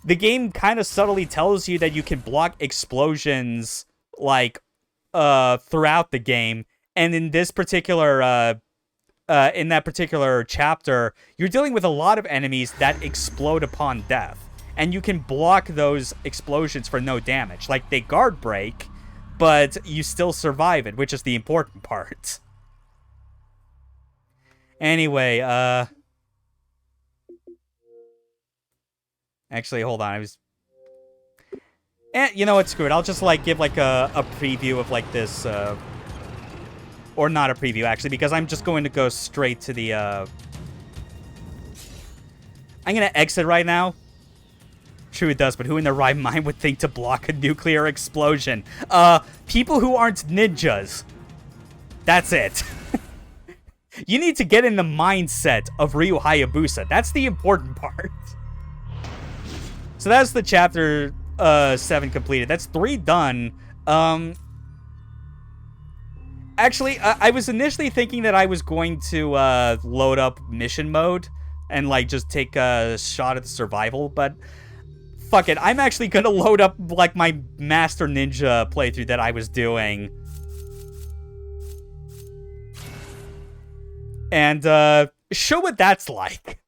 the game kind of subtly tells you that you can block explosions, like, throughout the game. And in this particular, in that particular chapter, you're dealing with a lot of enemies that explode upon death. And you can block those explosions for no damage. Like, they guard break, but you still survive it, which is the important part. Anyway, actually, hold on, I was... you know what, screw it, I'll just, like, give, like, a preview of, like, this, or not a preview, actually, because I'm just going to go straight to the, I'm gonna exit right now. True it does, but who in their right mind would think to block a nuclear explosion? People who aren't ninjas. That's it. You need to get in the mindset of Ryu Hayabusa. That's the important part. So that's the chapter 7 completed. That's 3 done. Actually, I was initially thinking that I was going to load up mission mode and like just take a shot at the survival, but fuck it. I'm actually gonna load up like my Master Ninja playthrough that I was doing. And show what that's like.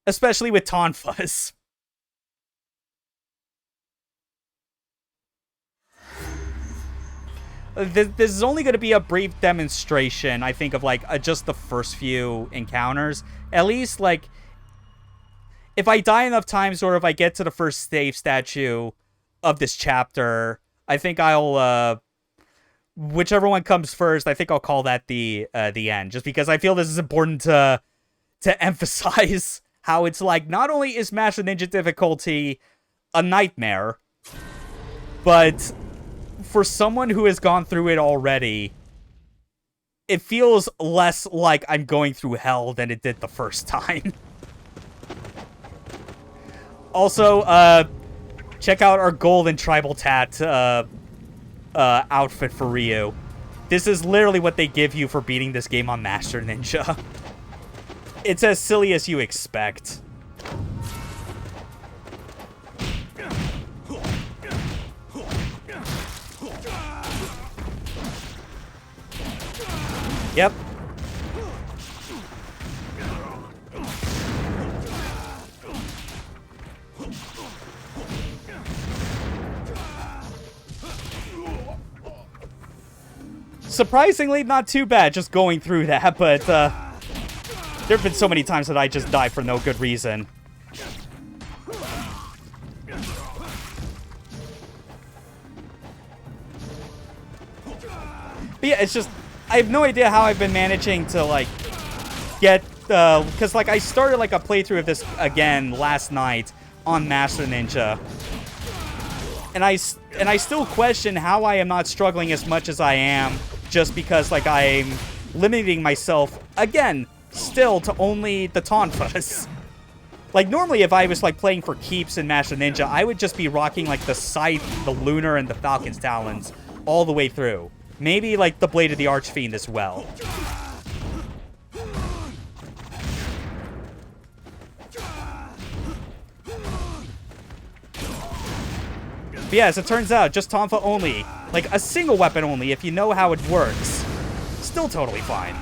Especially with Tonfas. this is only going to be a brief demonstration, I think, of, like, just the first few encounters. At least, like, if I die enough times, or if I get to the first save statue of this chapter, I think I'll, whichever one comes first, I think I'll call that the end. Just because I feel this is important to emphasize how it's, like, not only is Master Ninja difficulty a nightmare, but for someone who has gone through it already, it feels less like I'm going through hell than it did the first time. Also, check out our golden tribal tat outfit for Ryu. This is literally what they give you for beating this game on Master Ninja. It's as silly as you expect. Yep. Surprisingly, not too bad just going through that, but there have been so many times that I just die for no good reason. But yeah, it's just, I have no idea how I've been managing to, like, get, because, like, I started, like, a playthrough of this again last night on Master Ninja. And I still question how I am not struggling as much as I am, just because, like, I'm limiting myself, again, still to only the Tonfas. Like, normally if I was, like, playing for keeps in Master Ninja, I would just be rocking, like, the Scythe, the Lunar, and the Falcon's Talons all the way through. Maybe, like, the Blade of the Archfiend as well. But yeah, as it turns out, just Tonfa only. Like, a single weapon only, if you know how it works. Still totally fine.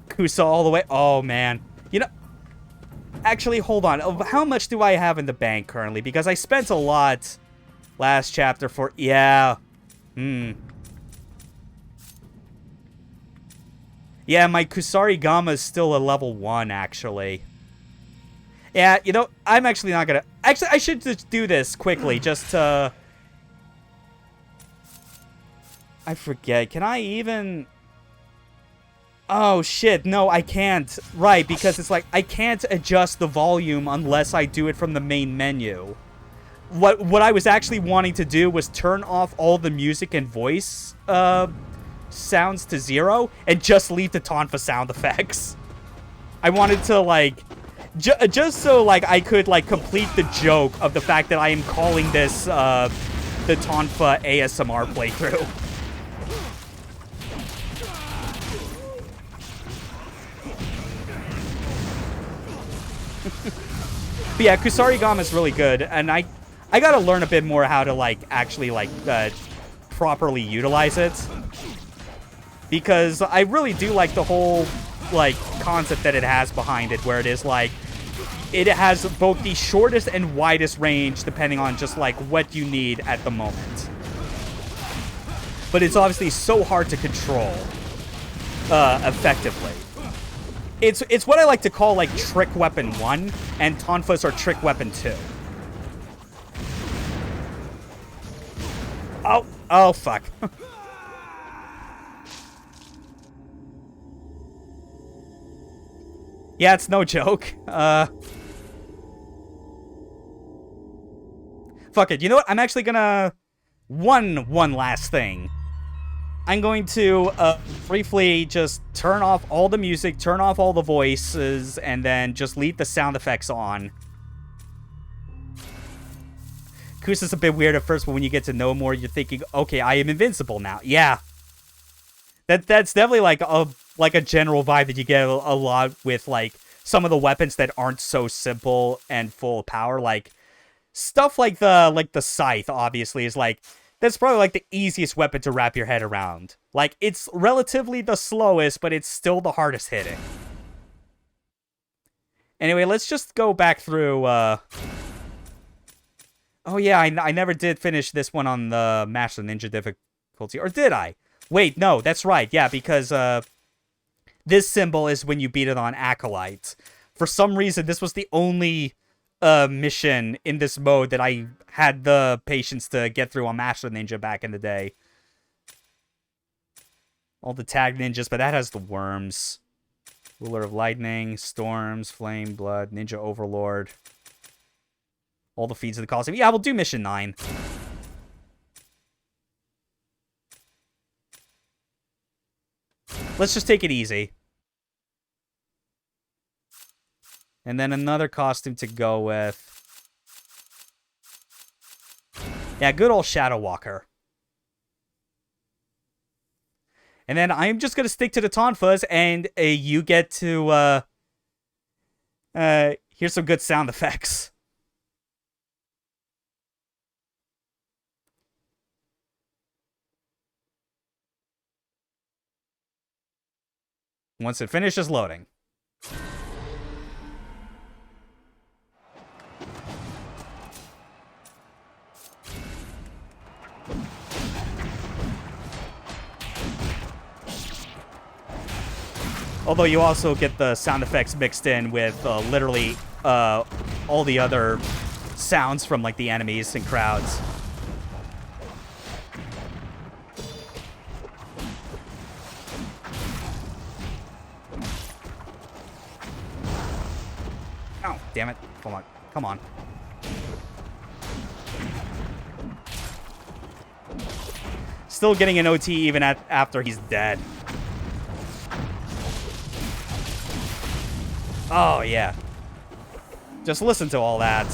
Kusa all the way. Oh, man. You know, actually, hold on. How much do I have in the bank currently? Because I spent a lot last chapter for... Yeah. Yeah, my Kusari Gamma is still a level 1, actually. Yeah, you know, I'm actually not gonna... Actually, I should just do this quickly, just to... I forget. Can I even... Oh, shit. No, I can't. Right, because it's like, I can't adjust the volume unless I do it from the main menu. What I was actually wanting to do was turn off all the music and voice sounds to 0 and just leave the Tonfa sound effects. I wanted to, like... just so, like, I could, like, complete the joke of the fact that I am calling this, the Tonfa ASMR playthrough. But yeah, Kusari Gama is really good, and I gotta learn a bit more how to, like, actually, like, properly utilize it. Because I really do like the whole, like, concept that it has behind it, where it is, like, it has both the shortest and widest range, depending on just, like, what you need at the moment. But it's obviously so hard to control effectively. It's what I like to call, like, Trick Weapon 1, and Tonfas are Trick Weapon 2. Oh, fuck. Yeah, it's no joke. Fuck it, you know what? I'm actually gonna... One last thing. I'm going to briefly just turn off all the music, turn off all the voices, and then just leave the sound effects on. Kusa's a bit weird at first, but when you get to know more, you're thinking, okay, I am invincible now. Yeah. That's definitely like a general vibe that you get a lot with, like, some of the weapons that aren't so simple and full of power. Like, stuff like the scythe, obviously, is like, that's probably like the easiest weapon to wrap your head around. Like, it's relatively the slowest, but it's still the hardest hitting. Anyway, let's just go back through, Oh yeah, I never did finish this one on the Master Ninja difficulty. Or did I? Wait, no, that's right. Yeah, because, this symbol is when you beat it on Acolyte. For some reason, this was the only mission in this mode that I had the patience to get through on Master Ninja back in the day. All the tag ninjas, but that has the worms. Ruler of Lightning, Storms, Flame, Blood, Ninja Overlord. All the feats of the Coliseum. Yeah, we'll do mission 9. Let's just take it easy. And then another costume to go with. Yeah, good old Shadow Walker. And then I'm just going to stick to the Tonfas, and you get to hear some good sound effects. Once it finishes loading. Although you also get the sound effects mixed in with literally all the other sounds from like the enemies and crowds. Oh, damn it. Come on. Come on. Still getting an OT even after he's dead. Oh, yeah. Just listen to all that.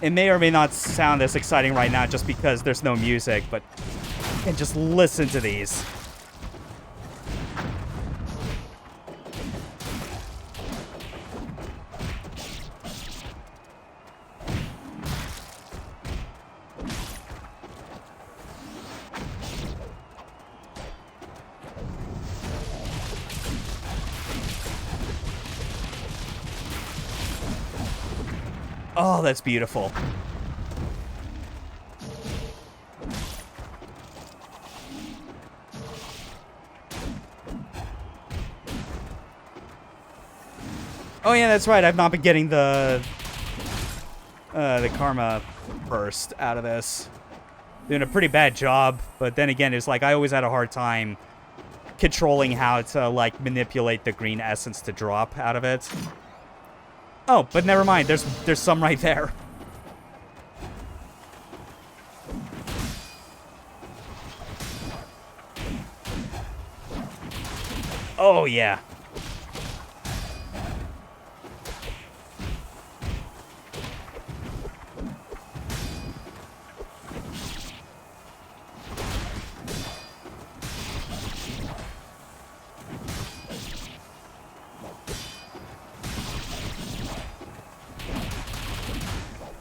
It may or may not sound as exciting right now just because there's no music, but and just listen to these. Oh, that's beautiful. Oh yeah, that's right. I've not been getting the karma burst out of this. Doing a pretty bad job, but then again, it's like I always had a hard time controlling how to like manipulate the green essence to drop out of it. Oh, but never mind. There's some right there. Oh, yeah.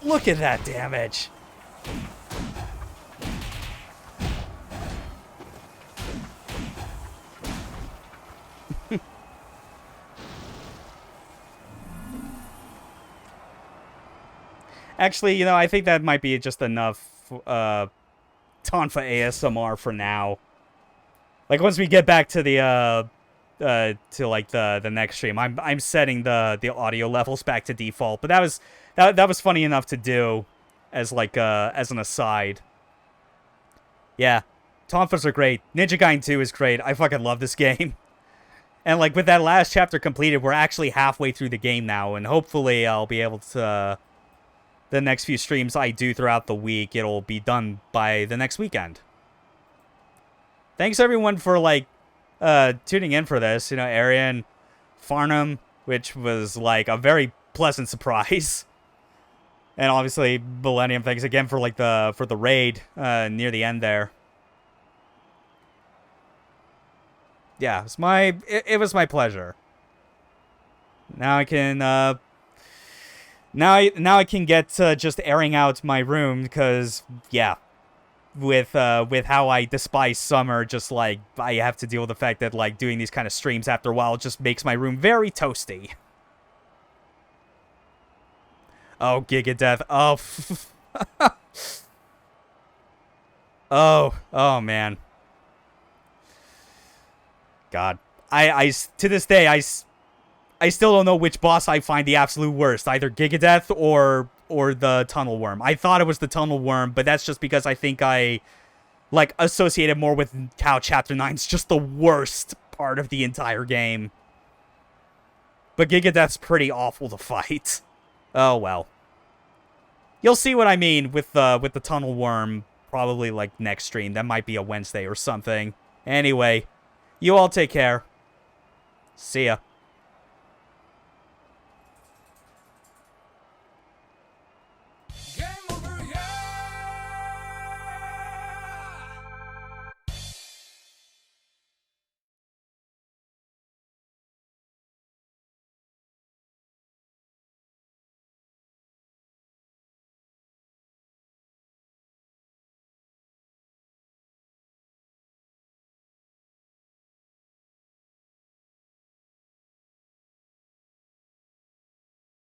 Look at that damage. Actually, you know, I think that might be just enough Tonfa ASMR for now. Like once we get back to the to like the next stream, I'm setting the audio levels back to default. But that was funny enough to do as like as an aside. Yeah, Tonfas are great. Ninja Gaiden 2 is great. I fucking love this game. And like with that last chapter completed, we're actually halfway through the game now, and hopefully I'll be able to the next few streams I do throughout the week, it'll be done by the next weekend. Thanks everyone for like tuning in for this. You know, Arian, Farnham, which was like a very pleasant surprise. And obviously, Millennium, thanks again for like the raid near the end there. Yeah, it was my pleasure. Now I can now I can get to just airing out my room because yeah, with how I despise summer, just like I have to deal with the fact that like doing these kind of streams after a while just makes my room very toasty. Oh, Giga Death. Oh. Oh man. God. I to this day I still don't know which boss I find the absolute worst, either Giga Death or the Tunnel Worm. I thought it was the Tunnel Worm, but that's just because I think I like associated more with how Chapter 9's just the worst part of the entire game. But Giga Death's pretty awful to fight. Oh well. You'll see what I mean with the Tunnel Worm probably like next stream. That might be a Wednesday or something. Anyway, you all take care. See ya. Game